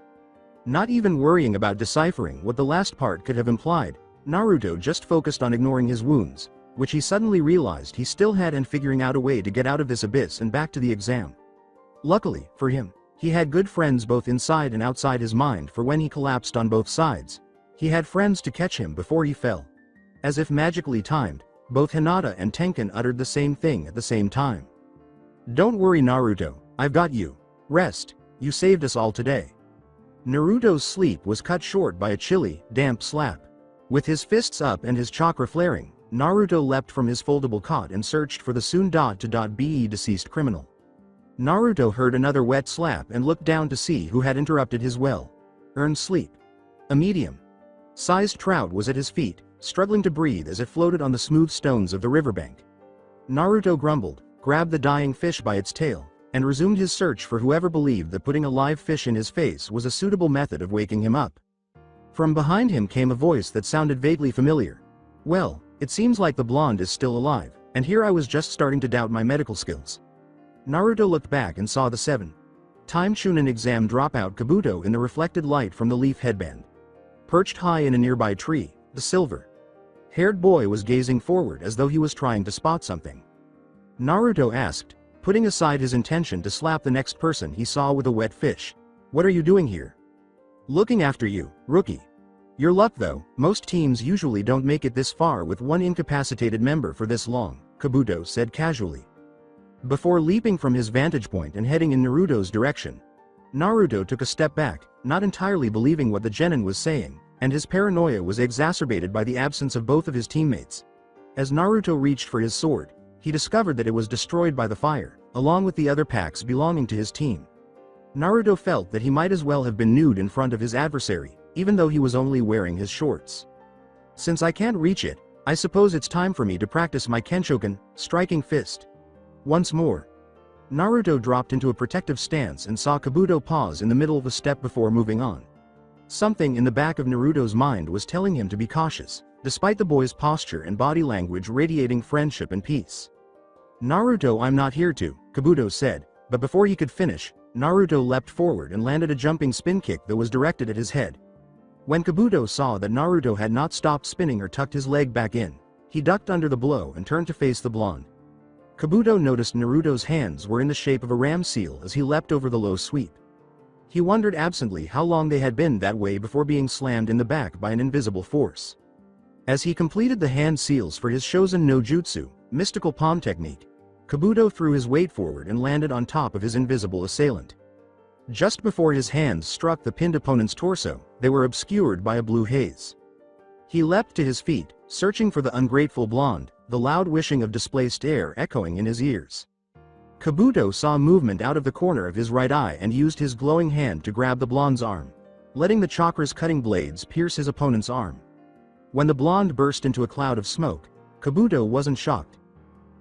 Not even worrying about deciphering what the last part could have implied, Naruto just focused on ignoring his wounds, which he suddenly realized he still had, and figuring out a way to get out of this abyss and back to the exam. Luckily, for him, he had good friends both inside and outside his mind, for when he collapsed on both sides, he had friends to catch him before he fell. As if magically timed, both Hinata and Tenkan uttered the same thing at the same time. "Don't worry, Naruto, I've got you. Rest, you saved us all today." Naruto's sleep was cut short by a chilly, damp slap. With his fists up and his chakra flaring, Naruto leapt from his foldable cot and searched for the soon-to-be deceased criminal. Naruto heard another wet slap and looked down to see who had interrupted his well-earned sleep. A medium-sized trout was at his feet, struggling to breathe as it floated on the smooth stones of the riverbank. Naruto grumbled, grabbed the dying fish by its tail, and resumed his search for whoever believed that putting a live fish in his face was a suitable method of waking him up. From behind him came a voice that sounded vaguely familiar. "Well, it seems like the blonde is still alive, and here I was just starting to doubt my medical skills." Naruto looked back and saw the 7-time Chunin exam dropout Kabuto in the reflected light from the leaf headband. Perched high in a nearby tree, the silver-haired boy was gazing forward as though he was trying to spot something. Naruto asked, putting aside his intention to slap the next person he saw with a wet fish, "What are you doing here?" "Looking after you, rookie. Your luck though, most teams usually don't make it this far with one incapacitated member for this long," Kabuto said casually. Before leaping from his vantage point and heading in Naruto's direction, Naruto took a step back, not entirely believing what the genin was saying, and his paranoia was exacerbated by the absence of both of his teammates. As Naruto reached for his sword, he discovered that it was destroyed by the fire, along with the other packs belonging to his team. Naruto felt that he might as well have been nude in front of his adversary, even though he was only wearing his shorts. "Since I can't reach it, I suppose it's time for me to practice my Kenshoken, striking fist. Once more." Naruto dropped into a protective stance and saw Kabuto pause in the middle of a step before moving on. Something in the back of Naruto's mind was telling him to be cautious, despite the boy's posture and body language radiating friendship and peace. "Naruto, I'm not here to," Kabuto said, but before he could finish, Naruto leapt forward and landed a jumping spin kick that was directed at his head. When Kabuto saw that Naruto had not stopped spinning or tucked his leg back in, he ducked under the blow and turned to face the blonde. Kabuto noticed Naruto's hands were in the shape of a ram seal as he leapt over the low sweep. He wondered absently how long they had been that way before being slammed in the back by an invisible force. As he completed the hand seals for his Shosen no Jutsu, mystical palm technique, Kabuto threw his weight forward and landed on top of his invisible assailant. Just before his hands struck the pinned opponent's torso, they were obscured by a blue haze. He leapt to his feet, searching for the ungrateful blonde, the loud wishing of displaced air echoing in his ears. Kabuto saw movement out of the corner of his right eye and used his glowing hand to grab the blonde's arm, letting the chakra's cutting blades pierce his opponent's arm. When the blonde burst into a cloud of smoke, Kabuto wasn't shocked.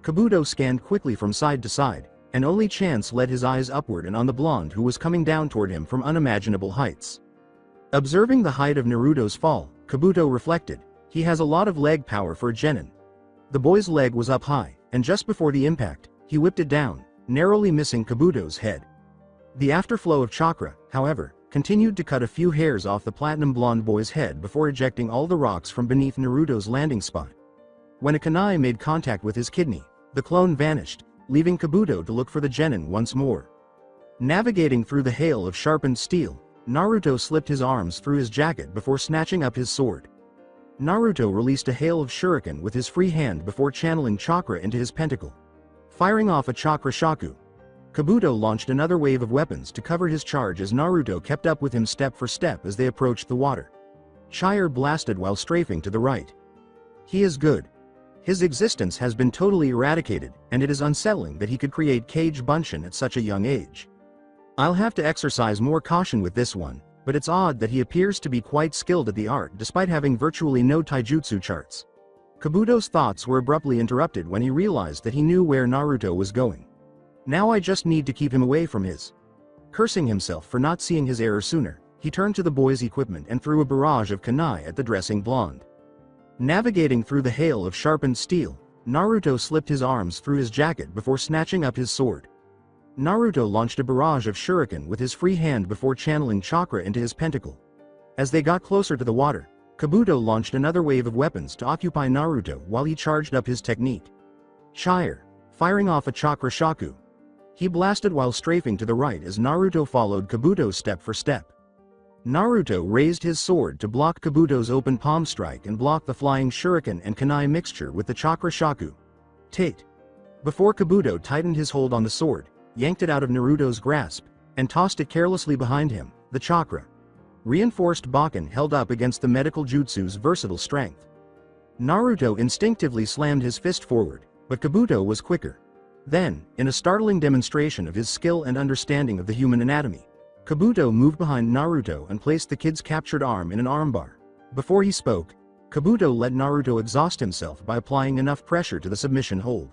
Kabuto scanned quickly from side to side, and only chance led his eyes upward and on the blonde who was coming down toward him from unimaginable heights. Observing the height of Naruto's fall, Kabuto reflected, he has a lot of leg power for a genin. The boy's leg was up high, and just before the impact, he whipped it down, narrowly missing Kabuto's head. The afterflow of chakra, however, continued to cut a few hairs off the platinum blonde boy's head before ejecting all the rocks from beneath Naruto's landing spot. When a kunai made contact with his kidney, The clone vanished, leaving Kabuto to look for the genin once more. Navigating through the hail of sharpened steel, Naruto slipped his arms through his jacket before snatching up his sword. Naruto released a hail of shuriken with his free hand before channeling chakra into his pentacle. Firing off a chakra shaku, Kabuto launched another wave of weapons to cover his charge as Naruto kept up with him step for step as they approached the water. Chire blasted while strafing to the right. He is good. His existence has been totally eradicated, and it is unsettling that he could create Kage Bunshin at such a young age. I'll have to exercise more caution with this one, but it's odd that he appears to be quite skilled at the art despite having virtually no taijutsu charts. Kabuto's thoughts were abruptly interrupted when he realized that he knew where Naruto was going. Now I just need to keep him away from his. Cursing himself for not seeing his error sooner, he turned to the boy's equipment and threw a barrage of kunai at the dressing blonde. Navigating through the hail of sharpened steel, Naruto slipped his arms through his jacket before snatching up his sword. Naruto launched a barrage of shuriken with his free hand before channeling chakra into his pentacle. As they got closer to the water, Kabuto launched another wave of weapons to occupy Naruto while he charged up his technique. Chire, firing off a chakra shaku. He blasted while strafing to the right as Naruto followed Kabuto step for step. Naruto raised his sword to block Kabuto's open palm strike and block the flying shuriken and kunai mixture with the chakra shaku. Tate. Before Kabuto tightened his hold on the sword, yanked it out of Naruto's grasp, and tossed it carelessly behind him, the chakra. Reinforced Bakken held up against the medical jutsu's versatile strength. Naruto instinctively slammed his fist forward, but Kabuto was quicker. Then, in a startling demonstration of his skill and understanding of the human anatomy, Kabuto moved behind Naruto and placed the kid's captured arm in an armbar. Before he spoke, Kabuto let Naruto exhaust himself by applying enough pressure to the submission hold.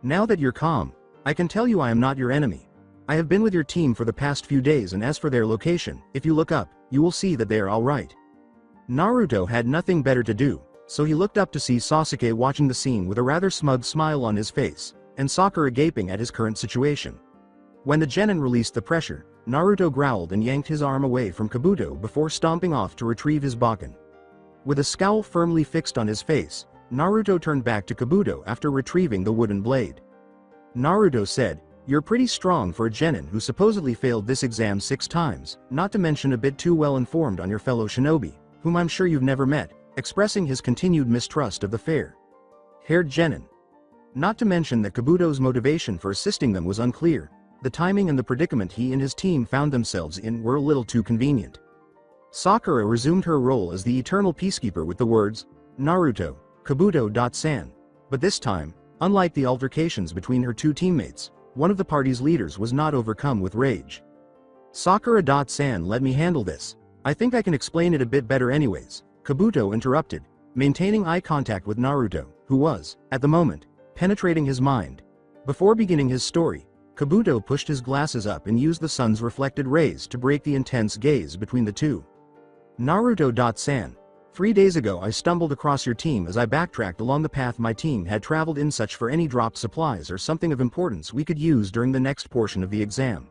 Now that you're calm, I can tell you I am not your enemy. I have been with your team for the past few days, and as for their location, if you look up, you will see that they are all right. Naruto had nothing better to do, so he looked up to see Sasuke watching the scene with a rather smug smile on his face, and Sakura gaping at his current situation. When the genin released the pressure, Naruto growled and yanked his arm away from Kabuto before stomping off to retrieve his Bakken. With a scowl firmly fixed on his face, Naruto turned back to Kabuto after retrieving the wooden blade. Naruto said, "You're pretty strong for a genin who supposedly failed this exam 6 times, not to mention a bit too well informed on your fellow shinobi, whom I'm sure you've never met," expressing his continued mistrust of the fair-haired genin. Not to mention that Kabuto's motivation for assisting them was unclear. The timing and the predicament he and his team found themselves in were a little too convenient. Sakura resumed her role as the eternal peacekeeper with the words, "Naruto, Kabuto-san." But this time, unlike the altercations between her two teammates, one of the party's leaders was not overcome with rage. "Sakura-san, let me handle this. I think I can explain it a bit better anyways," Kabuto interrupted, maintaining eye contact with Naruto, who was, at the moment, penetrating his mind. Before beginning his story, Kabuto pushed his glasses up and used the sun's reflected rays to break the intense gaze between the two. "Naruto-san, 3 days ago I stumbled across your team as I backtracked along the path my team had traveled in, search for any dropped supplies or something of importance we could use during the next portion of the exam.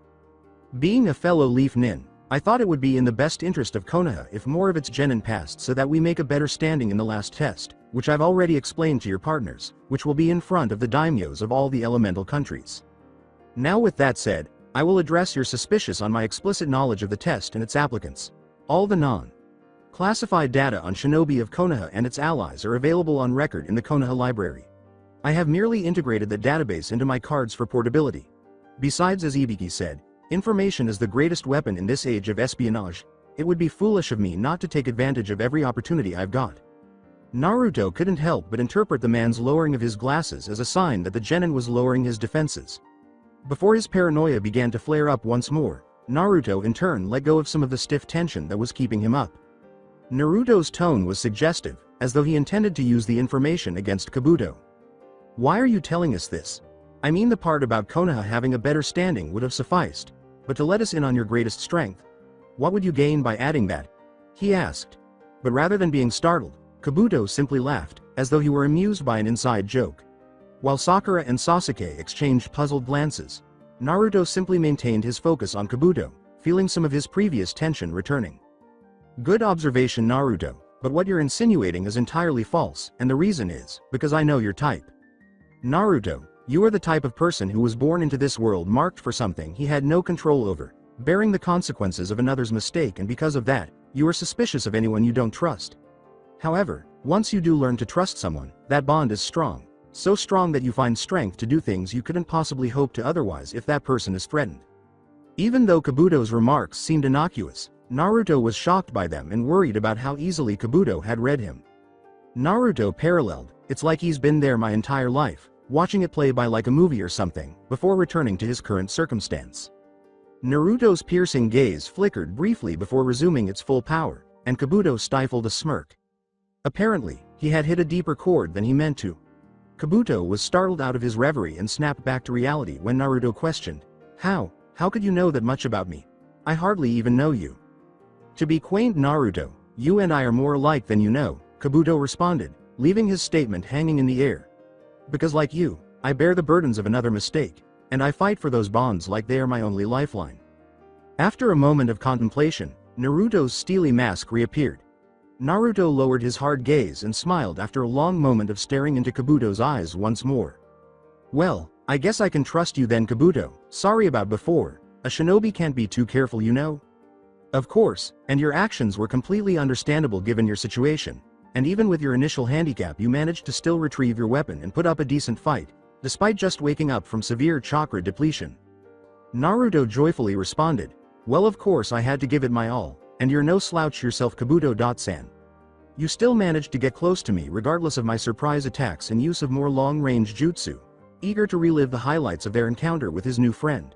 Being a fellow Leaf Nin, I thought it would be in the best interest of Konoha if more of its genin passed so that we make a better standing in the last test, which I've already explained to your partners, which will be in front of the daimyos of all the elemental countries. Now with that said, I will address your suspicious on my explicit knowledge of the test and its applicants. All the non-classified data on shinobi of Konoha and its allies are available on record in the Konoha library. I have merely integrated the database into my cards for portability. Besides, as Ibiki said, information is the greatest weapon in this age of espionage. It would be foolish of me not to take advantage of every opportunity I've got." Naruto couldn't help but interpret the man's lowering of his glasses as a sign that the genin was lowering his defenses. Before his paranoia began to flare up once more, Naruto in turn let go of some of the stiff tension that was keeping him up. Naruto's tone was suggestive, as though he intended to use the information against Kabuto. "Why are you telling us this? I mean, the part about Konoha having a better standing would have sufficed, but to let us in on your greatest strength, what would you gain by adding that?" he asked. But rather than being startled, Kabuto simply laughed, as though he were amused by an inside joke. While Sakura and Sasuke exchanged puzzled glances, Naruto simply maintained his focus on Kabuto, feeling some of his previous tension returning. "Good observation, Naruto, but what you're insinuating is entirely false, and the reason is, because I know your type." Naruto, you are the type of person who was born into this world marked for something he had no control over, bearing the consequences of another's mistake, and because of that, you are suspicious of anyone you don't trust. However, once you do learn to trust someone, that bond is strong, so strong that you find strength to do things you couldn't possibly hope to otherwise if that person is threatened. Even though Kabuto's remarks seemed innocuous, Naruto was shocked by them and worried about how easily Kabuto had read him. Naruto paralleled, it's like he's been there my entire life, watching it play by like a movie or something, before returning to his current circumstance. Naruto's piercing gaze flickered briefly before resuming its full power, and Kabuto stifled a smirk. Apparently, he had hit a deeper chord than he meant to. Kabuto was startled out of his reverie and snapped back to reality when Naruto questioned, How could you know that much about me? I hardly even know you." "To be quaint, Naruto, you and I are more alike than you know," Kabuto responded, leaving his statement hanging in the air. "Because like you, I bear the burdens of another mistake, and I fight for those bonds like they are my only lifeline." After a moment of contemplation, Naruto's steely mask reappeared. Naruto lowered his hard gaze and smiled after a long moment of staring into Kabuto's eyes once more. "Well, I guess I can trust you then, Kabuto. Sorry about before. A shinobi can't be too careful, you know." "Of course, and your actions were completely understandable given your situation, and even with your initial handicap you managed to still retrieve your weapon and put up a decent fight, despite just waking up from severe chakra depletion." Naruto joyfully responded, "Well, of course I had to give it my all, and you're no slouch yourself, Kabuto-san. You still managed to get close to me regardless of my surprise attacks and use of more long-range jutsu," eager to relive the highlights of their encounter with his new friend.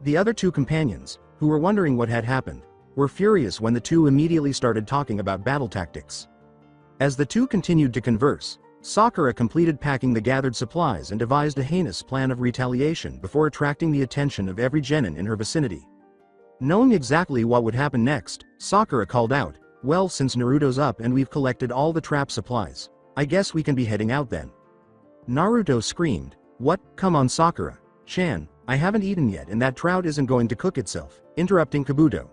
The other two companions, who were wondering what had happened, were furious when the two immediately started talking about battle tactics. As the two continued to converse, Sakura completed packing the gathered supplies and devised a heinous plan of retaliation before attracting the attention of every genin in her vicinity. Knowing exactly what would happen next, Sakura called out, "Well, since Naruto's up and we've collected all the trap supplies, I guess we can be heading out then." Naruto screamed, "What? Come on, Sakura-chan, I haven't eaten yet and that trout isn't going to cook itself," interrupting Kabuto.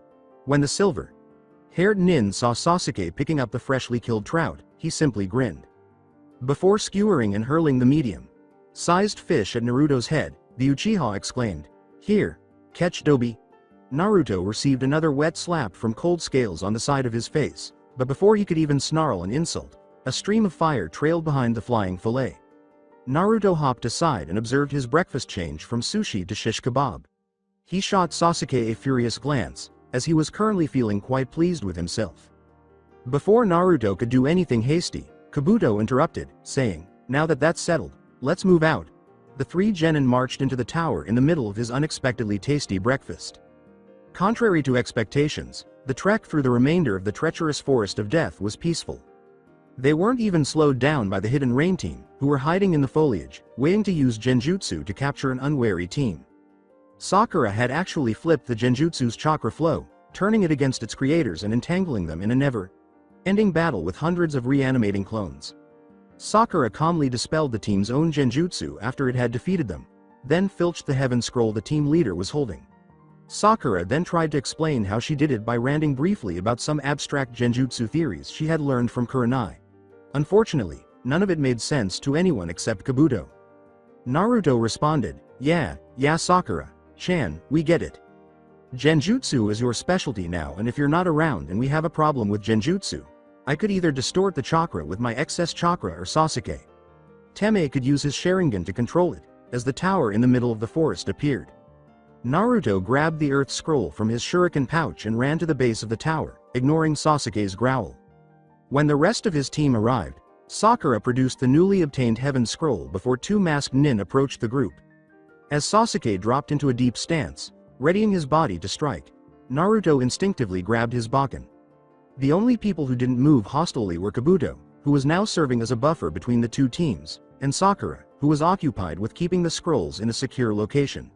When the silver-haired nin saw Sasuke picking up the freshly killed trout, he simply grinned. Before skewering and hurling the medium-sized fish at Naruto's head, the Uchiha exclaimed, "Here, catch Dobi." Naruto received another wet slap from cold scales on the side of his face, but before he could even snarl an insult, a stream of fire trailed behind the flying fillet. Naruto hopped aside and observed his breakfast change from sushi to shish kebab. He shot Sasuke a furious glance, as he was currently feeling quite pleased with himself. Before Naruto could do anything hasty, Kabuto interrupted, saying, "Now that that's settled, let's move out." The three genin marched into the tower in the middle of his unexpectedly tasty breakfast. Contrary to expectations, the trek through the remainder of the treacherous forest of death was peaceful. They weren't even slowed down by the hidden rain team, who were hiding in the foliage, waiting to use genjutsu to capture an unwary team. Sakura had actually flipped the genjutsu's chakra flow, turning it against its creators and entangling them in a never-ending battle with hundreds of reanimating clones. Sakura calmly dispelled the team's own genjutsu after it had defeated them, then filched the heaven scroll the team leader was holding. Sakura then tried to explain how she did it by ranting briefly about some abstract genjutsu theories she had learned from Kurenai. Unfortunately, none of it made sense to anyone except Kabuto. Naruto responded, Yeah, Sakura-chan, we get it. Genjutsu is your specialty now, and if you're not around and we have a problem with genjutsu, I could either distort the chakra with my excess chakra or Sasuke Teme could use his Sharingan to control it, as the tower in the middle of the forest appeared. Naruto grabbed the earth scroll from his shuriken pouch and ran to the base of the tower, ignoring Sasuke's growl. When the rest of his team arrived, Sakura produced the newly obtained heaven scroll before two masked nin approached the group. As Sasuke dropped into a deep stance, readying his body to strike, Naruto instinctively grabbed his Bakken. The only people who didn't move hostilely were Kabuto, who was now serving as a buffer between the two teams, and Sakura, who was occupied with keeping the scrolls in a secure location.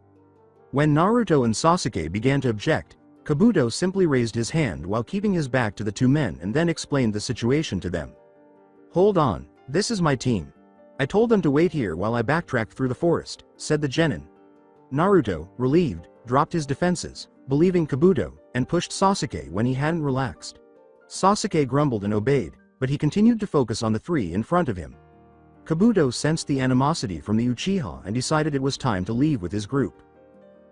When Naruto and Sasuke began to object, Kabuto simply raised his hand while keeping his back to the two men and then explained the situation to them. "Hold on, this is my team. I told them to wait here while I backtracked through the forest," said the genin. Naruto, relieved, dropped his defenses, believing Kabuto, and pushed Sasuke when he hadn't relaxed. Sasuke grumbled and obeyed, but he continued to focus on the three in front of him. Kabuto sensed the animosity from the Uchiha and decided it was time to leave with his group.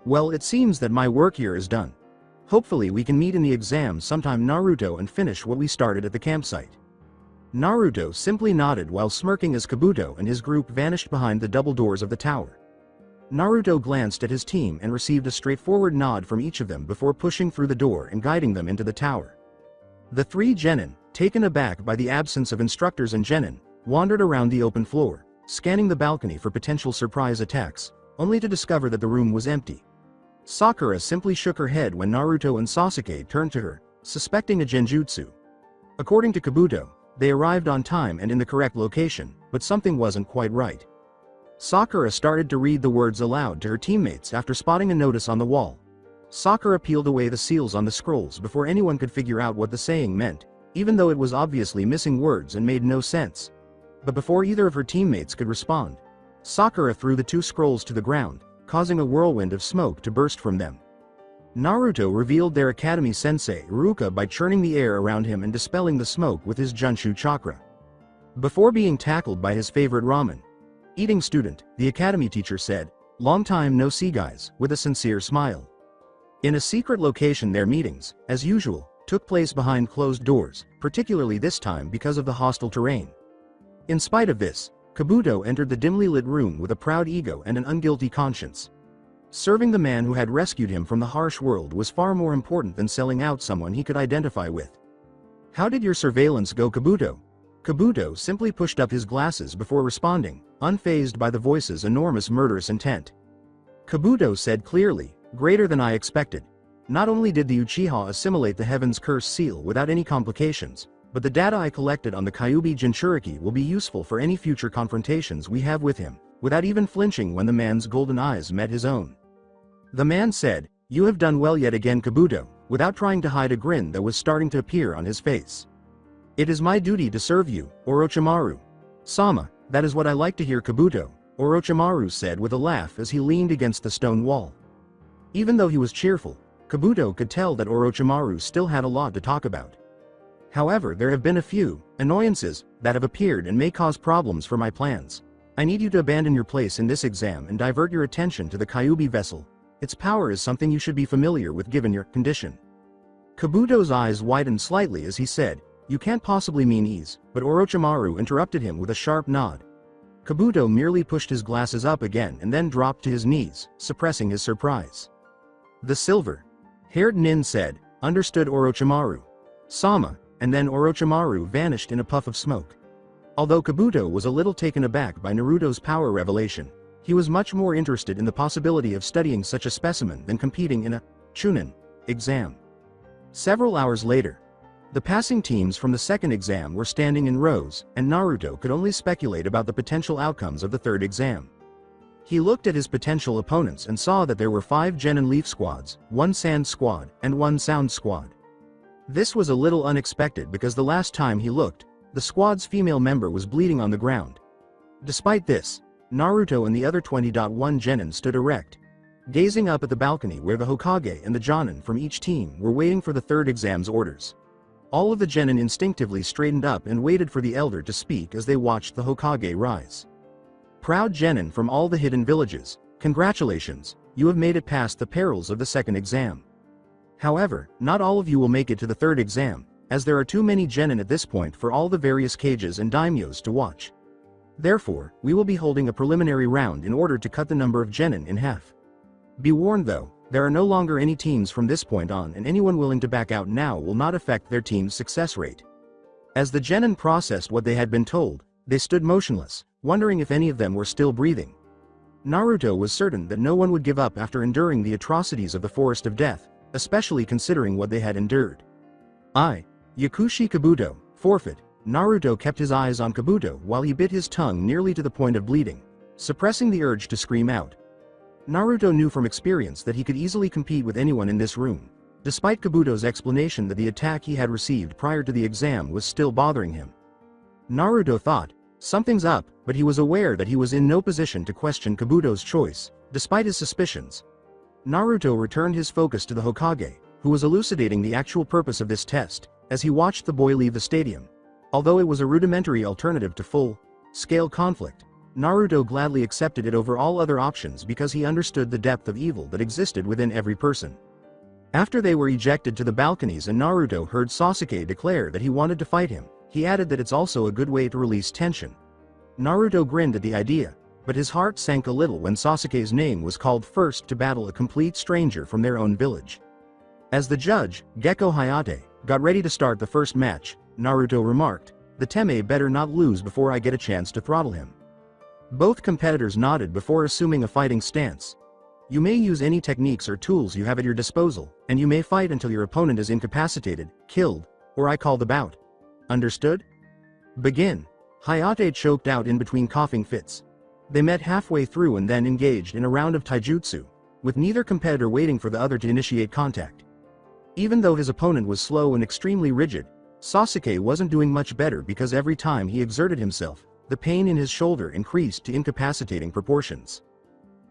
Well, it seems that my work here is done. Hopefully we can meet in the exam sometime, Naruto, and finish what we started at the campsite. Naruto simply nodded while smirking as Kabuto and his group vanished behind the double doors of the tower. Naruto glanced at his team and received a straightforward nod from each of them before pushing through the door and guiding them into the tower. The three genin, taken aback by the absence of instructors and genin, wandered around the open floor, scanning the balcony for potential surprise attacks, only to discover that the room was empty. Sakura simply shook her head when Naruto and Sasuke turned to her, suspecting a genjutsu. According to Kabuto, they arrived on time and in the correct location, but something wasn't quite right. Sakura started to read the words aloud to her teammates after spotting a notice on the wall. Sakura peeled away the seals on the scrolls before anyone could figure out what the saying meant, even though it was obviously missing words and made no sense. But before either of her teammates could respond, Sakura threw the two scrolls to the ground, causing a whirlwind of smoke to burst from them. Naruto revealed their academy sensei Iruka by churning the air around him and dispelling the smoke with his Junshu chakra. Before being tackled by his favorite ramen eating student, the academy teacher said, "Long time no see, guys," with a sincere smile. In a secret location, their meetings, as usual, took place behind closed doors, particularly this time because of the hostile terrain. In spite of this, Kabuto entered the dimly lit room with a proud ego and an unguilty conscience. Serving the man who had rescued him from the harsh world was far more important than selling out someone he could identify with. "How did your surveillance go, Kabuto?" Kabuto simply pushed up his glasses before responding, unfazed by the voice's enormous murderous intent. Kabuto said clearly, "Greater than I expected. Not only did the Uchiha assimilate the Heaven's Curse seal without any complications, but the data I collected on the Kyuubi Jinchuriki will be useful for any future confrontations we have with him," without even flinching when the man's golden eyes met his own. The man said, "You have done well yet again, Kabuto," without trying to hide a grin that was starting to appear on his face. "It is my duty to serve you, Orochimaru. Sama, that is what I like to hear, Kabuto," Orochimaru said with a laugh as he leaned against the stone wall. Even though he was cheerful, Kabuto could tell that Orochimaru still had a lot to talk about. "However, there have been a few annoyances that have appeared and may cause problems for my plans. I need you to abandon your place in this exam and divert your attention to the Kyuubi vessel. Its power is something you should be familiar with given your condition." Kabuto's eyes widened slightly as he said, "You can't possibly mean ease," but Orochimaru interrupted him with a sharp nod. Kabuto merely pushed his glasses up again and then dropped to his knees, suppressing his surprise. "The silver-haired nin said, understood, Orochimaru. Sama," and then Orochimaru vanished in a puff of smoke. Although Kabuto was a little taken aback by Naruto's power revelation, he was much more interested in the possibility of studying such a specimen than competing in a Chunin exam. Several hours later, the passing teams from the second exam were standing in rows, and Naruto could only speculate about the potential outcomes of the third exam. He looked at his potential opponents and saw that there were 5 Genin Leaf squads, 1 Sand squad, and 1 Sound squad. This was a little unexpected because the last time he looked, the squad's female member was bleeding on the ground. Despite this, Naruto and the other 20.1 Genin stood erect, gazing up at the balcony where the Hokage and the Jonin from each team were waiting for the third exam's orders. All of the Genin instinctively straightened up and waited for the elder to speak as they watched the Hokage rise. "Proud Genin from all the hidden villages, congratulations, you have made it past the perils of the second exam. However, not all of you will make it to the third exam, as there are too many Genin at this point for all the various cages and daimyos to watch. Therefore, we will be holding a preliminary round in order to cut the number of Genin in half. Be warned though, there are no longer any teams from this point on, and anyone willing to back out now will not affect their team's success rate." As the Genin processed what they had been told, they stood motionless, wondering if any of them were still breathing. Naruto was certain that no one would give up after enduring the atrocities of the Forest of Death, especially considering what they had endured. Yakushi Kabuto, forfeit." Naruto kept his eyes on Kabuto while he bit his tongue nearly to the point of bleeding, suppressing the urge to scream out. Naruto knew from experience that he could easily compete with anyone in this room, despite Kabuto's explanation that the attack he had received prior to the exam was still bothering him. Naruto thought, something's up, but he was aware that he was in no position to question Kabuto's choice, despite his suspicions. Naruto returned his focus to the Hokage, who was elucidating the actual purpose of this test, as he watched the boy leave the stadium. Although it was a rudimentary alternative to full scale conflict. Naruto gladly accepted it over all other options because he understood the depth of evil that existed within every person. After they were ejected to the balconies and Naruto heard Sasuke declare that he wanted to fight him, he added that it's also a good way to release tension. Naruto grinned at the idea, but his heart sank a little when Sasuke's name was called first to battle a complete stranger from their own village. As the judge, Gekko Hayate, got ready to start the first match, Naruto remarked, "The Teme better not lose before I get a chance to throttle him." Both competitors nodded before assuming a fighting stance. You may use any techniques or tools you have at your disposal, and you may fight until your opponent is incapacitated, killed, or I call the bout. Understood? Begin. Hayate choked out in between coughing fits. They met halfway through and then engaged in a round of taijutsu, with neither competitor waiting for the other to initiate contact. Even though his opponent was slow and extremely rigid, Sasuke wasn't doing much better because every time he exerted himself, the pain in his shoulder increased to incapacitating proportions.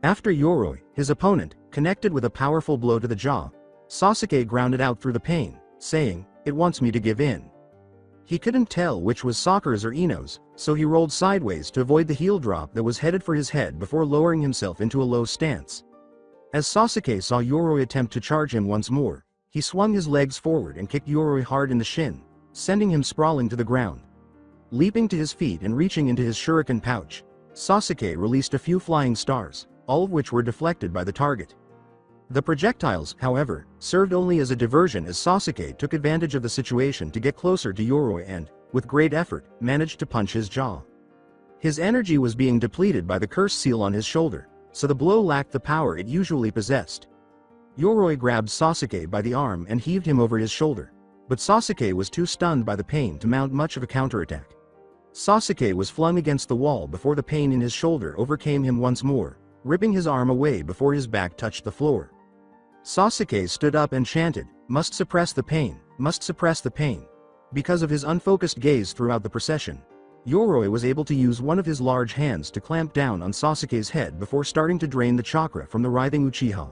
After Yoroi, his opponent, connected with a powerful blow to the jaw, Sasuke grounded out through the pain, saying, "It wants me to give in." He couldn't tell which was Sakura's or Ino's, so he rolled sideways to avoid the heel drop that was headed for his head before lowering himself into a low stance. As Sasuke saw Yoroi attempt to charge him once more, he swung his legs forward and kicked Yoroi hard in the shin, sending him sprawling to the ground. Leaping to his feet and reaching into his shuriken pouch, Sasuke released a few flying stars, all of which were deflected by the target. The projectiles, however, served only as a diversion as Sasuke took advantage of the situation to get closer to Yoroi and, with great effort, managed to punch his jaw. His energy was being depleted by the curse seal on his shoulder, so the blow lacked the power it usually possessed. Yoroi grabbed Sasuke by the arm and heaved him over his shoulder, but Sasuke was too stunned by the pain to mount much of a counterattack. Sasuke was flung against the wall before the pain in his shoulder overcame him once more, ripping his arm away before his back touched the floor. Sasuke stood up and chanted, "Must suppress the pain, must suppress the pain." Because of his unfocused gaze throughout the procession, Yoroi was able to use one of his large hands to clamp down on Sasuke's head before starting to drain the chakra from the writhing Uchiha.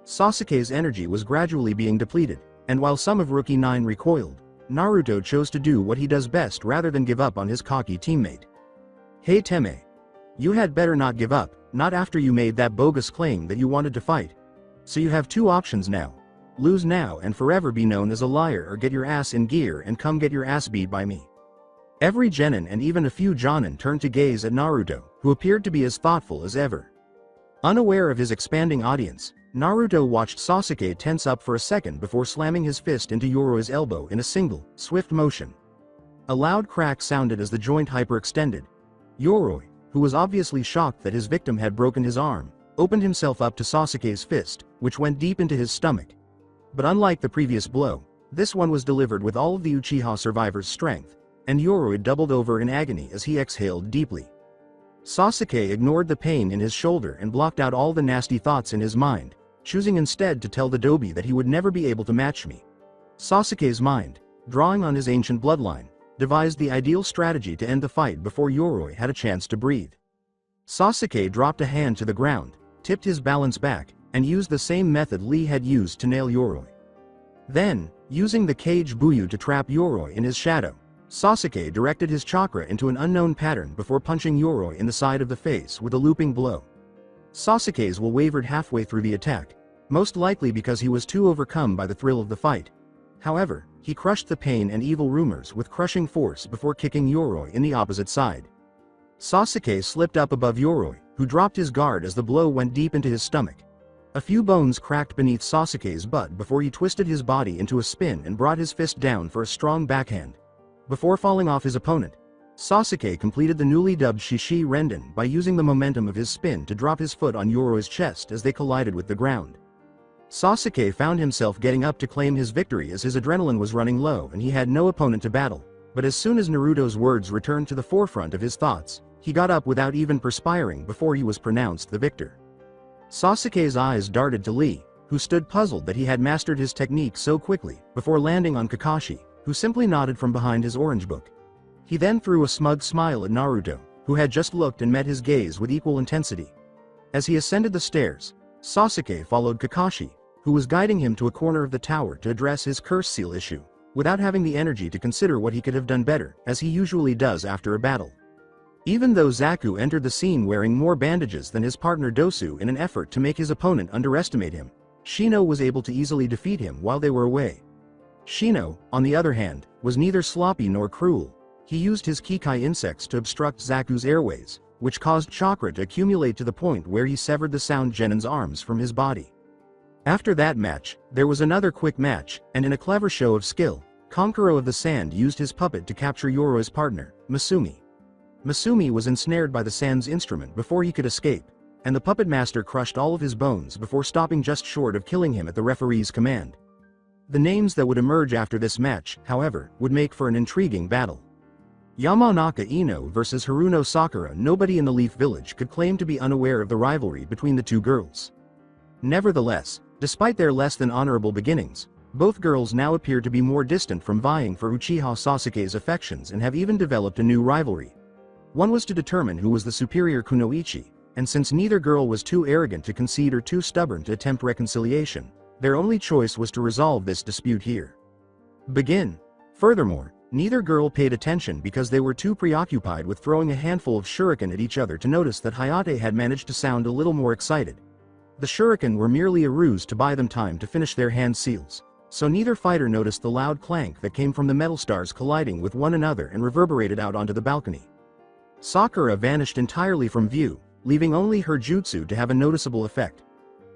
Sasuke's energy was gradually being depleted, and while some of Rookie 9 recoiled, Naruto chose to do what he does best rather than give up on his cocky teammate. "Hey Teme. You had better not give up, not after you made that bogus claim that you wanted to fight. So you have two options now. Lose now and forever be known as a liar, or get your ass in gear and come get your ass beat by me." Every genin and even a few jonin turned to gaze at Naruto, who appeared to be as thoughtful as ever. Unaware of his expanding audience, Naruto watched Sasuke tense up for a second before slamming his fist into Yoroi's elbow in a single, swift motion. A loud crack sounded as the joint hyperextended. Yoroi, who was obviously shocked that his victim had broken his arm, opened himself up to Sasuke's fist, which went deep into his stomach. But unlike the previous blow, this one was delivered with all of the Uchiha survivor's strength, and Yoroi doubled over in agony as he exhaled deeply. Sasuke ignored the pain in his shoulder and blocked out all the nasty thoughts in his mind, choosing instead to tell the Dobi that he would never be able to match me. Sasuke's mind, drawing on his ancient bloodline, devised the ideal strategy to end the fight before Yoroi had a chance to breathe. Sasuke dropped a hand to the ground, tipped his balance back, and used the same method Lee had used to nail Yoroi. Then, using the Cage Buyu to trap Yoroi in his shadow, Sasuke directed his chakra into an unknown pattern before punching Yoroi in the side of the face with a looping blow. Sasuke's will wavered halfway through the attack, most likely because he was too overcome by the thrill of the fight. However, he crushed the pain and evil rumors with crushing force before kicking Yoroi in the opposite side. Sasuke slipped up above Yoroi, who dropped his guard as the blow went deep into his stomach. A few bones cracked beneath Sasuke's butt before he twisted his body into a spin and brought his fist down for a strong backhand. Before falling off his opponent, Sasuke completed the newly dubbed Shishi Renden by using the momentum of his spin to drop his foot on Yoroi's chest as they collided with the ground. Sasuke found himself getting up to claim his victory as his adrenaline was running low and he had no opponent to battle, but as soon as Naruto's words returned to the forefront of his thoughts, he got up without even perspiring before he was pronounced the victor. Sasuke's eyes darted to Lee, who stood puzzled that he had mastered his technique so quickly, before landing on Kakashi, who simply nodded from behind his orange book. He then threw a smug smile at Naruto, who had just looked and met his gaze with equal intensity. As he ascended the stairs, Sasuke followed Kakashi, who was guiding him to a corner of the tower to address his curse seal issue, without having the energy to consider what he could have done better, as he usually does after a battle. Even though Zaku entered the scene wearing more bandages than his partner Dosu in an effort to make his opponent underestimate him, Shino was able to easily defeat him while they were away. Shino, on the other hand, was neither sloppy nor cruel. He used his Kikai insects to obstruct Zaku's airways, which caused chakra to accumulate to the point where he severed the Sound Genin's arms from his body. After that match, there was another quick match, and in a clever show of skill, Konkuro of the Sand used his puppet to capture Yoro's partner, Masumi. Masumi was ensnared by the Sand's instrument before he could escape, and the puppet master crushed all of his bones before stopping just short of killing him at the referee's command. The names that would emerge after this match, however, would make for an intriguing battle. Yamanaka Ino versus Haruno Sakura. Nobody in the Leaf Village could claim to be unaware of the rivalry between the two girls. Nevertheless, despite their less than honorable beginnings, both girls now appear to be more distant from vying for Uchiha Sasuke's affections and have even developed a new rivalry. One was to determine who was the superior kunoichi, and since neither girl was too arrogant to concede or too stubborn to attempt reconciliation, their only choice was to resolve this dispute here. Begin. Furthermore, neither girl paid attention because they were too preoccupied with throwing a handful of shuriken at each other to notice that Hayate had managed to sound a little more excited. The shuriken were merely a ruse to buy them time to finish their hand seals, so neither fighter noticed the loud clank that came from the metal stars colliding with one another and reverberated out onto the balcony. Sakura vanished entirely from view, leaving only her jutsu to have a noticeable effect.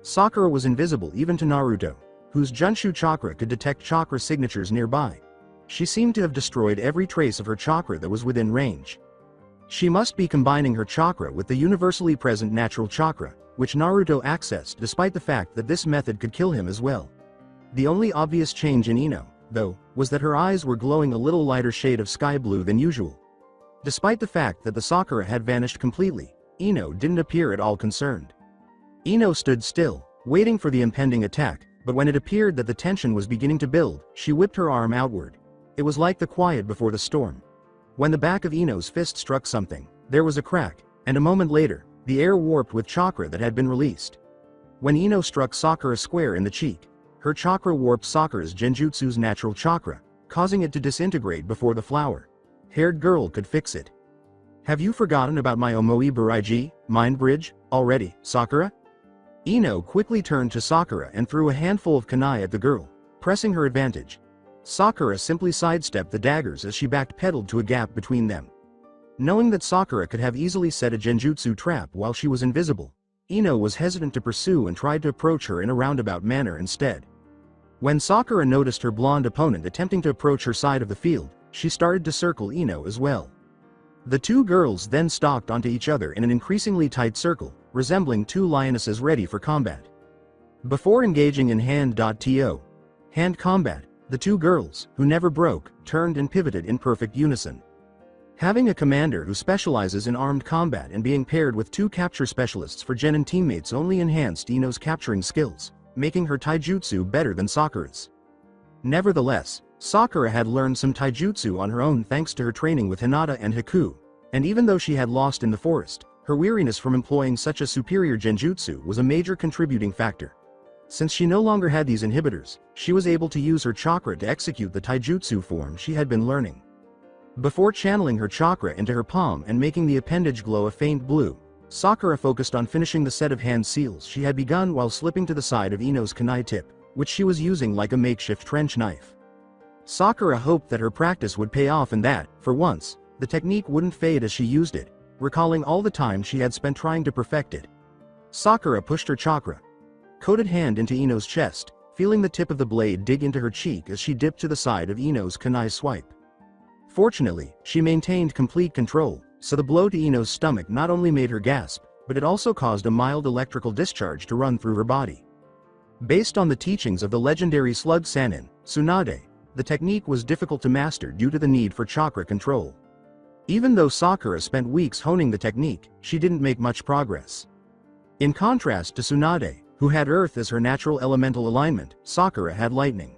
Sakura was invisible even to Naruto, whose Junshu chakra could detect chakra signatures nearby. She seemed to have destroyed every trace of her chakra that was within range. She must be combining her chakra with the universally present natural chakra, which Naruto accessed despite the fact that this method could kill him as well. The only obvious change in Ino, though, was that her eyes were glowing a little lighter shade of sky blue than usual. Despite the fact that the Sakura had vanished completely, Ino didn't appear at all concerned. Ino stood still, waiting for the impending attack, but when it appeared that the tension was beginning to build, she whipped her arm outward. It was like the quiet before the storm. When the back of Ino's fist struck something, there was a crack, and a moment later, the air warped with chakra that had been released. When Ino struck Sakura square in the cheek, her chakra warped Sakura's genjutsu's natural chakra, causing it to disintegrate before the flower-haired girl could fix it. Have you forgotten about my Omoi Baraiji, mind bridge, already, Sakura? Ino quickly turned to Sakura and threw a handful of kunai at the girl, pressing her advantage. Sakura simply sidestepped the daggers as she backpedaled to a gap between them. Knowing that Sakura could have easily set a genjutsu trap while she was invisible, Ino was hesitant to pursue and tried to approach her in a roundabout manner instead. When Sakura noticed her blonde opponent attempting to approach her side of the field, she started to circle Ino as well. The two girls then stalked onto each other in an increasingly tight circle, resembling two lionesses ready for combat. Before engaging in hand combat, the two girls, who never broke, turned and pivoted in perfect unison. Having a commander who specializes in armed combat and being paired with two capture specialists for Genin teammates only enhanced Ino's capturing skills, making her taijutsu better than Sakura's. Nevertheless, Sakura had learned some taijutsu on her own thanks to her training with Hinata and Haku, and even though she had lost in the forest, her weariness from employing such a superior genjutsu was a major contributing factor. Since she no longer had these inhibitors, she was able to use her chakra to execute the taijutsu form she had been learning. Before channeling her chakra into her palm and making the appendage glow a faint blue, Sakura focused on finishing the set of hand seals she had begun while slipping to the side of Ino's kunai tip, which she was using like a makeshift trench knife. Sakura hoped that her practice would pay off and that, for once, the technique wouldn't fade as she used it, recalling all the time she had spent trying to perfect it. Sakura pushed her chakra-coated hand into Ino's chest, feeling the tip of the blade dig into her cheek as she dipped to the side of Ino's kunai swipe. Fortunately, she maintained complete control, so the blow to Ino's stomach not only made her gasp, but it also caused a mild electrical discharge to run through her body. Based on the teachings of the legendary slug Sannin, Tsunade, the technique was difficult to master due to the need for chakra control. Even though Sakura spent weeks honing the technique, she didn't make much progress. In contrast to Tsunade, who had earth as her natural elemental alignment, Sakura had lightning.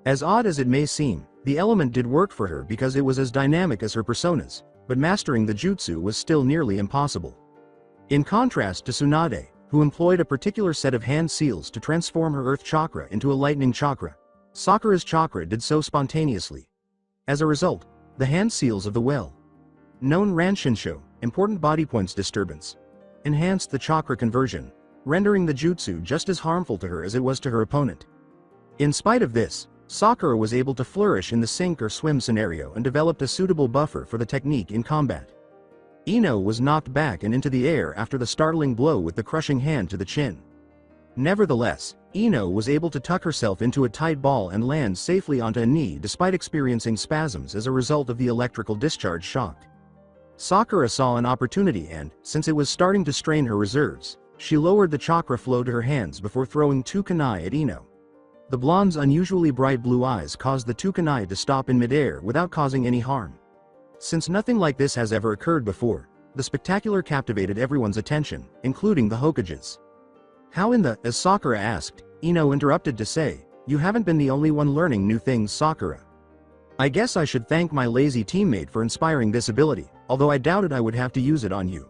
As odd as it may seem, the element did work for her because it was as dynamic as her personas, but mastering the jutsu was still nearly impossible. In contrast to Tsunade, who employed a particular set of hand seals to transform her earth chakra into a lightning chakra, Sakura's chakra did so spontaneously. As a result, the hand seals of the well-known Ranshinsho important body points disturbance, enhanced the chakra conversion, rendering the jutsu just as harmful to her as it was to her opponent. In spite of this, Sakura was able to flourish in the sink or swim scenario and developed a suitable buffer for the technique in combat. Ino was knocked back and into the air after the startling blow with the crushing hand to the chin. Nevertheless, Ino was able to tuck herself into a tight ball and land safely onto a knee despite experiencing spasms as a result of the electrical discharge shock. Sakura saw an opportunity and, since it was starting to strain her reserves, she lowered the chakra flow to her hands before throwing two kunai at Ino. The blonde's unusually bright blue eyes caused the two kunai to stop in midair without causing any harm. Since nothing like this has ever occurred before, the spectacular captivated everyone's attention, including the Hokages. How in the, as Sakura asked, Ino interrupted to say, "You haven't been the only one learning new things, Sakura. I guess I should thank my lazy teammate for inspiring this ability, although I doubted I would have to use it on you.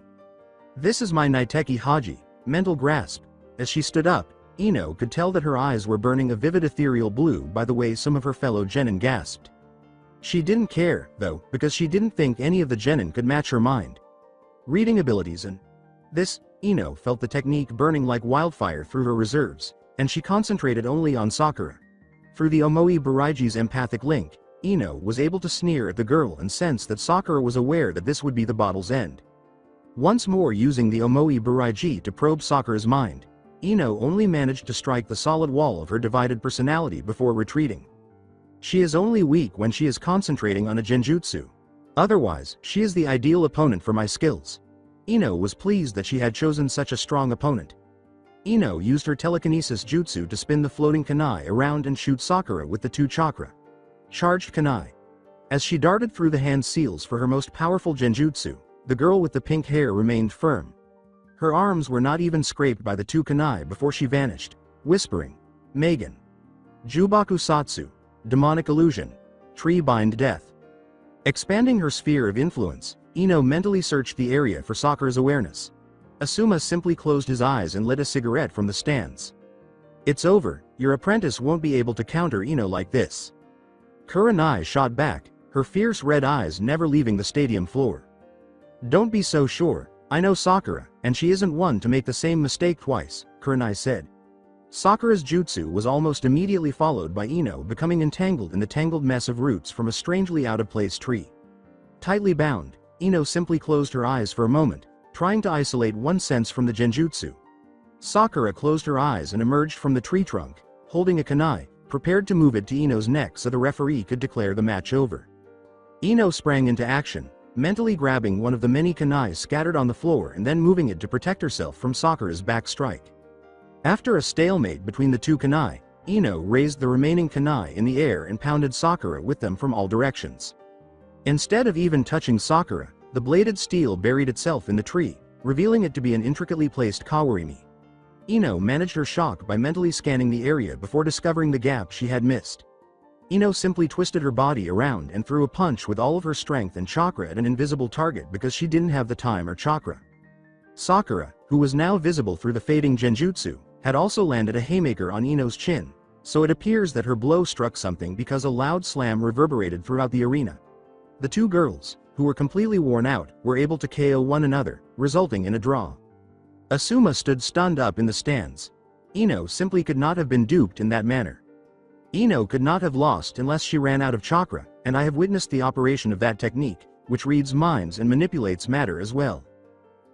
This is my Naiteki Haji, mental grasp." As she stood up, Ino could tell that her eyes were burning a vivid ethereal blue by the way some of her fellow genin gasped. She didn't care, though, because she didn't think any of the genin could match her mind. Reading abilities and this, Ino felt the technique burning like wildfire through her reserves, and she concentrated only on Sakura. Through the Omoi Buraiji's empathic link, Ino was able to sneer at the girl and sense that Sakura was aware that this would be the battle's end. Once more using the Omoi Buraiji to probe Sakura's mind, Ino only managed to strike the solid wall of her divided personality before retreating. She is only weak when she is concentrating on a genjutsu. Otherwise, she is the ideal opponent for my skills. Ino was pleased that she had chosen such a strong opponent. Ino used her telekinesis jutsu to spin the floating kunai around and shoot Sakura with the two chakra charged kunai. As she darted through the hand seals for her most powerful genjutsu, the girl with the pink hair remained firm. Her arms were not even scraped by the two kunai before she vanished, whispering, "Megan. Jubaku Satsu, demonic illusion, tree bind death." Expanding her sphere of influence, Ino mentally searched the area for Sakura's awareness. Asuma simply closed his eyes and lit a cigarette from the stands. "It's over, your apprentice won't be able to counter Ino like this." Kurenai shot back, her fierce red eyes never leaving the stadium floor. "Don't be so sure, I know Sakura, and she isn't one to make the same mistake twice," Kurenai said. Sakura's jutsu was almost immediately followed by Ino becoming entangled in the tangled mess of roots from a strangely out-of-place tree. Tightly bound, Ino simply closed her eyes for a moment, trying to isolate one sense from the genjutsu. Sakura closed her eyes and emerged from the tree trunk, holding a kunai, prepared to move it to Ino's neck so the referee could declare the match over. Ino sprang into action, mentally grabbing one of the many kunai scattered on the floor and then moving it to protect herself from Sakura's back strike. After a stalemate between the two kunai, Ino raised the remaining kunai in the air and pounded Sakura with them from all directions. Instead of even touching Sakura, the bladed steel buried itself in the tree, revealing it to be an intricately placed kawarimi. Ino managed her shock by mentally scanning the area before discovering the gap she had missed. Ino simply twisted her body around and threw a punch with all of her strength and chakra at an invisible target because she didn't have the time or chakra. Sakura, who was now visible through the fading genjutsu, had also landed a haymaker on Ino's chin, so it appears that her blow struck something because a loud slam reverberated throughout the arena. The two girls, who were completely worn out, were able to KO one another, resulting in a draw. Asuma stood stunned up in the stands. Ino simply could not have been duped in that manner. Ino could not have lost unless she ran out of chakra, and I have witnessed the operation of that technique, which reads minds and manipulates matter as well.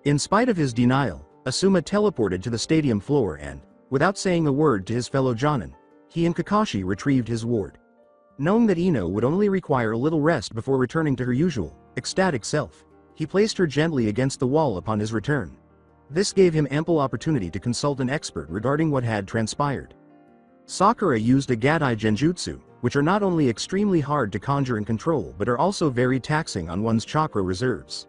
In spite of his denial, Asuma teleported to the stadium floor and, without saying a word to his fellow Jonin, he and Kakashi retrieved his ward. Knowing that Ino would only require a little rest before returning to her usual, ecstatic self, he placed her gently against the wall upon his return. This gave him ample opportunity to consult an expert regarding what had transpired. Sakura used a Gadai genjutsu, which are not only extremely hard to conjure and control but are also very taxing on one's chakra reserves.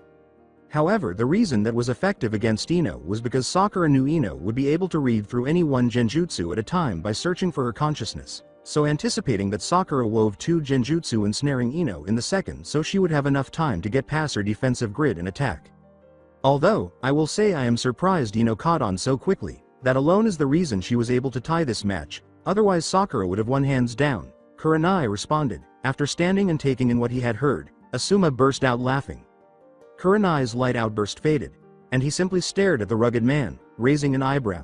However, the reason that was effective against Ino was because Sakura knew Ino would be able to read through any one genjutsu at a time by searching for her consciousness, so anticipating that Sakura wove two genjutsu ensnaring Ino in the second so she would have enough time to get past her defensive grid and attack. Although, I will say I am surprised Ino caught on so quickly. That alone is the reason she was able to tie this match, otherwise Sakura would have won hands down, Kurenai responded. After standing and taking in what he had heard, Asuma burst out laughing. Kurenai's light outburst faded, and he simply stared at the rugged man, raising an eyebrow.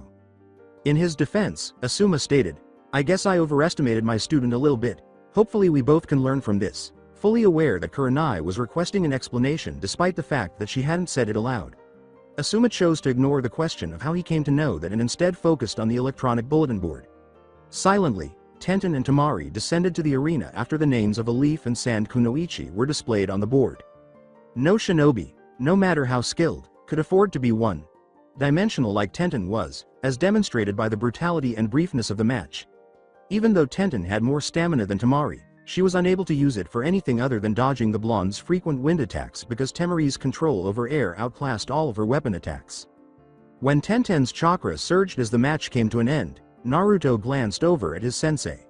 In his defense, Asuma stated, "I guess I overestimated my student a little bit. Hopefully we both can learn from this," fully aware that Kurenai was requesting an explanation despite the fact that she hadn't said it aloud. Asuma chose to ignore the question of how he came to know that and instead focused on the electronic bulletin board. Silently, Tenten and Tamari descended to the arena after the names of Alif and Sand Kunoichi were displayed on the board. No shinobi, no matter how skilled, could afford to be one-dimensional like Tenten was, as demonstrated by the brutality and briefness of the match. Even though Tenten had more stamina than Tamari, she was unable to use it for anything other than dodging the blonde's frequent wind attacks because Tamari's control over air outclassed all of her weapon attacks. When Tenten's chakra surged as the match came to an end, Naruto glanced over at his sensei.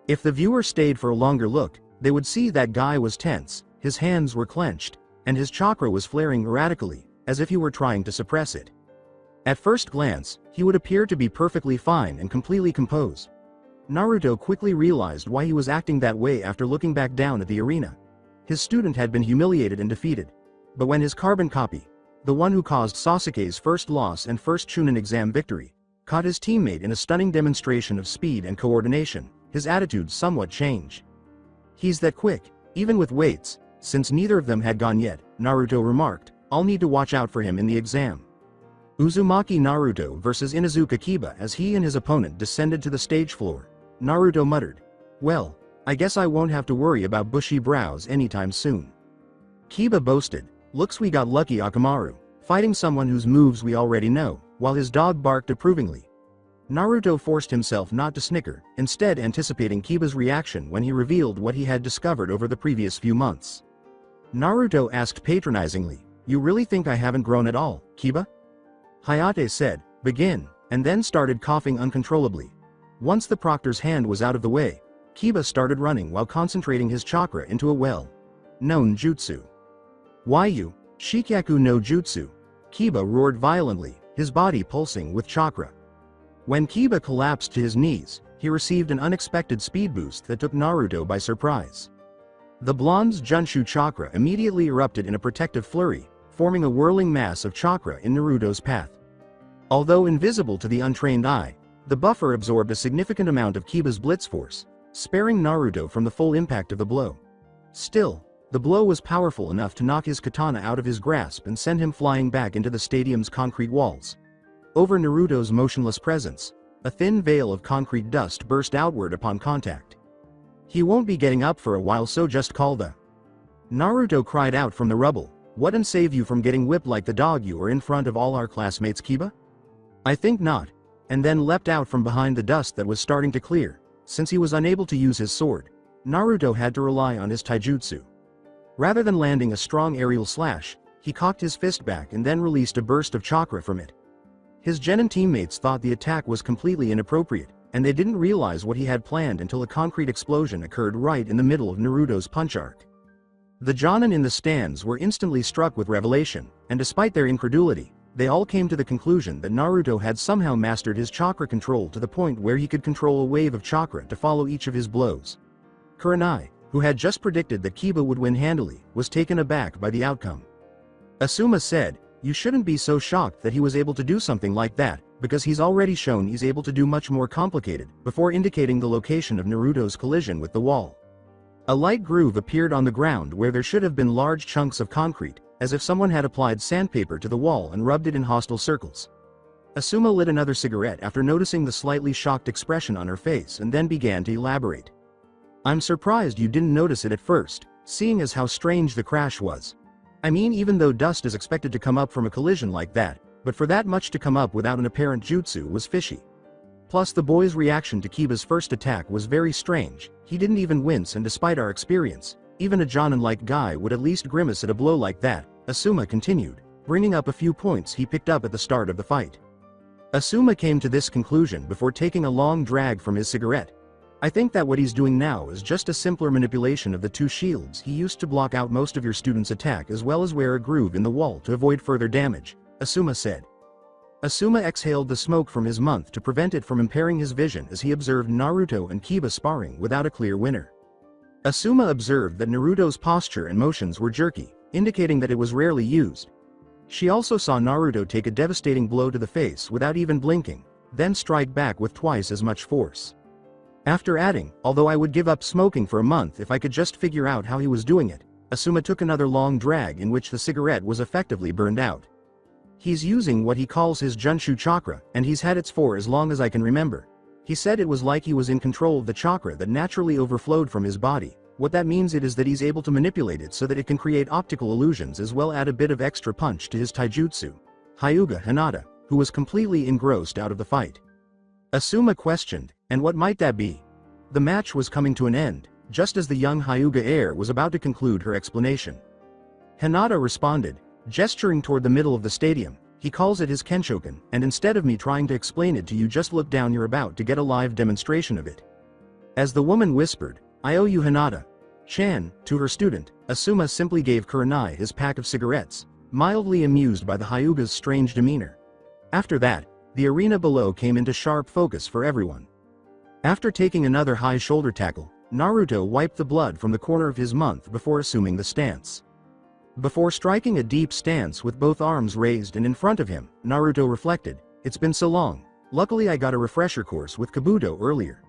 If the viewer stayed for a longer look, they would see that guy was tense, his hands were clenched, and his chakra was flaring erratically, as if he were trying to suppress it. At first glance, he would appear to be perfectly fine and completely composed. Naruto quickly realized why he was acting that way after looking back down at the arena. His student had been humiliated and defeated. But when his carbon copy, the one who caused Sasuke's first loss and first Chunin exam victory, caught his teammate in a stunning demonstration of speed and coordination, his attitude somewhat changed. "He's that quick, even with weights." Since neither of them had gone yet, Naruto remarked, "I'll need to watch out for him in the exam." Uzumaki Naruto versus Inuzuka Kiba. As he and his opponent descended to the stage floor, Naruto muttered, "Well, I guess I won't have to worry about bushy brows anytime soon." Kiba boasted, "Looks we got lucky Akamaru, fighting someone whose moves we already know," while his dog barked approvingly. Naruto forced himself not to snicker, instead anticipating Kiba's reaction when he revealed what he had discovered over the previous few months. Naruto asked patronizingly, "You really think I haven't grown at all, Kiba?" Hayate said, "Begin," and then started coughing uncontrollably. Once the proctor's hand was out of the way, Kiba started running while concentrating his chakra into a well-known jutsu. "Why Shikyaku no Jutsu?" Kiba roared violently, his body pulsing with chakra. When Kiba collapsed to his knees, he received an unexpected speed boost that took Naruto by surprise. The blonde's Junshu chakra immediately erupted in a protective flurry, forming a whirling mass of chakra in Naruto's path. Although invisible to the untrained eye, the buffer absorbed a significant amount of Kiba's blitz force, sparing Naruto from the full impact of the blow. Still, the blow was powerful enough to knock his katana out of his grasp and send him flying back into the stadium's concrete walls. Over Naruto's motionless presence, a thin veil of concrete dust burst outward upon contact. "He won't be getting up for a while, so just call the..." Naruto cried out from the rubble, "What and save you from getting whipped like the dog you are in front of all our classmates, Kiba?" "I think not," and then leapt out from behind the dust that was starting to clear. Since he was unable to use his sword, Naruto had to rely on his taijutsu. Rather than landing a strong aerial slash, he cocked his fist back and then released a burst of chakra from it. His genin teammates thought the attack was completely inappropriate, and they didn't realize what he had planned until a concrete explosion occurred right in the middle of Naruto's punch arc. The jonin in the stands were instantly struck with revelation, and despite their incredulity, they all came to the conclusion that Naruto had somehow mastered his chakra control to the point where he could control a wave of chakra to follow each of his blows. Kurenai, who had just predicted that Kiba would win handily, was taken aback by the outcome. Asuma said, "You shouldn't be so shocked that he was able to do something like that, because he's already shown he's able to do much more complicated," before indicating the location of Naruto's collision with the wall. A light groove appeared on the ground where there should have been large chunks of concrete, as if someone had applied sandpaper to the wall and rubbed it in hostile circles. Asuma lit another cigarette after noticing the slightly shocked expression on her face and then began to elaborate. "I'm surprised you didn't notice it at first, seeing as how strange the crash was. I mean, even though dust is expected to come up from a collision like that, but for that much to come up without an apparent jutsu was fishy. Plus the boy's reaction to Kiba's first attack was very strange. He didn't even wince, and despite our experience, even a jonin-like guy would at least grimace at a blow like that," Asuma continued, bringing up a few points he picked up at the start of the fight. Asuma came to this conclusion before taking a long drag from his cigarette. "I think that what he's doing now is just a simpler manipulation of the two shields he used to block out most of your student's attack, as well as wear a groove in the wall to avoid further damage," Asuma said. Asuma exhaled the smoke from his mouth to prevent it from impairing his vision as he observed Naruto and Kiba sparring without a clear winner. Asuma observed that Naruto's posture and motions were jerky, indicating that it was rarely used. She also saw Naruto take a devastating blow to the face without even blinking, then strike back with twice as much force. After adding, although I would give up smoking for a month if I could just figure out how he was doing it, Asuma took another long drag in which the cigarette was effectively burned out. He's using what he calls his Junshu chakra, and he's had it for as long as I can remember. He said it was like he was in control of the chakra that naturally overflowed from his body. What that means is that he's able to manipulate it so that it can create optical illusions as well add a bit of extra punch to his taijutsu. Hyuga Hinata, who was completely engrossed out of the fight. Asuma questioned, and what might that be? The match was coming to an end, just as the young Hyuga heir was about to conclude her explanation. Hinata responded, gesturing toward the middle of the stadium. He calls it his Kenshoken, and instead of me trying to explain it to you, just look down, you're about to get a live demonstration of it. As the woman whispered, I owe you Hinata. Chan, to her student, Asuma simply gave Kurenai his pack of cigarettes, mildly amused by the Hyuga's strange demeanor. After that, the arena below came into sharp focus for everyone. After taking another high shoulder tackle, Naruto wiped the blood from the corner of his mouth before assuming the stance. Before striking a deep stance with both arms raised and in front of him, Naruto reflected, it's been so long. Luckily I got a refresher course with Kabuto earlier.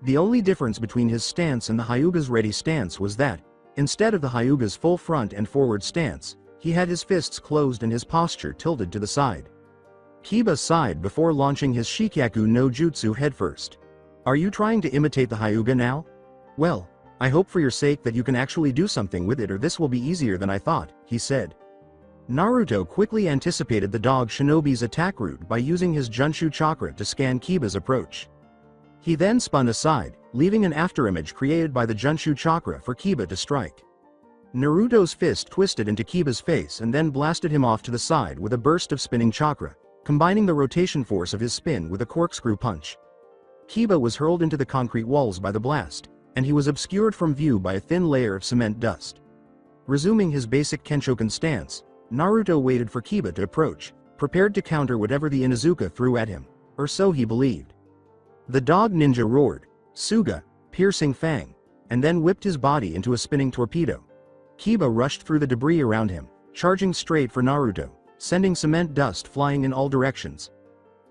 The only difference between his stance and the Hyuga's ready stance was that, instead of the Hyuga's full front and forward stance, he had his fists closed and his posture tilted to the side. Kiba sighed before launching his Shikyaku no Jutsu headfirst. Are you trying to imitate the Hyuga now? Well, I hope for your sake that you can actually do something with it, or this will be easier than I thought, he said. Naruto quickly anticipated the dog shinobi's attack route by using his Junshu chakra to scan Kiba's approach. He then spun aside, leaving an afterimage created by the Junshu chakra for Kiba to strike. Naruto's fist twisted into Kiba's face and then blasted him off to the side with a burst of spinning chakra, combining the rotation force of his spin with a corkscrew punch. Kiba was hurled into the concrete walls by the blast, and he was obscured from view by a thin layer of cement dust. Resuming his basic Kenshoken stance, Naruto waited for Kiba to approach, prepared to counter whatever the Inuzuka threw at him, or so he believed. The dog ninja roared, Suga, piercing fang, and then whipped his body into a spinning torpedo. Kiba rushed through the debris around him, charging straight for Naruto, sending cement dust flying in all directions.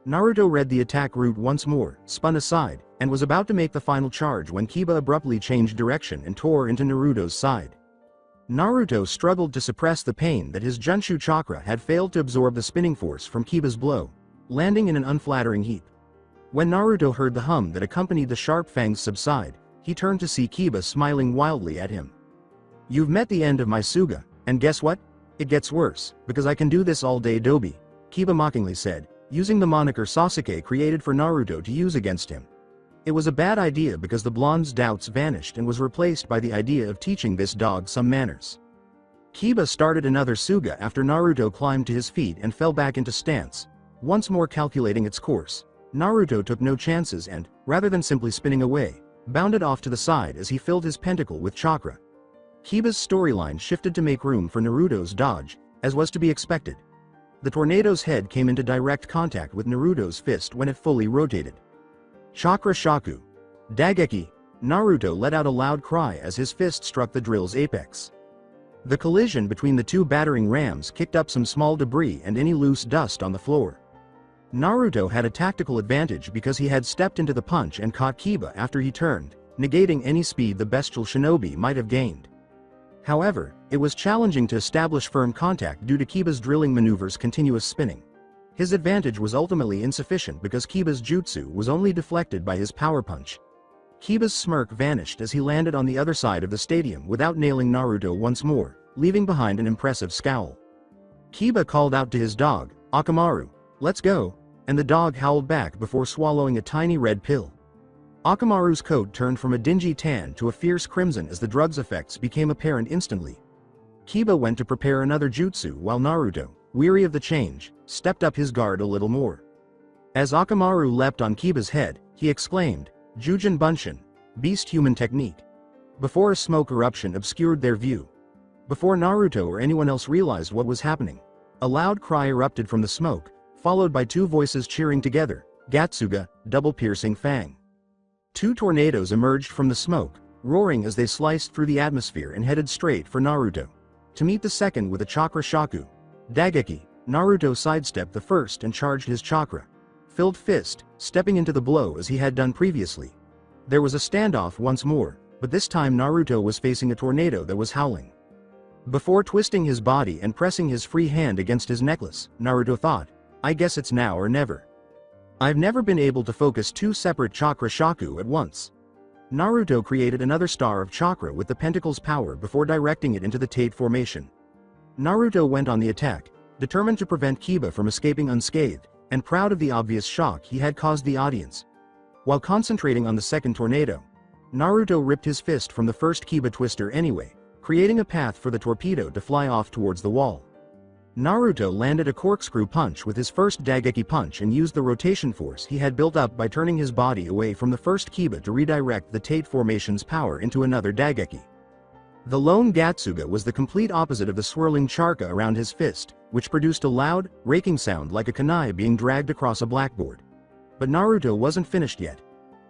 Naruto read the attack route once more, spun aside, and was about to make the final charge when Kiba abruptly changed direction and tore into Naruto's side. Naruto struggled to suppress the pain that his Junshu chakra had failed to absorb the spinning force from Kiba's blow, landing in an unflattering heap. When Naruto heard the hum that accompanied the sharp fangs subside, he turned to see Kiba smiling wildly at him. You've met the end of my Suga, and guess what? It gets worse, because I can do this all day Dobi, Kiba mockingly said, using the moniker Sasuke created for Naruto to use against him. It was a bad idea because the blonde's doubts vanished and was replaced by the idea of teaching this dog some manners. Kiba started another Suga after Naruto climbed to his feet and fell back into stance, once more calculating its course. Naruto took no chances and, rather than simply spinning away, bounded off to the side as he filled his pentacle with chakra. Kiba's storyline shifted to make room for Naruto's dodge, as was to be expected. The tornado's head came into direct contact with Naruto's fist when it fully rotated. Chakra Shaku. Dageki. Naruto let out a loud cry as his fist struck the drill's apex. The collision between the two battering rams kicked up some small debris and any loose dust on the floor. Naruto had a tactical advantage because he had stepped into the punch and caught Kiba after he turned, negating any speed the bestial shinobi might have gained. However, it was challenging to establish firm contact due to Kiba's drilling maneuver's continuous spinning. His advantage was ultimately insufficient because Kiba's jutsu was only deflected by his power punch. Kiba's smirk vanished as he landed on the other side of the stadium without nailing Naruto once more, leaving behind an impressive scowl. Kiba called out to his dog, Akamaru, let's go, and the dog howled back before swallowing a tiny red pill. Akamaru's coat turned from a dingy tan to a fierce crimson as the drug's effects became apparent instantly. Kiba went to prepare another jutsu while Naruto, weary of the change, stepped up his guard a little more. As Akamaru leapt on Kiba's head, he exclaimed, Jujin Bunshin, beast human technique. Before a smoke eruption obscured their view. Before Naruto or anyone else realized what was happening, a loud cry erupted from the smoke, followed by two voices cheering together, Gatsuga, double piercing fang. Two tornadoes emerged from the smoke, roaring as they sliced through the atmosphere and headed straight for Naruto. to meet the second with a Chakra Shaku. Dageki, Naruto sidestepped the first and charged his chakra-filled fist, stepping into the blow as he had done previously. There was a standoff once more, but this time Naruto was facing a tornado that was howling. Before twisting his body and pressing his free hand against his necklace, Naruto thought, I guess it's now or never. I've never been able to focus two separate Chakra Shaku at once. Naruto created another star of chakra with the pentacle's power before directing it into the Tate formation. Naruto went on the attack, determined to prevent Kiba from escaping unscathed, and proud of the obvious shock he had caused the audience. While concentrating on the second tornado, Naruto ripped his fist from the first Kiba twister anyway, creating a path for the torpedo to fly off towards the wall. Naruto landed a corkscrew punch with his first Dageki punch and used the rotation force he had built up by turning his body away from the first Kiba to redirect the Tate formation's power into another Dageki. The lone Gatsuga was the complete opposite of the swirling charka around his fist, which produced a loud, raking sound like a kunai being dragged across a blackboard. But Naruto wasn't finished yet.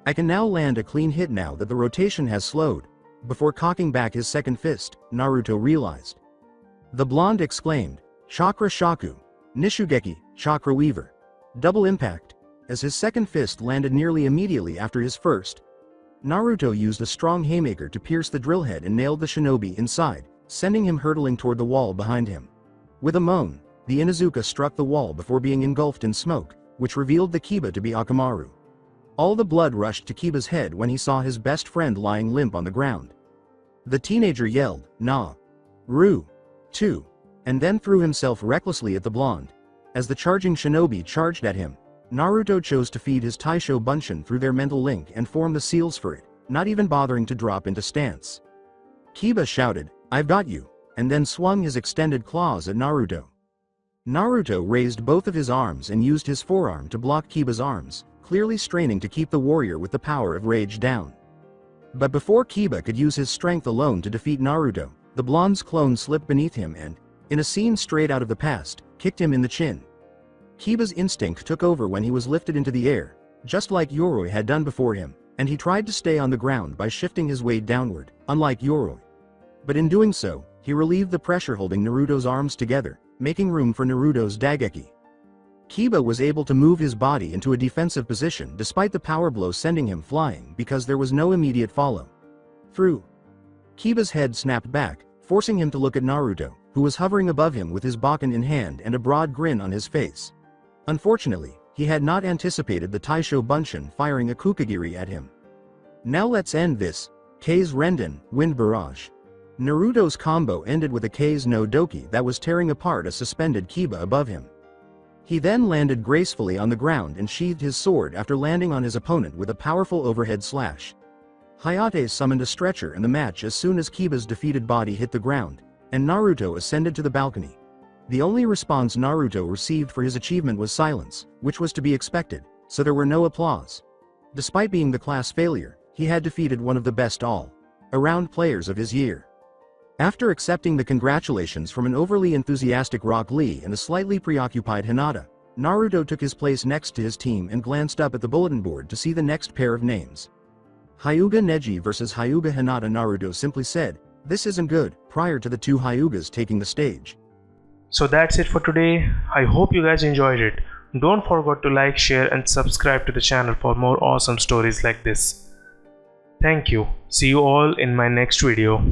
I can now land a clean hit now that the rotation has slowed. Before cocking back his second fist, Naruto realized. The blonde exclaimed, Chakra Shaku, Nishugeki, Chakra Weaver. Double impact. As his second fist landed nearly immediately after his first, Naruto used a strong haymaker to pierce the drill head and nailed the shinobi inside, sending him hurtling toward the wall behind him. With a moan, the Inuzuka struck the wall before being engulfed in smoke, which revealed the Kiba to be Akamaru. All the blood rushed to Kiba's head when he saw his best friend lying limp on the ground. The teenager yelled, "Na! Ru! 2!" and then threw himself recklessly at the blonde. As the charging shinobi charged at him, Naruto chose to feed his Taisho Bunshin through their mental link and form the seals for it, not even bothering to drop into stance. Kiba shouted, "I've got you," and then swung his extended claws at Naruto. Naruto raised both of his arms and used his forearm to block Kiba's arms, clearly straining to keep the warrior with the power of rage down. But before Kiba could use his strength alone to defeat Naruto, the blonde's clone slipped beneath him and, in a scene straight out of the past, kicked him in the chin. Kiba's instinct took over when he was lifted into the air, just like Yoroi had done before him, and he tried to stay on the ground by shifting his weight downward, unlike Yoroi. But in doing so, he relieved the pressure holding Naruto's arms together, making room for Naruto's Dageki. Kiba was able to move his body into a defensive position despite the power blow sending him flying because there was no immediate follow-through. Kiba's head snapped back, forcing him to look at Naruto, who was hovering above him with his Bakken in hand and a broad grin on his face. Unfortunately, he had not anticipated the Taisho Bunshin firing a Kukagiri at him. Now let's end this. K's Renden, Wind Barrage. Naruto's combo ended with a K's no Doki that was tearing apart a suspended Kiba above him. He then landed gracefully on the ground and sheathed his sword after landing on his opponent with a powerful overhead slash. Hayate summoned a stretcher in the match as soon as Kiba's defeated body hit the ground, and Naruto ascended to the balcony. The only response Naruto received for his achievement was silence, which was to be expected, so there were no applause. Despite being the class failure, he had defeated one of the best all-around players of his year. After accepting the congratulations from an overly enthusiastic Rock Lee and a slightly preoccupied Hinata, Naruto took his place next to his team and glanced up at the bulletin board to see the next pair of names. Hyuga Neji versus Hyuga Hinata. Naruto simply said, "This isn't good," prior to the two Hyugas taking the stage. So that's it for today. I hope you guys enjoyed it. Don't forget to like, share and subscribe to the channel for more awesome stories like this. Thank you. See you all in my next video.